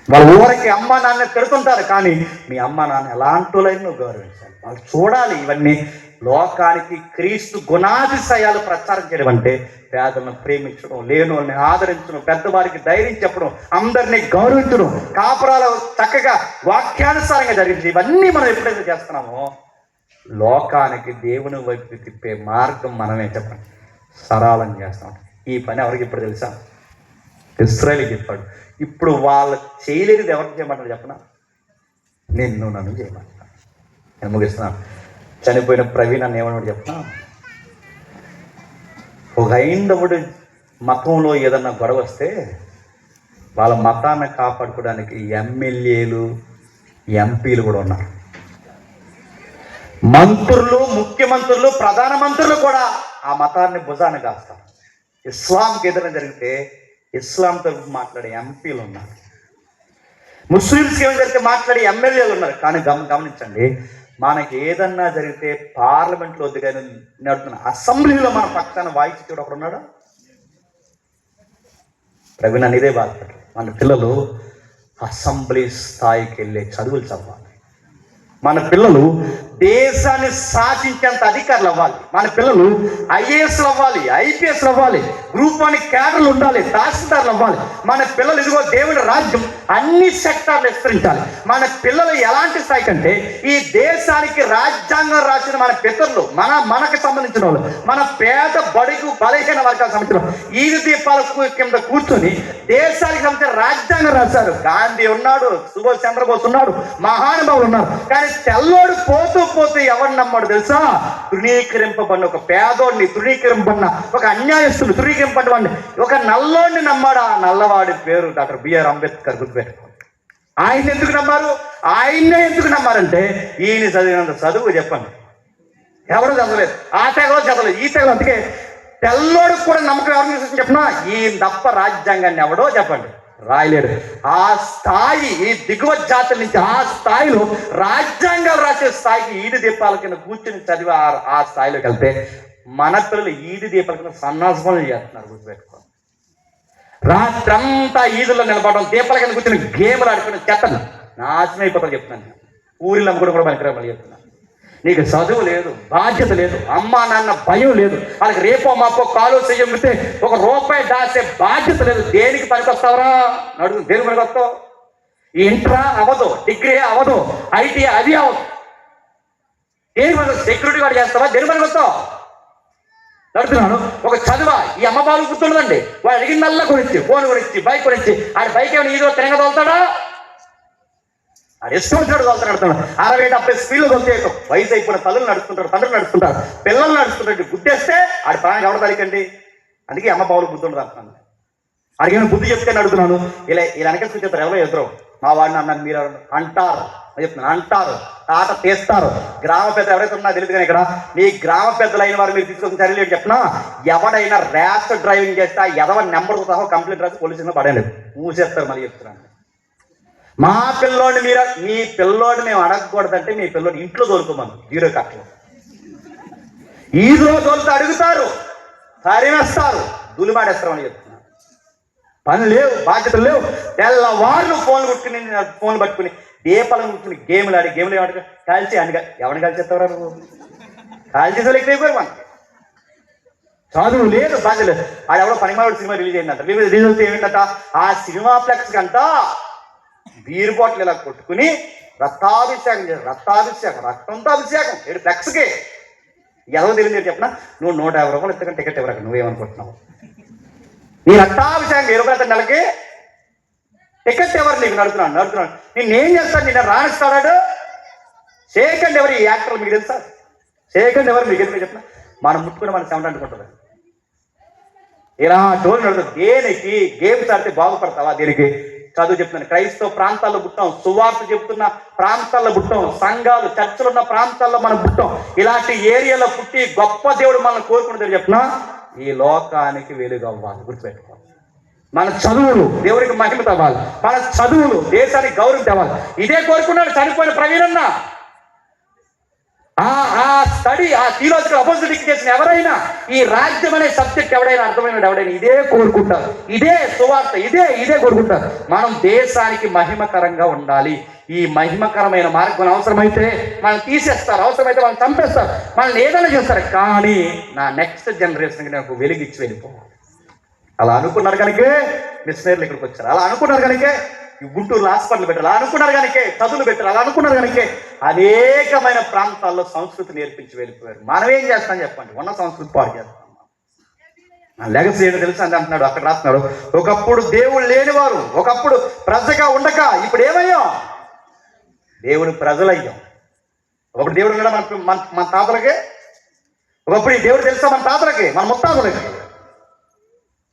వాళ్ళ ఊరికి అమ్మ నాన్న తిడుతుంటారు, కానీ మీ అమ్మ నాన్న ఎలాంటి వాళ్ళని నువ్వు గౌరవించాలి. వాళ్ళు చూడాలి ఇవన్నీ. లోకానికి క్రీస్తు గుణాతిశయాలు ప్రచారం చేయడం అంటే పేదలను ప్రేమించడం, లేని వాళ్ళని ఆదరించడం, పెద్దవారికి ధైర్యం చెప్పడం, అందరినీ గౌరవించడం, కాపురాలు చక్కగా వాక్యానుసారంగా జరిగింది. ఇవన్నీ మనం ఎప్పుడైతే చేస్తున్నామో లోకానికి దేవుని వైపు తిప్పే మార్గం మనమే చెప్పండి సరళం చేస్తాం. ఈ పని ఎవరికి ఇప్పుడు తెలుసా? ఇశ్రాయేలుకి చెప్పాడు. ఇప్పుడు వాళ్ళు చేయలేనిది ఎవరికి చేయమంటారు చెప్పనా? నన్ను చేయమంటారు. నేను ముగిస్తున్నాను. చనిపోయిన ప్రవీణ్ అని ఏమన్నాడు చెప్పనా? ఒక హైందవుడి మతంలో ఏదన్నా గొడవ వస్తే వాళ్ళ మతాన్ని కాపాడుకోవడానికి ఎమ్మెల్యేలు, ఎంపీలు కూడా ఉన్నారు. మంత్రులు, ముఖ్యమంత్రులు, ప్రధానమంత్రులు కూడా ఆ మతాన్ని భుజాన్ని కాస్తారు. ఇస్లాంకి ఏదైనా జరిగితే ఇస్లాం తరఫు మాట్లాడే ఎంపీలు ఉన్నారు. ముస్లిమ్స్కి ఏమైనా జరిగితే మాట్లాడే ఎమ్మెల్యేలు ఉన్నారు. కానీ గమనించండి, మనకి ఏదన్నా జరిగితే పార్లమెంట్లో వద్దుగా నడుతున్న అసెంబ్లీలో మన పక్షాన వాయిస్ ఒకడు ఉన్నాడు. ప్రవీణ్ అనేదే బాధపడ్డాడు. మన పిల్లలు అసెంబ్లీ స్థాయికి వెళ్ళే చదువులు చదవాలి. మన పిల్లలు దేశాన్ని శాసించేంత అధికారులు అవ్వాలి. మన పిల్లలు ఐఏఎస్లు అవ్వాలి, ఐపీఎస్లు అవ్వాలి, గ్రూప్ 1 క్యాడర్లు ఉండాలి, తహసీల్దార్లు అవ్వాలి. మన పిల్లలు ఇదిగో దేవుని రాజ్యం అన్ని సెక్టార్లు విస్తరించాలి. మన పిల్లలు ఎలాంటి స్థాయి కంటే ఈ దేశానికి రాజ్యాంగం రాసిన మన పితరులు, మనకు సంబంధించిన వాళ్ళు, మన పేద బడుగు బలహీన వర్గాలకు సంబంధించిన ఈది దీపాల కింద కూర్చొని దేశానికి సంబంధించిన రాజ్యాంగం రాశారు. గాంధీ ఉన్నాడు, సుభాష్ చంద్రబోస్ ఉన్నాడు, మహానుభావులు ఉన్నారు. కానీ తెల్లోడు పోతూ ఎవరు నమ్మాడు తెలుసా? తృణీకరింపబడిన ఒక పేదోడిని, తృణీకరింపబడిన ఒక అన్యాయస్తుని, తృణీకరింపబడిన వాడిని, ఒక నల్లోడిని నమ్మాడు. ఆ నల్లవాడి పేరు డాక్టర్ బిఆర్ అంబేద్కర్. గుర్తుపెట్టుకోండి. ఆయన ఎందుకు నమ్మారు? ఆయన్నే ఎందుకు నమ్మారంటే ఈయన చదివినంత చదువు చెప్పండి ఎవరు చదవలేదు. ఆ తెగలో చదవలేదు, ఈ తెగలో. అందుకే తెల్లోడికి కూడా నమ్మకం ఎవరిని చెప్పినా ఈయన తప్ప రాజ్యాంగాన్ని ఎవడో చెప్పండి రాయలేడు. ఆ స్థాయి, ఈ దిగువ జాతుల నుంచి ఆ స్థాయిలో రాజ్యాంగాలు రాసే స్థాయికి ఈది దీపాల కింద కూర్చొని చదివి ఆ స్థాయిలోకి వెళ్తే మన పిల్లలు ఈది దీపాల కింద సన్నాసపనులు చేస్తున్నారు. గుర్తుపెట్టుకో. రాత్రంతా ఈదుల్లో నిలబడడం, దీపాల కింద కూర్చొని గేమ్లు ఆడుకుని చెత్తను నాశనం అయిపోతారు చెప్తున్నాను. ఊరిలో కూడా పనికిరామని చెప్తున్నాను. నీకు చదువు లేదు, బాధ్యత లేదు, అమ్మా నాన్న భయం లేదు, వాళ్ళకి రేపో మాపో కాలు చెయ్యితే ఒక రూపాయి దాచే బాధ్యత లేదు. దేనికి పనికొస్తావరా నడుగు? దేనికి పనికొస్తావు? ఇంట్రా అవ్వదు, డిగ్రీ అవ్వదు, ఐటీ అది అవ్వదు. దేనికి పని? సెక్యూరిటీ గార్డ్ చేస్తావా? దేనికి పనికొస్తావు? నడుతున్నాను. ఒక చదువా? ఈ అమ్మ బాబు గుర్తుండదండి. వాడు అడిగిందల్లా కొనిచ్చి, ఫోన్ కొనిచ్చి, బైక్ కొనిచ్చి, ఆడి బైక్ ఏమైనా ఈదో తిరగ తోలుతాడా? అది ఇష్టం వచ్చినట్టు తోలుతా నడుతున్నాడు. 60-70 స్పీడ్లు తోలితే వయసు అయిపోయిన తల్లులు నడుస్తుంటారు, తండ్రులు నడుస్తుంటారు, పిల్లలు నడుస్తుంటారు. గుద్దేస్తే ఆడి ప్రాణానికి ఎవడ తరికండి. అందుకే అమ్మ బాబులు బుద్ధుండదు అంటున్నాను. అడిగిన బుద్ధి చెప్తే నడుతున్నాను. ఇలా వెనక చూసేస్తారు ఎవరో ఎదురు. మా వాడిని అన్నాను మీరు అంటారు, చెప్తున్నాను అంటారు, తాట తీస్తారు. గ్రామ పెద్ద ఎవరైతే ఉన్నా తెలియదు. కానీ ఇక్కడ మీ గ్రామ పెద్దలు అయిన వారు మీరు తీసుకొని చర్యలు చెప్పినా ఎవడైనా ర్యాష్ డ్రైవింగ్ చేస్తే ఎదవ నెంబర్ సహా కంప్లైంట్ రాసి పోలీసులో పడలేదు, మూసేస్తారు. మళ్ళీ చెప్తున్నాను, మా పిల్లోడిని మీ పిల్లోడిని మేము అడగకూడదంటే మీ పిల్లోడిని ఇంట్లో తోలుకోమను. 0 కట్టలు ఈదులో తోలుతూ అడుగుతారు, తరిమేస్తారు, దులిమాడేస్తారు అని చెప్తున్నారు. పని లేవు, బాధ్యతలు లేవు. తెల్లవారు ఫోన్లు పట్టుకుని దీపాలను కూర్చుని గేమ్లు ఆడి కాల్చి అని ఎవరిని కాల్చేస్తావరా నువ్వు? కాల్చేసేవాళ్ళు ఎక్కువైపోయారు. మనకి చదువు లేదు, బాధ్యత లేదు. ఆడ ఎవడో పనిమాడు సినిమా రిలీజ్ అయిందంట. రిలీజ్ అవుతే ఏమిటంట, ఆ సినిమా ఫ్లెక్స్ కంట బీరు బాటిల్ ఇలా కొట్టుకుని రక్తాభిషేకం, రక్తంతో అభిషేకం. 7 ఫ్లెక్స్కి ఎవరో తెలియదు చెప్పిన. నువ్వు 150 రూపాయలు ఇస్తాకని టికెట్ ఇవ్వరాక నువ్వేమనుకుంటున్నావు? నీ రక్తాభిషేకం 10 రూపాయలు నెలకి టికెట్ ఎవరు? నీకు నడుతున్నాను. నేనేం చేస్తాను? నిన్న రాణిస్తాడు. సేకండ్ ఎవరు? ఈ యాక్టర్లు మీకు తెలుసా? సేకండ్ ఎవరు మీకు ఎందుకు చెప్పిన? మనం ముట్టుకుని మన చెమట అంటుకుంటుంది. ఇలా డోర్ నడుతుంది. దేనికి? గేమ్స్ ఆడితే బాగుపడతావా? దేనికి? చదువు చెప్తున్నాను, క్రైస్తవ ప్రాంతాల్లో పుట్టాం, సువార్త చెప్తున్న ప్రాంతాల్లో పుట్టాం, సంఘాలు చర్చలు ఉన్న ప్రాంతాల్లో మనం పుట్టాం. ఇలాంటి ఏరియాలో పుట్టి గొప్ప దేవుడు మనల్ని కోరుకుంటుంది చెప్తున్నా, ఈ లోకానికి వెలుగు అవ్వాలి. గుర్తుపెట్టుకోవాలి, మన చదువులు దేవుడికి మహిమ తవ్వాలి, మన చదువులు దేశానికి గౌరవం తేవాలి. ఇదే కోరుకున్నాడు చనిపోయిన ప్రవీణన్న. ఆ స్టడీ, ఆ థియాలజికల్ అపోజిట్ చేసిన ఎవరైనా, ఈ రాజ్యం అనే సబ్జెక్ట్ ఎవడైనా అర్థమైన ఎవడైనా ఇదే కోరుకుంటారు, ఇదే సువార్త, ఇదే కోరుకుంటారు. మనం దేశానికి మహిమకరంగా ఉండాలి. ఈ మహిమకరమైన మార్గం అవసరమైతే మనం తీసేస్తారు, అవసరమైతే మనం చంపేస్తారు, మనల్ని ఏదైనా చేస్తారు. కానీ నా నెక్స్ట్ జనరేషన్కి నాకు వెలిగిచ్చి వెళ్ళిపోవాలి. అలా అనుకున్నారు కనుకే మిషనరీలు ఇక్కడికి వచ్చారు. అలా అనుకున్నారు కనుకే గుంటూరులో హాస్పిటల్ పెట్టారు. అలా అనుకున్నారు కనుకే చదువులు పెట్టారు. అలా అనుకున్నారు కనుకే అనేకమైన ప్రాంతాల్లో సంస్కృతి నేర్పించి వెళ్ళిపోయారు. మనం ఏం చేస్తాం చెప్పండి? ఉన్న సంస్కృతి పాడు చేస్తాం. లెగసీ ఏంటో తెలుసు అని అంటున్నాడు, అక్కడ రాస్తున్నాడు, ఒకప్పుడు దేవుడు లేనివారు, ఒకప్పుడు ప్రజగా ఉండక ఇప్పుడు ఏమయ్యాం? దేవుడు ప్రజలయ్యాం. ఒకప్పుడు దేవుడు ఉన్నాడా మన తాతలకి? ఒకప్పుడు ఈ దేవుడు తెలుసా మన తాతలకి, మన ముత్తాతలకి?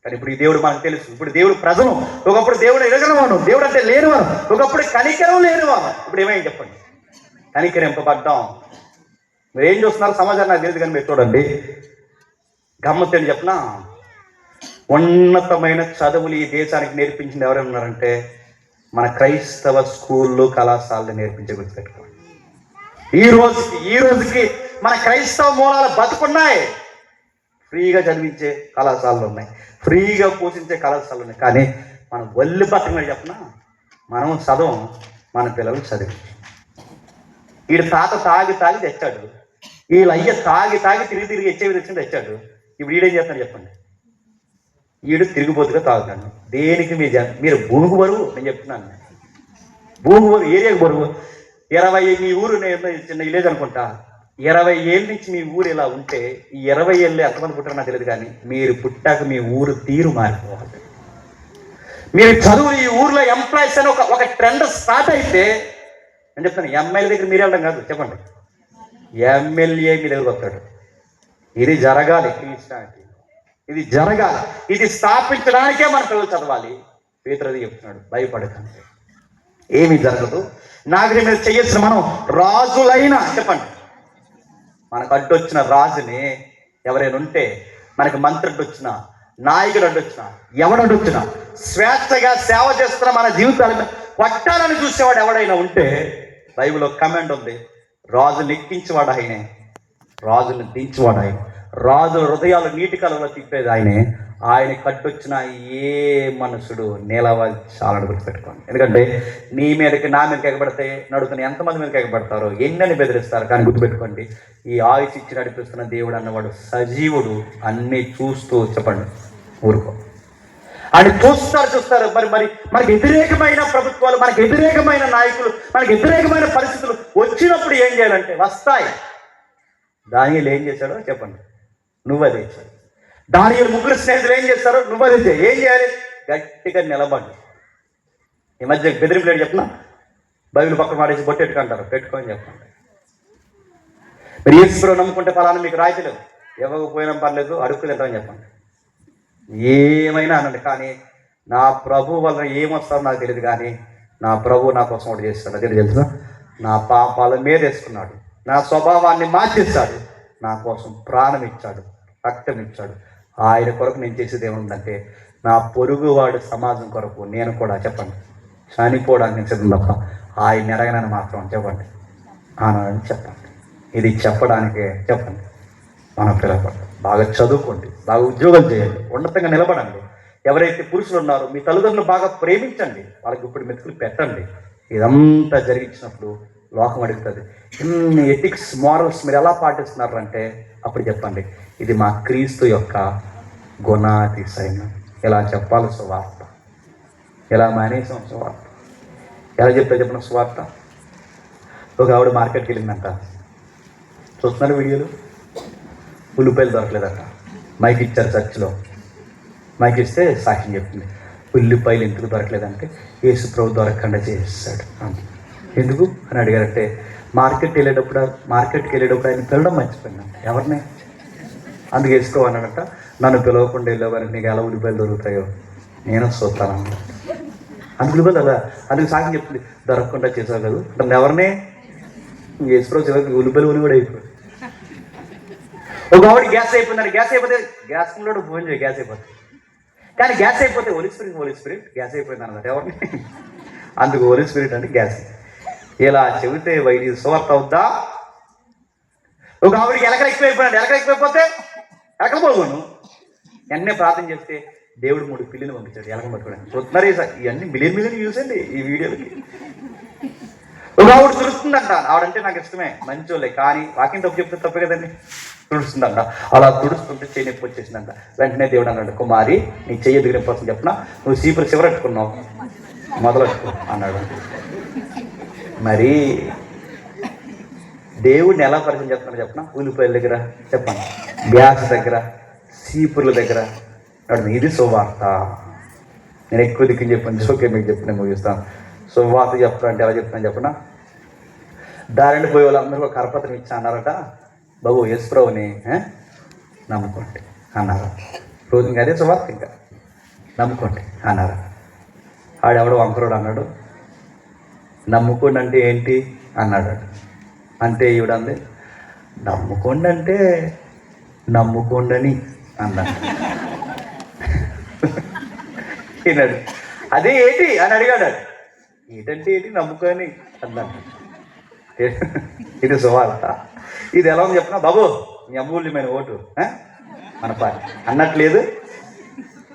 కానీ ఇప్పుడు ఈ దేవుడు మనకు తెలుసు. ఇప్పుడు దేవుడు ప్రజలు. ఒకప్పుడు దేవుడు ఎరగనవాడు, దేవుడు అంటే లేనివారు. ఒకప్పుడు కనికరం లేనివారు, ఇప్పుడు ఏమైంది చెప్పండి? కనికరింపబడ్డాం. మీరు ఏం చూస్తున్నారు సమాజాన్ని నాకు తెలియదు, కానీ మీరు చూడండి. గమ్మత్తేంటి చెప్పనా, ఉన్నతమైన చదువులు ఈ దేశానికి నేర్పించింది ఎవరైనా ఉన్నారంటే మన క్రైస్తవ స్కూళ్ళు, కళాశాలలు నేర్పించే. గుర్తుపెట్టుకోండి, ఈ రోజుకి మన క్రైస్తవ మూలాలు బతుకున్నాయి. ఫ్రీగా చదివించే కళాశాలలు ఉన్నాయి, ఫ్రీగా పోషించే కళాశాలలు ఉన్నాయి. కానీ మనం వల్లి బతకమని చెప్పనా, మనం చదవం, మన పిల్లలకు చదివి. వీడు తాత తాగి తెచ్చాడు, వీళ్ళు అయ్య తాగి తిరిగి హెచ్ఐవి తెచ్చాడు. ఇప్పుడు వీడేం చేస్తాడు చెప్పండి? వీడు తిరిగిపోతుగా తాగుతాడు. దేనికి మీరు భూమికి బరువు? నేను చెప్తున్నాను, భూమి బరువు, ఏరియాకి బరువు. 20 మీ ఊరు, నేను చిన్న విలేజ్ అనుకుంటా, 20 ఏళ్ళ నుంచి మీ ఊరు ఇలా ఉంటే ఈ 20 ఏళ్ళు ఎంతమంది పుట్టారో నాకు తెలియదు, కానీ మీరు పుట్టాక మీ ఊరు తీరు మారిపోవాలి. మీరు చదువు ఈ ఊర్లో ఎంప్లాయీస్ అని ఒక ట్రెండ్ స్టార్ట్ అయితే, నేను చెప్తాను, ఎమ్మెల్యే దగ్గర మీరు వెళ్ళడం కాదు, చెప్పండి, ఎమ్మెల్యే మీ దగ్గరకు వస్తాడు. ఇది జరగాలి, క్రిస్టియానిటీ ఇది జరగాలి. ఇది స్థాపించడానికే మన పిల్లలు చదవాలి. పేతురు చెప్తున్నాడు, భయపడకండి, ఏమీ జరగదు. నాగరి మీద చేయాల్సిన మనం రాజులైనా, చెప్పండి, మనకు అడ్డొచ్చిన రాజుని ఎవరైనా ఉంటే, మనకి మంత్రి అడ్డొచ్చినా, నాయకుడు అడ్డొచ్చినా, ఎవడొచ్చినా, స్వేచ్ఛగా సేవ చేస్తున్న మన జీవితాలను కొట్టాలని చూసేవాడు ఎవడైనా ఉంటే, బైబిల్లో కమాండ్ ఉంది, రాజుని ఎక్కించేవాడు ఆయనే, రాజుని దించేవాడు ఆయన, రాజుల హృదయాలు నీటి కలలో తిప్పేది ఆయనే. ఆయన కట్టొచ్చిన ఏ మనుషుడు నిలవాలి చాలని గుర్తుపెట్టుకోండి. ఎందుకంటే నీ మీదకి, నా మీదకి ఎగబడితే నడుతున్న ఎంతమంది మీదకి ఎగబడతారో, ఎన్నని బెదిరిస్తారు. కానీ గుర్తుపెట్టుకోండి, ఈ ఆయుష్ ఇచ్చి నడిపిస్తున్న దేవుడు అన్నవాడు సజీవుడు. అన్నీ చూస్తూ, చెప్పండి, ఊరుకో. ఆయన చూస్తారు. మరి మనకి వ్యతిరేకమైన ప్రభుత్వాలు, మనకి వ్యతిరేకమైన నాయకులు, మనకి వ్యతిరేకమైన పరిస్థితులు వచ్చినప్పుడు ఏం చేయాలంటే వస్తాయి. దానియేలు ఏం చేశాడో చెప్పండి, నువ్వదే చేయాలి. దానియేలు ముగ్గురు స్నేహితులు ఏం చేస్తారో నువ్వదే చేయాలి. ఏం చేయాలి? గట్టిగా నిలబడి. ఈ మధ్య బెదిరింపులేడు చెప్పిన, బైబిల్ పక్కన మాడేసి బొట్టెట్టుకుంటారు, పెట్టుకొని చెప్పండి. మీరు ఈశ్వరుడు నమ్ముకుంటే ఫలానా మీకు రాయితలేవు, ఇవ్వకపోయినా పర్లేదు, అడుక్కు తింటామని చెప్పండి, ఏమైనా అనండి. కానీ నా ప్రభు వల్ల ఏమొస్తారో నాకు తెలియదు, కానీ నా ప్రభు నా కోసం ఒకటి చేస్తాడు. అదే తెలుసా, నా పాపాల మీద వేసుకున్నాడు, నా స్వభావాన్ని మార్చేస్తాడు, నా కోసం ప్రాణం ఇచ్చాడు, రక్తం ఇచ్చాడు. ఆయన కొరకు నేను చేసేది ఏముందంటే, నా పొరుగువాడు సమాజం కొరకు నేను కూడా, చెప్పండి, చనిపోవడానికి నేను సిద్ధం తప్ప ఆయన ఎరగనని మాత్రం చెప్పండి అని చెప్పండి. ఇది చెప్పడానికే చెప్పండి మన పిల్లపడ్డ. బాగా చదువుకోండి, బాగా ఉద్యోగాలు చేయండి, ఉన్నతంగా నిలబడండి. ఎవరైతే పురుషులు ఉన్నారో మీ తల్లిదండ్రులు బాగా ప్రేమించండి, వాళ్ళకి ఇప్పుడు మెతుకులు పెట్టండి. ఇదంతా జరిగించినప్పుడు లోకం అడుగుతుంది, ఇన్ని ఎథిక్స్, మారల్స్ మీరు ఎలా పాటిస్తున్నారు అంటే, అప్పుడు చెప్పండి, ఇది మా క్రీస్తు యొక్క గుణాతిశయం. ఎలా చెప్పాలి సువార్త, ఎలా మానేసాం సువార్త, ఎలా చెప్పిన సువార్త. ఒక ఆవిడ మార్కెట్కి వెళ్ళిందంట, చూస్తున్నారు వీడియోలు, ఉల్లిపాయలు దొరకలేదట, మైక్ ఇచ్చారు చర్చిలో, మైక్ ఇస్తే సాక్ష్యం చెప్తుంది, ఉల్లిపాయలు ఎందుకు దొరకలేదంటే యేసు ప్రభు దొరకకుండా చేస్తాడు. ఎందుకు అని అడిగారంటే, మార్కెట్కి వెళ్ళేటప్పుడు ఆయన పిలవడం మర్చిపోయినా ఎవరిని, అందుకు వేసుకోవాలన్నట, నన్ను పిలవకుండా వెళ్ళేవారికి నీకు ఎలా ఉల్లిపాయలు దొరుకుతాయో నేను చూస్తానన్నమాట. అందుకు అలా అందుకు సాక్షి చెప్తుంది, దొరకకుండా చేసావు కదా అంటే ఎవరినే యేసుప్రభు చివరికి ఉల్లిపల్లి ఉని కూడా అయిపోయింది. ఒక ఆవిడ గ్యాస్ అయిపోయిందని, గ్యాస్ అయిపోతే గ్యాస్ కూడా ఫోన్ చేయి, గ్యాస్ అయిపోతుంది. కానీ గ్యాస్ అయిపోతే హోలీ స్పిరిట్ గ్యాస్ అయిపోయింది అన్నమాట ఎవరిని. అందుకు హోలీ స్పిరిట్ అంటే గ్యాస్. ఇలా చెబితే వైద్య సువార్త అవుద్దా? ఒక ఆవిడికి ఎలకలు ఎక్కువైపోయినాడు, ఎలకలు ఎక్కువైపోతే ఎలకలు పోగొను వెంటనే ప్రార్థన చేస్తే దేవుడు 3 పిల్లిని పంపించాడు ఎలకలు పట్టుకోవడానికి. చూస్తున్నారు ఇవన్నీ మిలియన్ యూస్ అండి ఈ వీడియోలకి. ఒక ఆవిడ తుడుస్తుందంట, ఆవిడంటే నాకు ఇష్టమే, మంచోళ్ళే, కానీ వాకింగ్ తప్పు చెప్తే తప్పే కదండి. తుడుస్తుందంట, అలా తుడుస్తుంటే చెయ్యి నొప్పి వచ్చేసిందంట. వెంటనే దేవుడు అన్నాడు, కుమారి నీ చెయ్యి ఎదుగు నొప్పి వస్తుంది చెప్పిన, నువ్వు చీపురు చివరట్టుకున్నావు మొదలెట్టుకో అన్నాడు. మరి దేవుడిని ఎలా పరిచయం చెప్తున్నాడు చెప్పిన, ఉల్లిపాయల దగ్గర చెప్పండి, గ్యాస్ దగ్గర, చీపుర్ల దగ్గర. ఇది సువార్త. నేను ఎక్కువ దిక్కుని చెప్పాను, ఓకే మీకు చెప్పిన ముగిస్తాను. సువార్త చెప్తా అంటే ఎలా చెప్తాను చెప్పిన, దారిని పోయే వాళ్ళందరూ కరపత్రం ఇచ్చా అన్నారట, బాబు యేసుప్రభుని నమ్ముకోండి అన్నారు. రోజు ఇంకా అదే సువార్త, ఇంకా నమ్ముకోండి అన్నారు. ఆడెవడో వంకరుడు అన్నాడు, నమ్ముకోండి అంటే ఏంటి అన్నాడు. అంటే ఈవిడంది, నమ్ముకోండి అంటే నమ్ముకోండి అని అన్నాడు. విన్నాడు, అదే ఏంటి అని అడిగాడు. ఏంటంటే ఏంటి నమ్ముకొని అన్నాడు. ఇది సువార్త. ఇది ఎలా ఉంది చెప్పిన, బాబు నీ అమూల్యమైన ఓటు మన పార్టీ అన్నట్లేదు.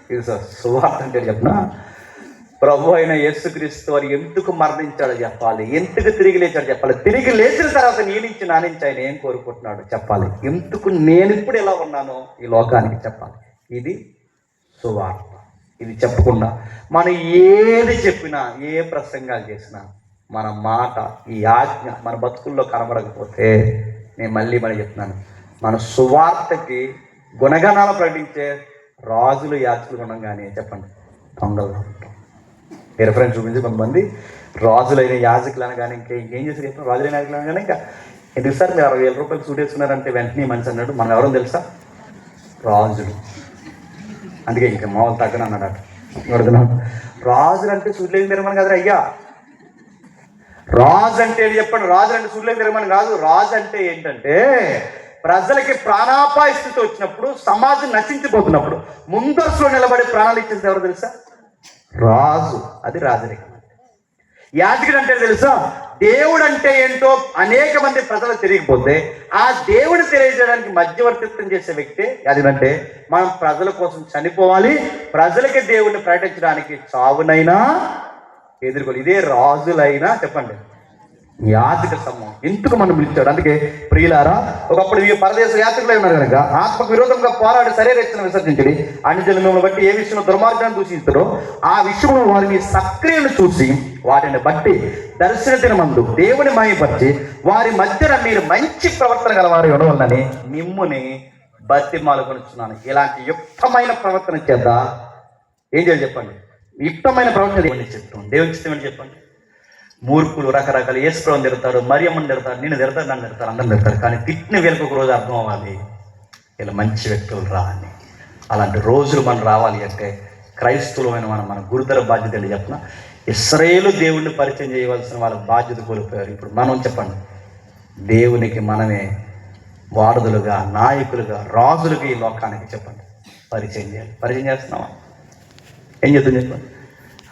ఇది సువార్త అంటే చెప్పిన, ప్రభు అయిన యేసుక్రీస్తు వారు ఎందుకు మరణించాడో చెప్పాలి, ఎందుకు తిరిగి లేచాడో చెప్పాలి, తిరిగి లేచిన తర్వాత నీ నుంచి నా నుంచి ఆయన ఏం కోరుకుంటున్నాడు చెప్పాలి, ఎందుకు నేను ఇప్పుడు ఎలా ఉన్నానో ఈ లోకానికి చెప్పాలి. ఇది సువార్త. ఇది చెప్పకుండా మనం ఏది చెప్పినా, ఏ ప్రసంగాలు చేసినా, మన మాట, ఈ ఆజ్ఞ మన బతుకుల్లో కనబడకపోతే, నేను మళ్ళీ చెప్తున్నాను, మన సువార్తకి గుణగణాలు ప్రకటించే రాజులు యాచకులు ఉండగానే చెప్పండి దొంగలు ఉంటాం. రిఫరెన్స్ చూపించి కొంతమంది రాజులైన యాజకులు అనగానే ఇంకేం చేసి చెప్పిన, రాజులైన యాజకులు అనగానే ఇంకా ఎందుకు సార్ మీరు 60,000 రూపాయలు సూట్ వేసుకున్నారంటే వెంటనే మనిషి అన్నాడు, మనం ఎవరో తెలుసా, రాజులు. అందుకే ఇంకా మామూలు తగ్గని అన్నాడు. అడుగుతున్నాడు, రాజులు అంటే సూట్లేకి తిరగమని కదరా అయ్యా. రాజు అంటే చెప్పండి, రాజులు అంటే సూట్లేకి తిరగమని కాదు. రాజు అంటే ఏంటంటే ప్రజలకి ప్రాణాపాయ స్థితి వచ్చినప్పుడు, సమాజం నశించిపోతున్నప్పుడు ముందస్తులో నిలబడి ప్రాణాలు ఇచ్చేది ఎవరు తెలుసా, రాజు. అది రాజరికం. యాజకుడు అంటే తెలుసా, దేవుడు అంటే ఏంటో అనేక మంది ప్రజలు తెలియకపోతే ఆ దేవుడు తెలియజేయడానికి మధ్యవర్తిత్వం చేసే వ్యక్తి అదేంటంటే, మనం ప్రజల కోసం చనిపోవాలి, ప్రజలకి దేవుడిని ప్రకటించడానికి చావునైనా ఎదుర్కోవాలి. ఇదే రాజులైనా చెప్పండి యాత్రిక సమూహం. ఎందుకు మనం పిలిచాడు? అందుకే ప్రియులారా, ఒకప్పుడు ఈ పరదేశ యాత్రికులై ఉన్నారు కనుక ఆత్మకు విరోధంగా పోరాడి శరీరను విసర్జించండి. అన్యజనులను మిమ్మల్ని బట్టి ఏ విషయంలో దుర్మార్గాన్ని దూషిస్తారో ఆ విషయంలో వారిని సక్రియను చూసి వాటిని బట్టి దర్శన దినమందు దేవుని మాయపరిచి వారి మధ్యన మీరు మంచి ప్రవర్తన గలవారు ఉండవాలని మిమ్ముని బతిమాలుకొనిచున్నాను. ఇలాంటి యుక్తమైన ప్రవర్తన చేత ఏం చేయాలి చెప్పండి? యుక్తమైన ప్రవర్తన దేవుని చెప్తాం. దేవుని చిత్తం ఏంటి చెప్పండి? మూర్ఖులు రకరకాల యేసుప్రభుని తిడతారు, మరియమ్మని తిడతారు, నేను తిడతారు, నన్ను తిడతారు, అందరిని తిడతారు. కానీ తిట్టిన వీళ్ళకి ఒక రోజు అర్థం అవ్వాలి, ఇలా మంచి వ్యక్తులు రా అని. అలాంటి రోజులు మనం రావాలి అంటే క్రైస్తవులమైన మన గురుతర బాధ్యత ఏంటి చెప్పిన, ఇశ్రాయేలు దేవుణ్ణి పరిచయం చేయవలసిన వాళ్ళ బాధ్యత కోల్పోయారు. ఇప్పుడు మనం చెప్పండి, దేవునికి మనమే వారధులుగా, నాయకులుగా, రాజులుగా ఈ లోకానికి చెప్పండి పరిచయం చేయాలి. పరిచయం చేస్తున్నావా? ఏం చేద్దాం చెప్పండి?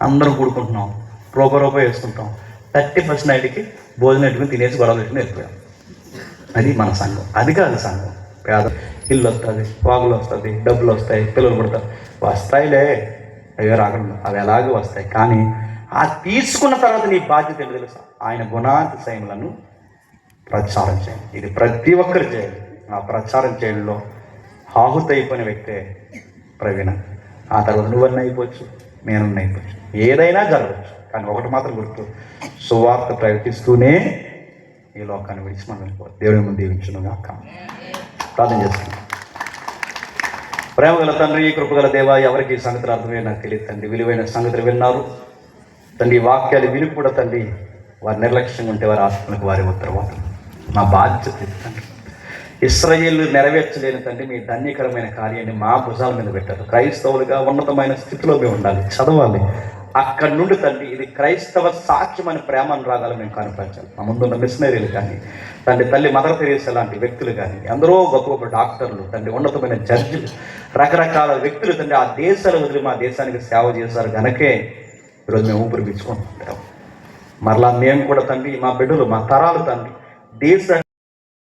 అందరం కూడుకుంటున్నాం, రూపాయి వేసుకుంటాం, 31st నైట్కి భోజనం పెట్టుకుని తినేసి గొడవలు పెట్టుకుని వెళ్ళిపోయాం. అది మన సంఘం. అది కాదు సంఘం. పేద ఇల్లు వస్తుంది, వాగులు వస్తుంది, డబ్బులు వస్తాయి, పిల్లలు పుడతారు, వస్తాయిలే, అవి రాకుండా అవి ఎలాగో వస్తాయి. కానీ ఆ తీసుకున్న తర్వాత నీ బాధ్యత ఏంటి తెలుసా? ఆయన గుణాతిశయములను ప్రచారం చేయాలి. ఇది ప్రతి ఒక్కరు చేయాలి. ఆ ప్రచారం చేయడంలో ఆహుతి అయిపోయిన వ్యక్తే ప్రవీణ. ఆ తర్వాత నువ్వన్నీ అయిపోవచ్చు, నేనున్న అయిపోవచ్చు, ఏదైనా జరగవచ్చు. కానీ ఒకటి మాత్రం గుర్తు, సువార్త ప్రకటిస్తూనే ఈ లోకాన్ని విడిచి మనం వెళ్ళిపోవాలి. దేవుని ముందు దీవించును గాక. ప్రార్థన చేస్తున్నాం. ప్రేమగల తండ్రి, కృపగల దేవా, ఎవరికి ఈ సంగతులు అర్థమే నాకు తెలియదు తండ్రి. విలువైన సంగతులు విన్నారు తండ్రి. వాక్యాలు విని కూడా తండ్రి వారి నిర్లక్ష్యంగా ఉంటే వారి ఆత్మలకు వారి ఉత్తరవాదం మా బాధ్యత తండ్రి. ఇశ్రాయేలు నెరవేర్చలేని తండ్రి మీ ధన్యకరమైన కార్యాన్ని మా భుజాల మీద పెట్టారు. క్రైస్తవులుగా ఉన్నతమైన స్థితిలో మేము ఉండాలి, చదవాలి, అక్కడి నుండి తండ్రి ఇది క్రైస్తవ సాక్ష్యం అని ప్రేమను రాగాలు మేము కనపరచాలి. మా ముందున్న మిషనరీలు కానీ తండ్రి, తల్లి మదర్ తెరీసా లాంటి వ్యక్తులు కానీ, అందరూ గొప్ప గొప్ప డాక్టర్లు తండ్రి, ఉన్నతమైన జడ్జిలు, రకరకాల వ్యక్తులు తండ్రి ఆ దేశాలు వదిలి మా దేశానికి సేవ చేశారు కనుకే ఈరోజు మేము ఊపిరి పీల్చుకుంటున్నాం. మరలా మేము కూడా తండ్రి, మా బిడ్డలు, మా తరాలు తండ్రి దేశ